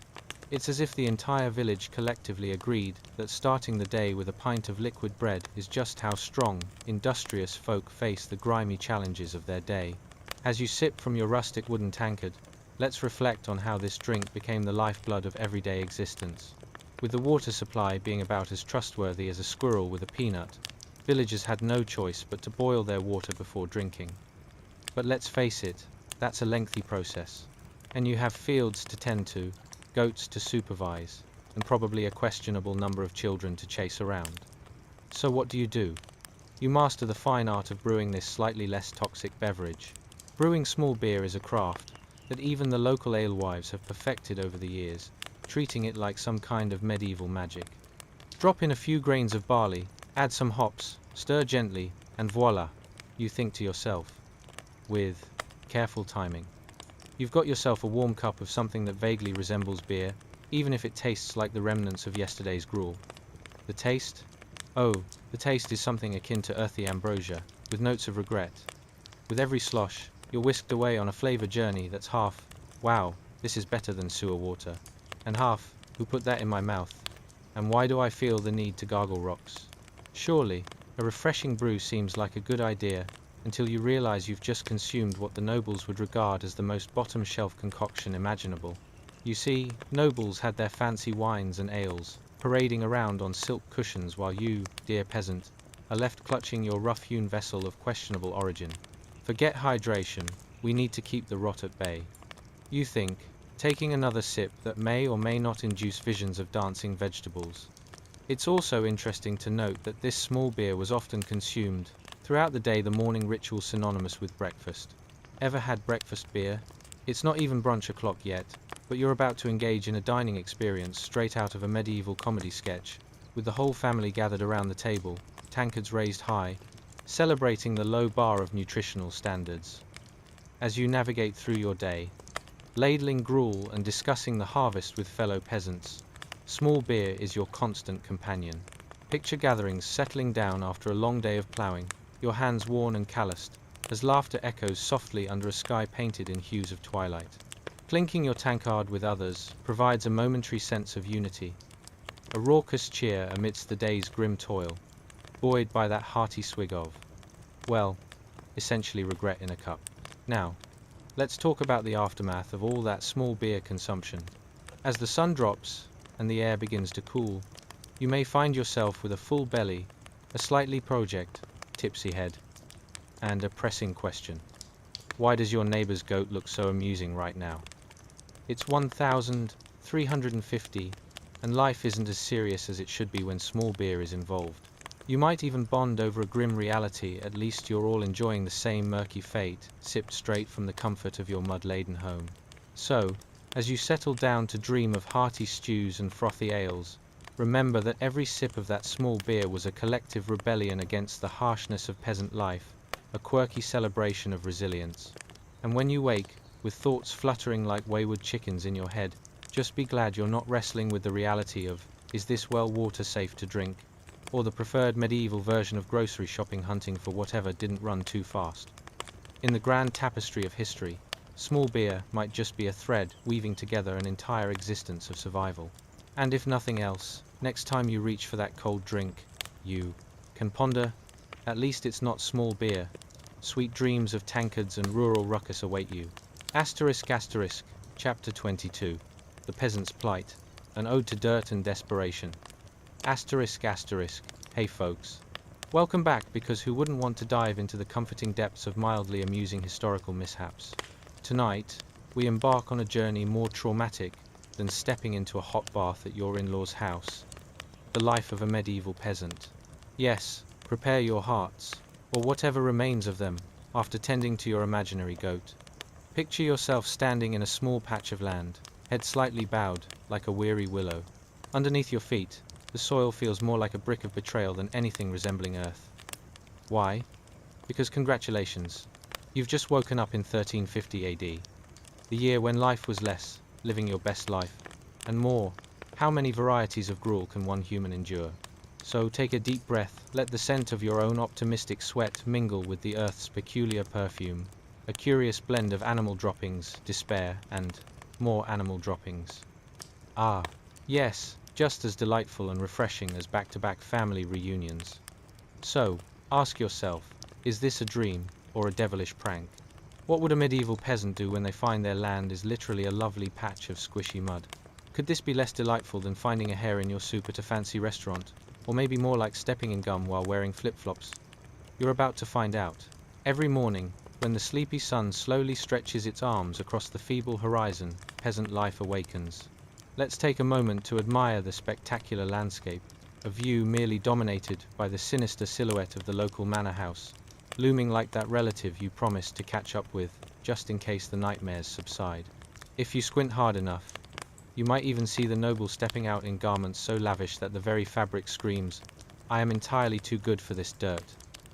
It's as if the entire village collectively agreed that starting the day with a pint of liquid bread is just how strong, industrious folk face the grimy challenges of their day. As you sip from your rustic wooden tankard, let's reflect on how this drink became the lifeblood of everyday existence. With the water supply being about as trustworthy as a squirrel with a peanut, villagers had no choice but to boil their water before drinking. But let's face it, that's a lengthy process. And you have fields to tend to, goats to supervise, and probably a questionable number of children to chase around. So what do? You master the fine art of brewing this slightly less toxic beverage. Brewing small beer is a craft that even the local alewives have perfected over the years, treating it like some kind of medieval magic. Drop in a few grains of barley, add some hops, stir gently, and voila, you think to yourself, with careful timing, you've got yourself a warm cup of something that vaguely resembles beer, even if it tastes like the remnants of yesterday's gruel. The taste? Oh, the taste is something akin to earthy ambrosia, with notes of regret. With every slosh, you're whisked away on a flavor journey that's half, wow, this is better than sewer water, and half, who put that in my mouth, and why do I feel the need to gargle rocks? Surely, a refreshing brew seems like a good idea, until you realize you've just consumed what the nobles would regard as the most bottom-shelf concoction imaginable. You see, nobles had their fancy wines and ales, parading around on silk cushions while you, dear peasant, are left clutching your rough-hewn vessel of questionable origin. Forget hydration, we need to keep the rot at bay. You think, taking another sip that may or may not induce visions of dancing vegetables. It's also interesting to note that this small beer was often consumed throughout the day, the morning ritual synonymous with breakfast. Ever had breakfast beer? It's not even brunch o'clock yet, but you're about to engage in a dining experience straight out of a medieval comedy sketch, with the whole family gathered around the table, tankards raised high, celebrating the low bar of nutritional standards. As you navigate through your day, ladling gruel and discussing the harvest with fellow peasants, small beer is your constant companion. Picture gatherings settling down after a long day of ploughing, your hands worn and calloused, as laughter echoes softly under a sky painted in hues of twilight. Clinking your tankard with others provides a momentary sense of unity, a raucous cheer amidst the day's grim toil, buoyed by that hearty swig of, well, essentially regret in a cup. Now, let's talk about the aftermath of all that small beer consumption. As the sun drops and the air begins to cool, you may find yourself with a full belly, a slightly tipsy head, and a pressing question. Why does your neighbor's goat look so amusing right now? It's 1350, and life isn't as serious as it should be when small beer is involved. You might even bond over a grim reality, at least you're all enjoying the same murky fate, sipped straight from the comfort of your mud-laden home. So, as you settle down to dream of hearty stews and frothy ales, remember that every sip of that small beer was a collective rebellion against the harshness of peasant life, a quirky celebration of resilience. And when you wake, with thoughts fluttering like wayward chickens in your head, just be glad you're not wrestling with the reality of, is this well water safe to drink? Or the preferred medieval version of grocery shopping, hunting for whatever didn't run too fast. In the grand tapestry of history, small beer might just be a thread weaving together an entire existence of survival. And if nothing else, next time you reach for that cold drink, you can ponder, at least it's not small beer. Sweet dreams of tankards and rural ruckus await you. Asterisk asterisk, Chapter 22. The Peasant's Plight, an ode to dirt and desperation. Asterisk asterisk, hey folks. Welcome back, because who wouldn't want to dive into the comforting depths of mildly amusing historical mishaps? Tonight, we embark on a journey more traumatic than stepping into a hot bath at your in-laws' house, the life of a medieval peasant. Yes, prepare your hearts, or whatever remains of them, after tending to your imaginary goat. Picture yourself standing in a small patch of land, head slightly bowed, like a weary willow. Underneath your feet, the soil feels more like a brick of betrayal than anything resembling earth. Why? Because congratulations, you've just woken up in 1350 AD. The year when life was less, living your best life, and more. How many varieties of gruel can one human endure? So take a deep breath, let the scent of your own optimistic sweat mingle with the earth's peculiar perfume, a curious blend of animal droppings, despair, and more animal droppings. Ah, yes, just as delightful and refreshing as back-to-back family reunions. So, ask yourself, is this a dream, or a devilish prank? What would a medieval peasant do when they find their land is literally a lovely patch of squishy mud? Could this be less delightful than finding a hair in your soup at a fancy restaurant? Or maybe more like stepping in gum while wearing flip-flops? You're about to find out. Every morning, when the sleepy sun slowly stretches its arms across the feeble horizon, peasant life awakens. Let's take a moment to admire the spectacular landscape, a view merely dominated by the sinister silhouette of the local manor house, looming like that relative you promised to catch up with, just in case the nightmares subside. If you squint hard enough, you might even see the noble stepping out in garments so lavish that the very fabric screams, "I am entirely too good for this dirt."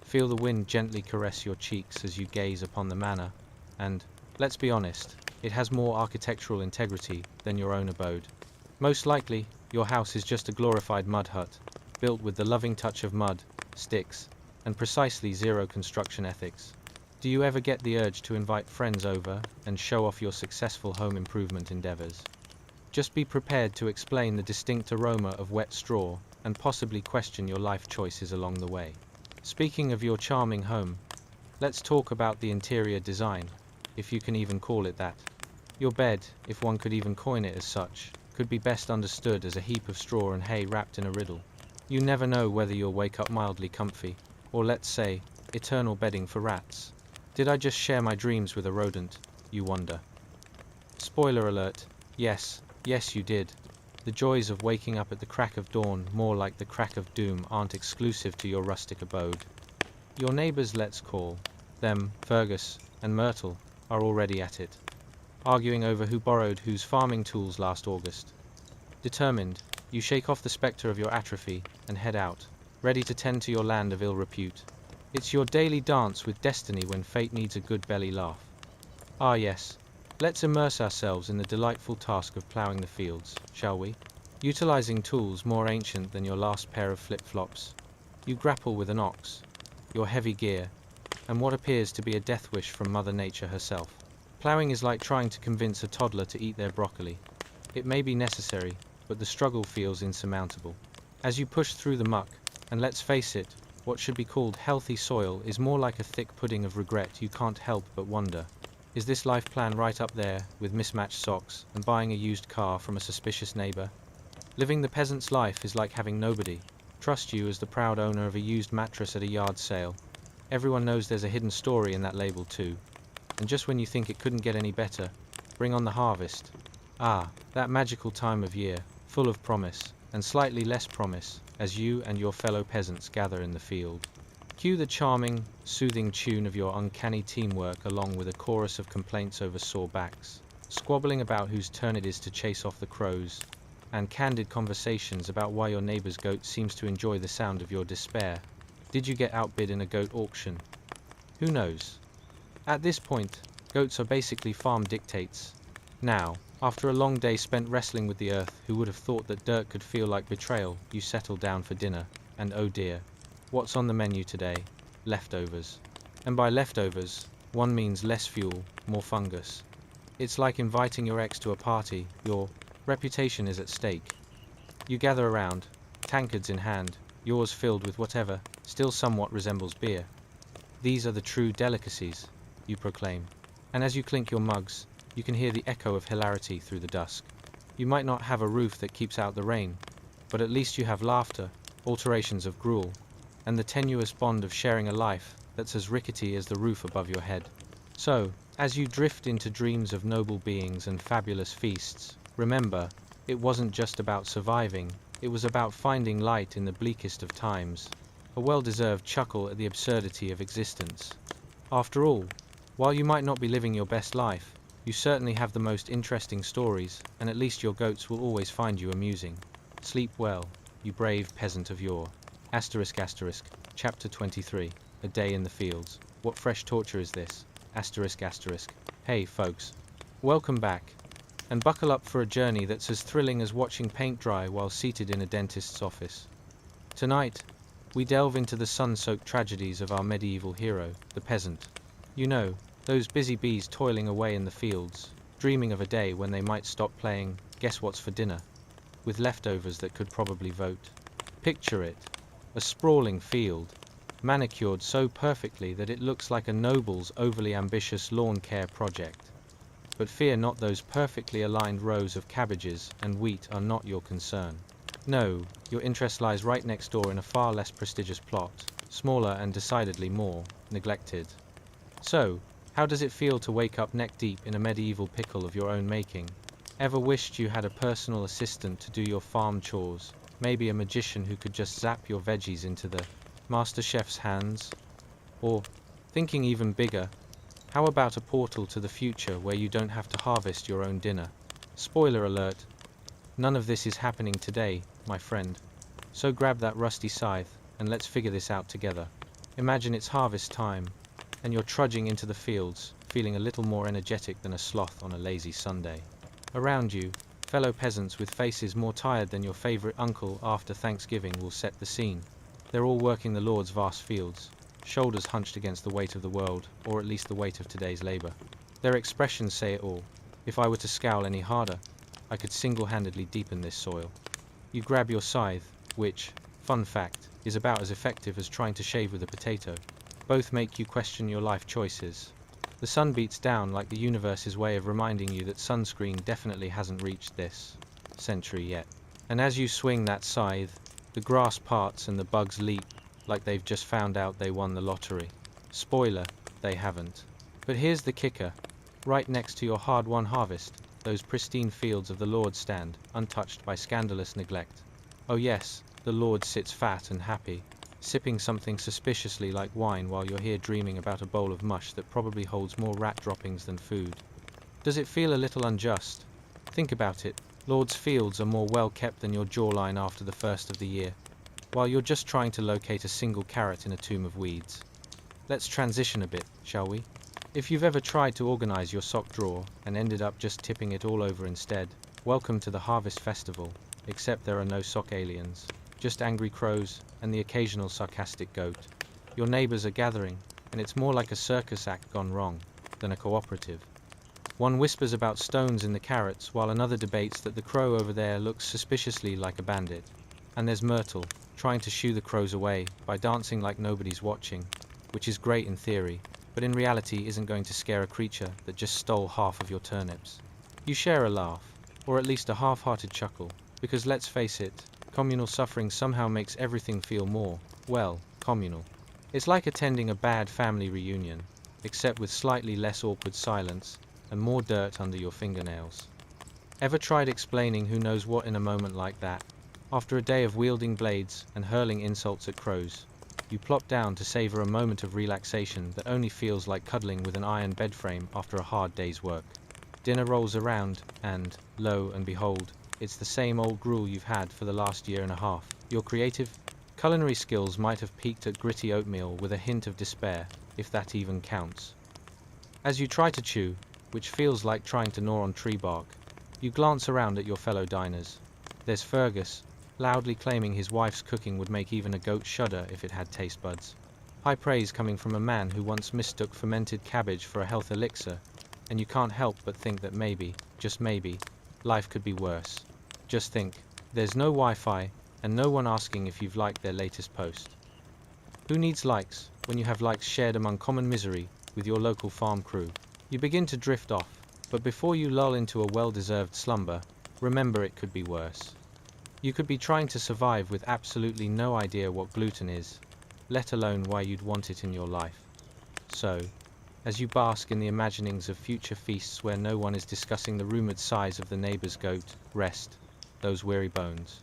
Feel the wind gently caress your cheeks as you gaze upon the manor, and, let's be honest, it has more architectural integrity than your own abode. Most likely, your house is just a glorified mud hut, built with the loving touch of mud, sticks, and precisely zero construction ethics. Do you ever get the urge to invite friends over and show off your successful home improvement endeavors? Just be prepared to explain the distinct aroma of wet straw and possibly question your life choices along the way. Speaking of your charming home, let's talk about the interior design, if you can even call it that. Your bed, if one could even coin it as such, could be best understood as a heap of straw and hay wrapped in a riddle. You never know whether you'll wake up mildly comfy, or let's say, eternal bedding for rats. Did I just share my dreams with a rodent, you wonder? Spoiler alert, yes, you did. The joys of waking up at the crack of dawn, more like the crack of doom, aren't exclusive to your rustic abode. Your neighbors, let's call them Fergus and Myrtle, are already at it, arguing over who borrowed whose farming tools last August. Determined, you shake off the specter of your atrophy and head out, ready to tend to your land of ill repute. It's your daily dance with destiny when fate needs a good belly laugh. Ah yes, let's immerse ourselves in the delightful task of ploughing the fields, shall we? Utilizing tools more ancient than your last pair of flip-flops, you grapple with an ox, your heavy gear, and what appears to be a death wish from Mother Nature herself. Ploughing is like trying to convince a toddler to eat their broccoli. It may be necessary, but the struggle feels insurmountable. As you push through the muck, and let's face it, what should be called healthy soil is more like a thick pudding of regret, you can't help but wonder. Is this life plan right up there with mismatched socks and buying a used car from a suspicious neighbor? Living the peasant's life is like having nobody trust you as the proud owner of a used mattress at a yard sale. Everyone knows there's a hidden story in that label too. And just when you think it couldn't get any better, bring on the harvest. Ah, that magical time of year, full of promise, and slightly less promise, as you and your fellow peasants gather in the field. Cue the charming, soothing tune of your uncanny teamwork along with a chorus of complaints over sore backs, squabbling about whose turn it is to chase off the crows, and candid conversations about why your neighbor's goat seems to enjoy the sound of your despair. Did you get outbid in a goat auction? Who knows? At this point, goats are basically farm dictates. Now, after a long day spent wrestling with the earth, who would have thought that dirt could feel like betrayal, you settle down for dinner, and oh dear, what's on the menu today? Leftovers. And by leftovers, one means less fuel, more fungus. It's like inviting your ex to a party, your reputation is at stake. You gather around, tankards in hand, yours filled with whatever still somewhat resembles beer. These are the true delicacies, you proclaim. And as you clink your mugs, you can hear the echo of hilarity through the dusk. You might not have a roof that keeps out the rain, but at least you have laughter, alterations of gruel, and the tenuous bond of sharing a life that's as rickety as the roof above your head. So, as you drift into dreams of noble beings and fabulous feasts, remember, it wasn't just about surviving, It was about finding light in the bleakest of times, a well-deserved chuckle at the absurdity of existence. After all, while you might not be living your best life, you certainly have the most interesting stories, and at least your goats will always find you amusing. Sleep well, you brave peasant of yore. Asterisk asterisk, Chapter 23, A Day in the Fields. What fresh torture is this? Asterisk asterisk. Hey folks, welcome back, and buckle up for a journey that's as thrilling as watching paint dry while seated in a dentist's office. Tonight, we delve into the sun-soaked tragedies of our medieval hero, the peasant. You know, those busy bees toiling away in the fields, dreaming of a day when they might stop playing Guess What's for Dinner, with leftovers that could probably vote. Picture it, a sprawling field, manicured so perfectly that it looks like a noble's overly ambitious lawn care project. But fear not, those perfectly aligned rows of cabbages and wheat are not your concern. No, your interest lies right next door in a far less prestigious plot, smaller and decidedly more neglected. So, how does it feel to wake up neck deep in a medieval pickle of your own making? Ever wished you had a personal assistant to do your farm chores? Maybe a magician who could just zap your veggies into the master chef's hands? Or, thinking even bigger, how about a portal to the future where you don't have to harvest your own dinner? Spoiler alert, none of this is happening today, my friend. So grab that rusty scythe, and let's figure this out together. Imagine it's harvest time, and you're trudging into the fields, feeling a little more energetic than a sloth on a lazy Sunday. Around you, fellow peasants with faces more tired than your favorite uncle after Thanksgiving will set the scene. They're all working the Lord's vast fields, shoulders hunched against the weight of the world, or at least the weight of today's labor. Their expressions say it all. If I were to scowl any harder, I could single-handedly deepen this soil. You grab your scythe, which, fun fact, is about as effective as trying to shave with a potato. Both make you question your life choices. The sun beats down like the universe's way of reminding you that sunscreen definitely hasn't reached this century yet. And as you swing that scythe, the grass parts and the bugs leap like they've just found out they won the lottery. Spoiler, they haven't. But here's the kicker. Right next to your hard-won harvest, those pristine fields of the Lord stand, untouched by scandalous neglect. Oh yes, the Lord sits fat and happy, sipping something suspiciously like wine while you're here dreaming about a bowl of mush that probably holds more rat droppings than food. Does it feel a little unjust? Think about it. Lord's fields are more well kept than your jawline after the first of the year, while you're just trying to locate a single carrot in a tomb of weeds. Let's transition a bit, shall we? If you've ever tried to organize your sock drawer and ended up just tipping it all over instead, welcome to the Harvest Festival, except there are no sock aliens, just angry crows and the occasional sarcastic goat. Your neighbors are gathering, and it's more like a circus act gone wrong than a cooperative. One whispers about stones in the carrots, while another debates that the crow over there looks suspiciously like a bandit. And there's Myrtle, trying to shoo the crows away by dancing like nobody's watching, which is great in theory, but in reality isn't going to scare a creature that just stole half of your turnips. You share a laugh, or at least a half-hearted chuckle, because let's face it, communal suffering somehow makes everything feel more, well, communal. It's like attending a bad family reunion, except with slightly less awkward silence and more dirt under your fingernails. Ever tried explaining who knows what in a moment like that? After a day of wielding blades and hurling insults at crows, you plop down to savor a moment of relaxation that only feels like cuddling with an iron bed frame after a hard day's work. Dinner rolls around, and, lo and behold, it's the same old gruel you've had for the last year and a half. Your creative, culinary skills might have peaked at gritty oatmeal with a hint of despair, if that even counts. As you try to chew, which feels like trying to gnaw on tree bark, you glance around at your fellow diners. There's Fergus, loudly claiming his wife's cooking would make even a goat shudder if it had taste buds. High praise coming from a man who once mistook fermented cabbage for a health elixir, and you can't help but think that maybe, just maybe, life could be worse. Just think, there's no Wi-Fi, and no one asking if you've liked their latest post. Who needs likes when you have likes shared among common misery with your local farm crew? You begin to drift off, but before you lull into a well-deserved slumber, remember it could be worse. You could be trying to survive with absolutely no idea what gluten is, let alone why you'd want it in your life. So, as you bask in the imaginings of future feasts where no one is discussing the rumored size of the neighbor's goat, rest those weary bones.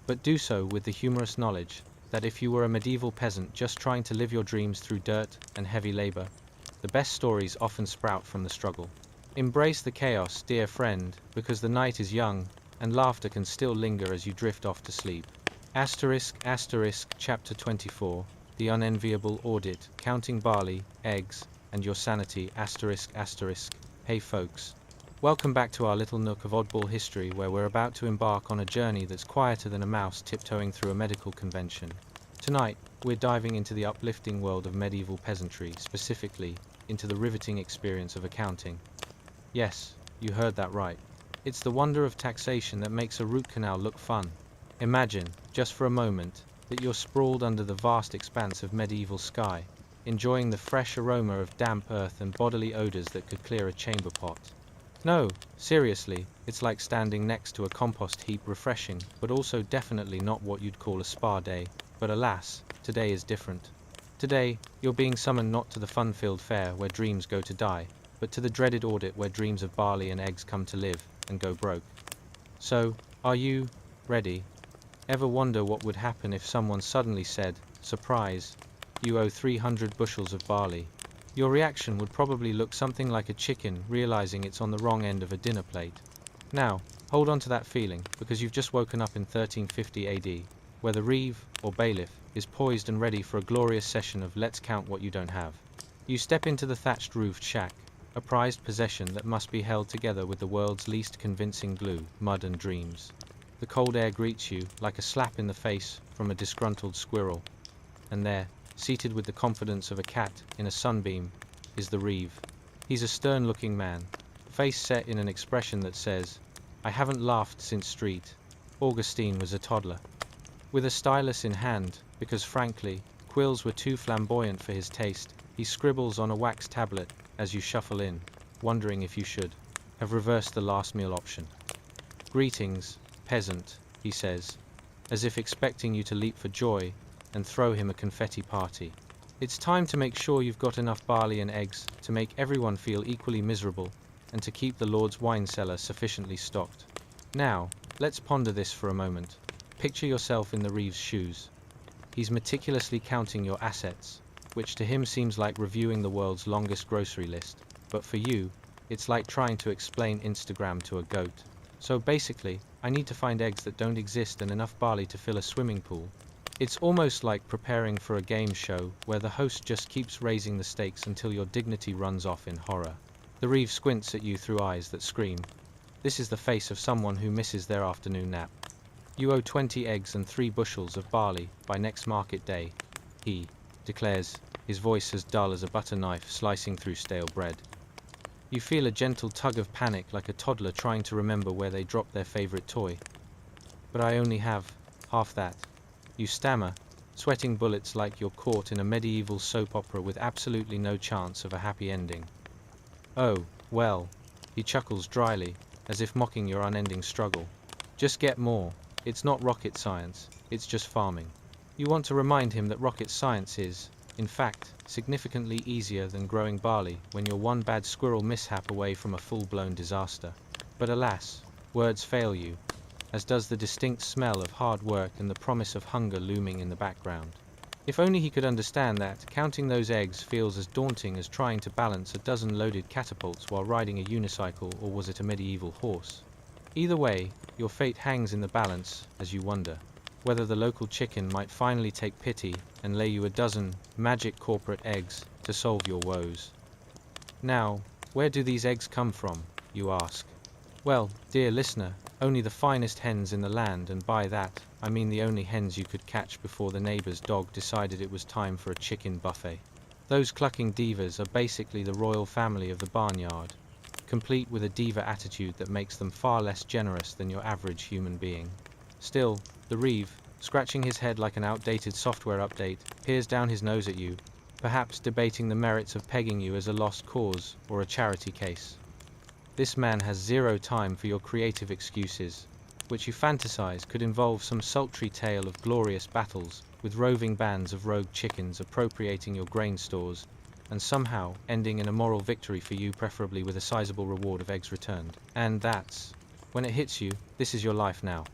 but do so with the humorous knowledge that if you were a medieval peasant just trying to live your dreams through dirt and heavy labor, the best stories often sprout from the struggle. Embrace the chaos, dear friend, because the night is young, and laughter can still linger as you drift off to sleep. Chapter 24, The Unenviable Audit, Counting Barley, Eggs, and Your Sanity. Hey folks. Welcome back to our little nook of oddball history where we're about to embark on a journey that's quieter than a mouse tiptoeing through a medical convention. Tonight, we're diving into the uplifting world of medieval peasantry, specifically into the riveting experience of accounting. Yes, you heard that right. It's the wonder of taxation that makes a root canal look fun. Imagine, just for a moment, that you're sprawled under the vast expanse of medieval sky, enjoying the fresh aroma of damp earth and bodily odors that could clear a chamber pot. No, seriously, it's like standing next to a compost heap, refreshing, but also definitely not what you'd call a spa day. But alas, today is different. Today, you're being summoned not to the fun-filled fair where dreams go to die, but to the dreaded audit where dreams of barley and eggs come to live and go broke. So, are you ready? Ever wonder what would happen if someone suddenly said, "Surprise, you owe 300 bushels of barley"? Your reaction would probably look something like a chicken realizing it's on the wrong end of a dinner plate. Now, hold on to that feeling, because you've just woken up in 1350 AD, where the reeve, or bailiff, is poised and ready for a glorious session of let's count what you don't have. You step into the thatched roofed shack, a prized possession that must be held together with the world's least convincing glue, mud and dreams. The cold air greets you like a slap in the face from a disgruntled squirrel. And there, seated with the confidence of a cat in a sunbeam, is the reeve. He's a stern-looking man, face set in an expression that says, "I haven't laughed since Street Augustine was a toddler." With a stylus in hand, because frankly, quills were too flamboyant for his taste, he scribbles on a wax tablet as you shuffle in, wondering if you should have reversed the last meal option. "Greetings, peasant," he says, as if expecting you to leap for joy and throw him a confetti party. "It's time to make sure you've got enough barley and eggs to make everyone feel equally miserable and to keep the Lord's wine cellar sufficiently stocked. Now, let's ponder this for a moment. Picture yourself in the reeve's shoes. He's meticulously counting your assets, which to him seems like reviewing the world's longest grocery list, but for you, it's like trying to explain Instagram to a goat. So basically, I need to find eggs that don't exist and enough barley to fill a swimming pool." It's almost like preparing for a game show where the host just keeps raising the stakes until your dignity runs off in horror. The reeve squints at you through eyes that scream. This is the face of someone who misses their afternoon nap. "You owe 20 eggs and 3 bushels of barley by next market day," he declares, his voice as dull as a butter knife slicing through stale bread. You feel a gentle tug of panic like a toddler trying to remember where they dropped their favorite toy. "But I only have half that," you stammer, sweating bullets like you're caught in a medieval soap opera with absolutely no chance of a happy ending. "Oh, well," he chuckles dryly, as if mocking your unending struggle. "Just get more. It's not rocket science, it's just farming." You want to remind him that rocket science is, in fact, significantly easier than growing barley when you're one bad squirrel mishap away from a full-blown disaster. But alas, words fail you, as does the distinct smell of hard work and the promise of hunger looming in the background. If only he could understand that counting those eggs feels as daunting as trying to balance a dozen loaded catapults while riding a unicycle, or was it a medieval horse? Either way, your fate hangs in the balance as you wonder whether the local chicken might finally take pity and lay you a dozen magic corporate eggs to solve your woes. Now, where do these eggs come from, you ask? Well, dear listener, only the finest hens in the land, and by that, I mean the only hens you could catch before the neighbor's dog decided it was time for a chicken buffet. Those clucking divas are basically the royal family of the barnyard, complete with a diva attitude that makes them far less generous than your average human being. Still, the reeve, scratching his head like an outdated software update, peers down his nose at you, perhaps debating the merits of pegging you as a lost cause or a charity case. This man has zero time for your creative excuses, which you fantasize could involve some sultry tale of glorious battles with roving bands of rogue chickens appropriating your grain stores and somehow ending in a moral victory for you, preferably with a sizable reward of eggs returned. And that's when it hits you, this is your life now.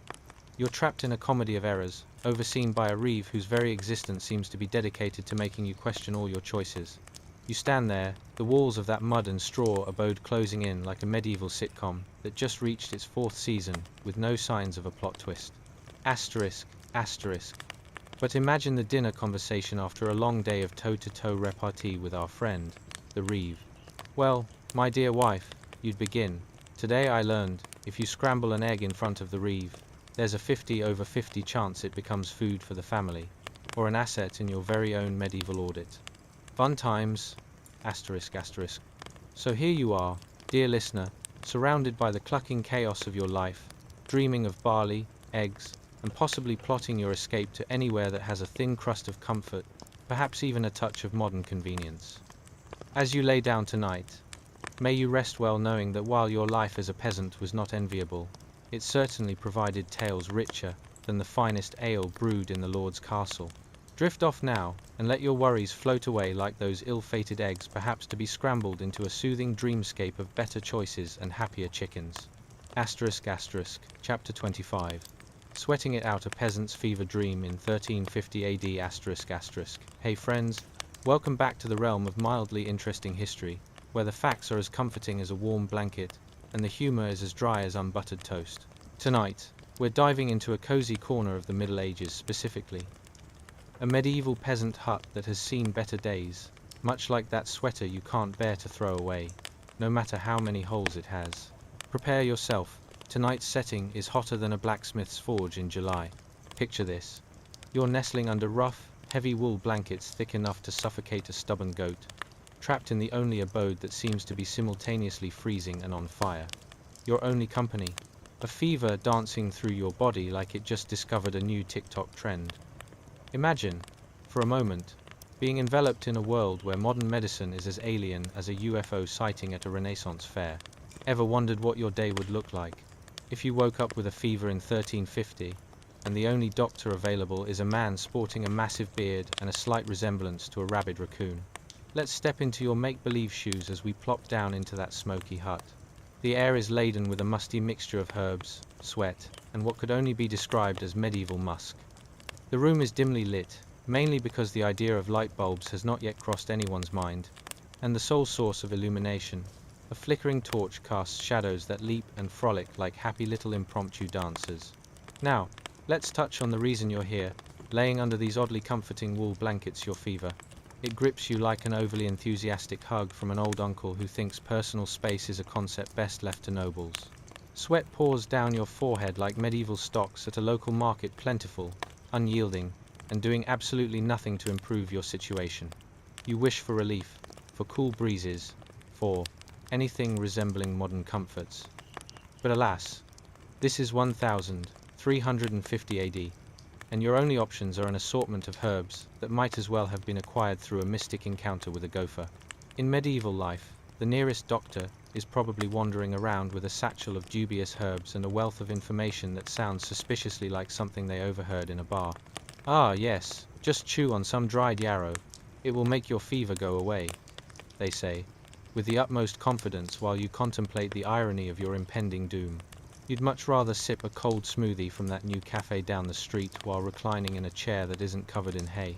You're trapped in a comedy of errors, overseen by a reeve whose very existence seems to be dedicated to making you question all your choices. You stand there, the walls of that mud and straw abode closing in like a medieval sitcom that just reached its 4th season, with no signs of a plot twist. Asterisk, asterisk. But imagine the dinner conversation after a long day of toe-to-toe repartee with our friend, the reeve. Well, my dear wife, you'd begin. Today I learned, if you scramble an egg in front of the reeve, there's a 50/50 chance it becomes food for the family, or an asset in your very own medieval audit. Fun times, asterisk asterisk. So here you are, dear listener, surrounded by the clucking chaos of your life, dreaming of barley, eggs, and possibly plotting your escape to anywhere that has a thin crust of comfort, perhaps even a touch of modern convenience. As you lay down tonight, may you rest well knowing that while your life as a peasant was not enviable, it certainly provided tales richer than the finest ale brewed in the Lord's castle. Drift off now, and let your worries float away like those ill-fated eggs, perhaps to be scrambled into a soothing dreamscape of better choices and happier chickens. Asterisk asterisk, Chapter 25. Sweating it out, a peasant's fever dream in 1350 AD asterisk asterisk. Hey friends, welcome back to the realm of mildly interesting history, where the facts are as comforting as a warm blanket, and the humor is as dry as unbuttered toast. Tonight, we're diving into a cozy corner of the Middle Ages specifically. A medieval peasant hut that has seen better days, much like that sweater you can't bear to throw away, no matter how many holes it has. Prepare yourself. Tonight's setting is hotter than a blacksmith's forge in July. Picture this. You're nestling under rough, heavy wool blankets thick enough to suffocate a stubborn goat, trapped in the only abode that seems to be simultaneously freezing and on fire. Your only company, a fever dancing through your body like it just discovered a new TikTok trend. Imagine, for a moment, being enveloped in a world where modern medicine is as alien as a UFO sighting at a Renaissance fair. Ever wondered what your day would look like if you woke up with a fever in 1350, and the only doctor available is a man sporting a massive beard and a slight resemblance to a rabid raccoon? Let's step into your make-believe shoes as we plop down into that smoky hut. The air is laden with a musty mixture of herbs, sweat, and what could only be described as medieval musk. The room is dimly lit, mainly because the idea of light bulbs has not yet crossed anyone's mind, and the sole source of illumination, a flickering torch, casts shadows that leap and frolic like happy little impromptu dancers. Now, let's touch on the reason you're here, laying under these oddly comforting wool blankets. Your fever. It grips you like an overly enthusiastic hug from an old uncle who thinks personal space is a concept best left to nobles. Sweat pours down your forehead like medieval stocks at a local market, plentiful, unyielding, and doing absolutely nothing to improve your situation. You wish for relief, for cool breezes, for anything resembling modern comforts. But alas, this is 1350 AD, and your only options are an assortment of herbs that might as well have been acquired through a mystic encounter with a gopher. In medieval life, the nearest doctor is probably wandering around with a satchel of dubious herbs and a wealth of information that sounds suspiciously like something they overheard in a bar. Ah yes, just chew on some dried yarrow. It will make your fever go away, they say, with the utmost confidence while you contemplate the irony of your impending doom. You'd much rather sip a cold smoothie from that new cafe down the street while reclining in a chair that isn't covered in hay.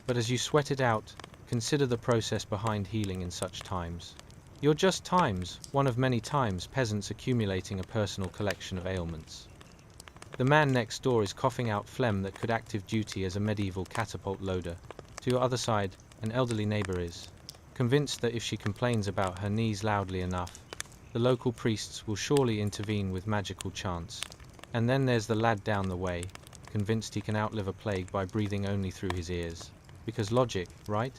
But as you sweat it out, consider the process behind healing in such times. You're just times, one of many times, peasants accumulating a personal collection of ailments. The man next door is coughing out phlegm that could active duty as a medieval catapult loader. To your other side, an elderly neighbor is convinced that if she complains about her knees loudly enough, the local priests will surely intervene with magical chants. And then there's the lad down the way, convinced he can outlive a plague by breathing only through his ears. Because logic, right?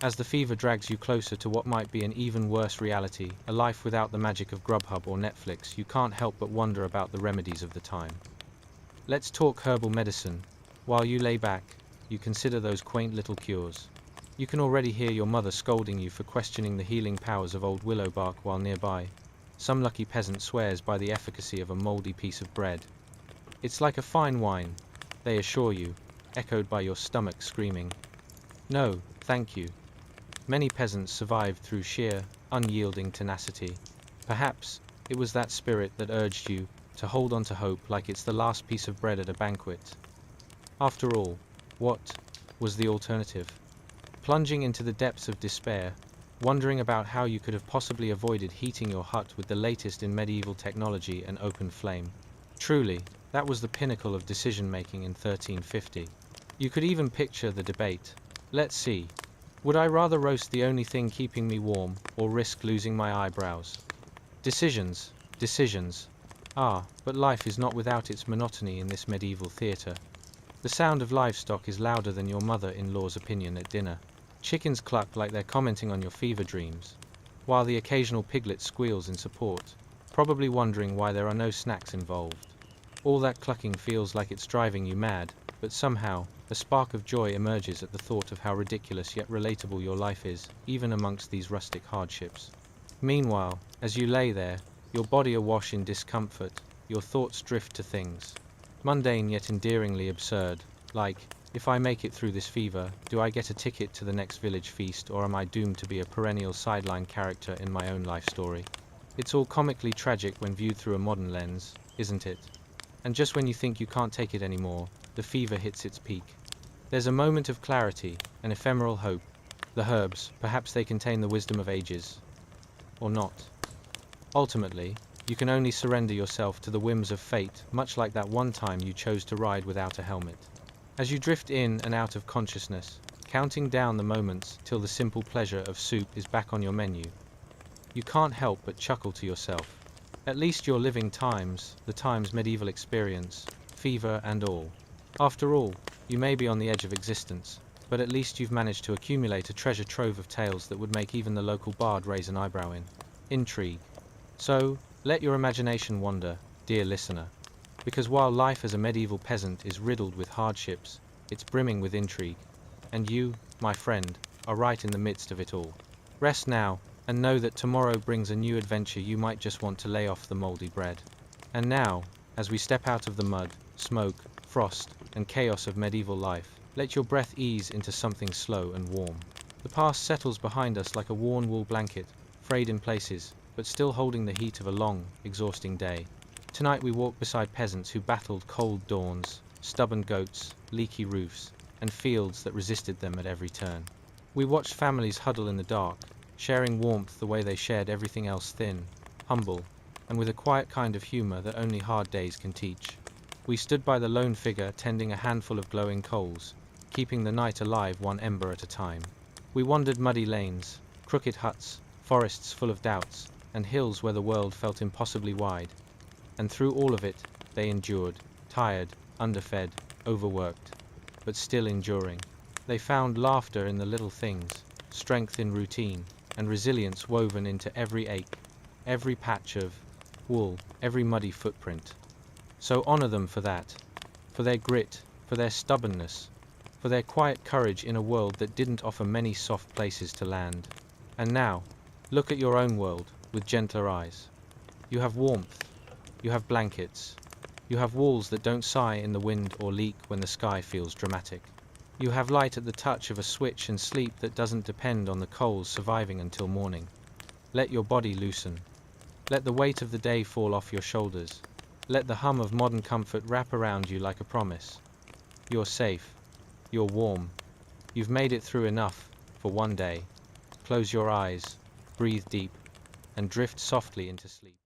As the fever drags you closer to what might be an even worse reality, a life without the magic of Grubhub or Netflix, you can't help but wonder about the remedies of the time. Let's talk herbal medicine. While you lay back, you consider those quaint little cures. You can already hear your mother scolding you for questioning the healing powers of old willow bark while nearby. Some lucky peasant swears by the efficacy of a moldy piece of bread. It's like a fine wine, they assure you, echoed by your stomach screaming, "No, thank you." Many peasants survived through sheer, unyielding tenacity. Perhaps it was that spirit that urged you to hold on to hope like it's the last piece of bread at a banquet. After all, what was the alternative? Plunging into the depths of despair, wondering about how you could have possibly avoided heating your hut with the latest in medieval technology and open flame. Truly, that was the pinnacle of decision-making in 1350. You could even picture the debate. Let's see. Would I rather roast the only thing keeping me warm, or risk losing my eyebrows? Decisions, decisions. Ah, but life is not without its monotony in this medieval theatre. The sound of livestock is louder than your mother-in-law's opinion at dinner. Chickens cluck like they're commenting on your fever dreams, while the occasional piglet squeals in support, probably wondering why there are no snacks involved. All that clucking feels like it's driving you mad, but somehow, a spark of joy emerges at the thought of how ridiculous yet relatable your life is, even amongst these rustic hardships. Meanwhile, as you lay there, your body awash in discomfort, your thoughts drift to things mundane yet endearingly absurd, like, if I make it through this fever, do I get a ticket to the next village feast, or am I doomed to be a perennial sideline character in my own life story? It's all comically tragic when viewed through a modern lens, isn't it? And just when you think you can't take it anymore, the fever hits its peak. There's a moment of clarity, an ephemeral hope. The herbs, perhaps they contain the wisdom of ages. Or not. Ultimately, you can only surrender yourself to the whims of fate, much like that one time you chose to ride without a helmet. As you drift in and out of consciousness, counting down the moments till the simple pleasure of soup is back on your menu, you can't help but chuckle to yourself. At least you're living times, the times medieval experience, fever and all. After all, you may be on the edge of existence, but at least you've managed to accumulate a treasure trove of tales that would make even the local bard raise an eyebrow in. Intrigue. So, let your imagination wander, dear listener, because while life as a medieval peasant is riddled with hardships, it's brimming with intrigue, and you, my friend, are right in the midst of it all. Rest now, and know that tomorrow brings a new adventure you might just want to lay off the moldy bread. And now, as we step out of the mud, smoke, frost, and chaos of medieval life, let your breath ease into something slow and warm. The past settles behind us like a worn wool blanket, frayed in places, but still holding the heat of a long, exhausting day. Tonight we walk beside peasants who battled cold dawns, stubborn goats, leaky roofs, and fields that resisted them at every turn. We watched families huddle in the dark, sharing warmth the way they shared everything else, thin, humble, and with a quiet kind of humor that only hard days can teach. We stood by the lone figure tending a handful of glowing coals, keeping the night alive one ember at a time. We wandered muddy lanes, crooked huts, forests full of doubts, and hills where the world felt impossibly wide. And through all of it, they endured, tired, underfed, overworked, but still enduring. They found laughter in the little things, strength in routine, and resilience woven into every ache, every patch of wool, every muddy footprint. So honor them for that, for their grit, for their stubbornness, for their quiet courage in a world that didn't offer many soft places to land. And now, look at your own world with gentler eyes. You have warmth, you have blankets, you have walls that don't sigh in the wind or leak when the sky feels dramatic. You have light at the touch of a switch and sleep that doesn't depend on the coals surviving until morning. Let your body loosen. Let the weight of the day fall off your shoulders. Let the hum of modern comfort wrap around you like a promise. You're safe. You're warm. You've made it through enough for one day. Close your eyes, breathe deep, and drift softly into sleep.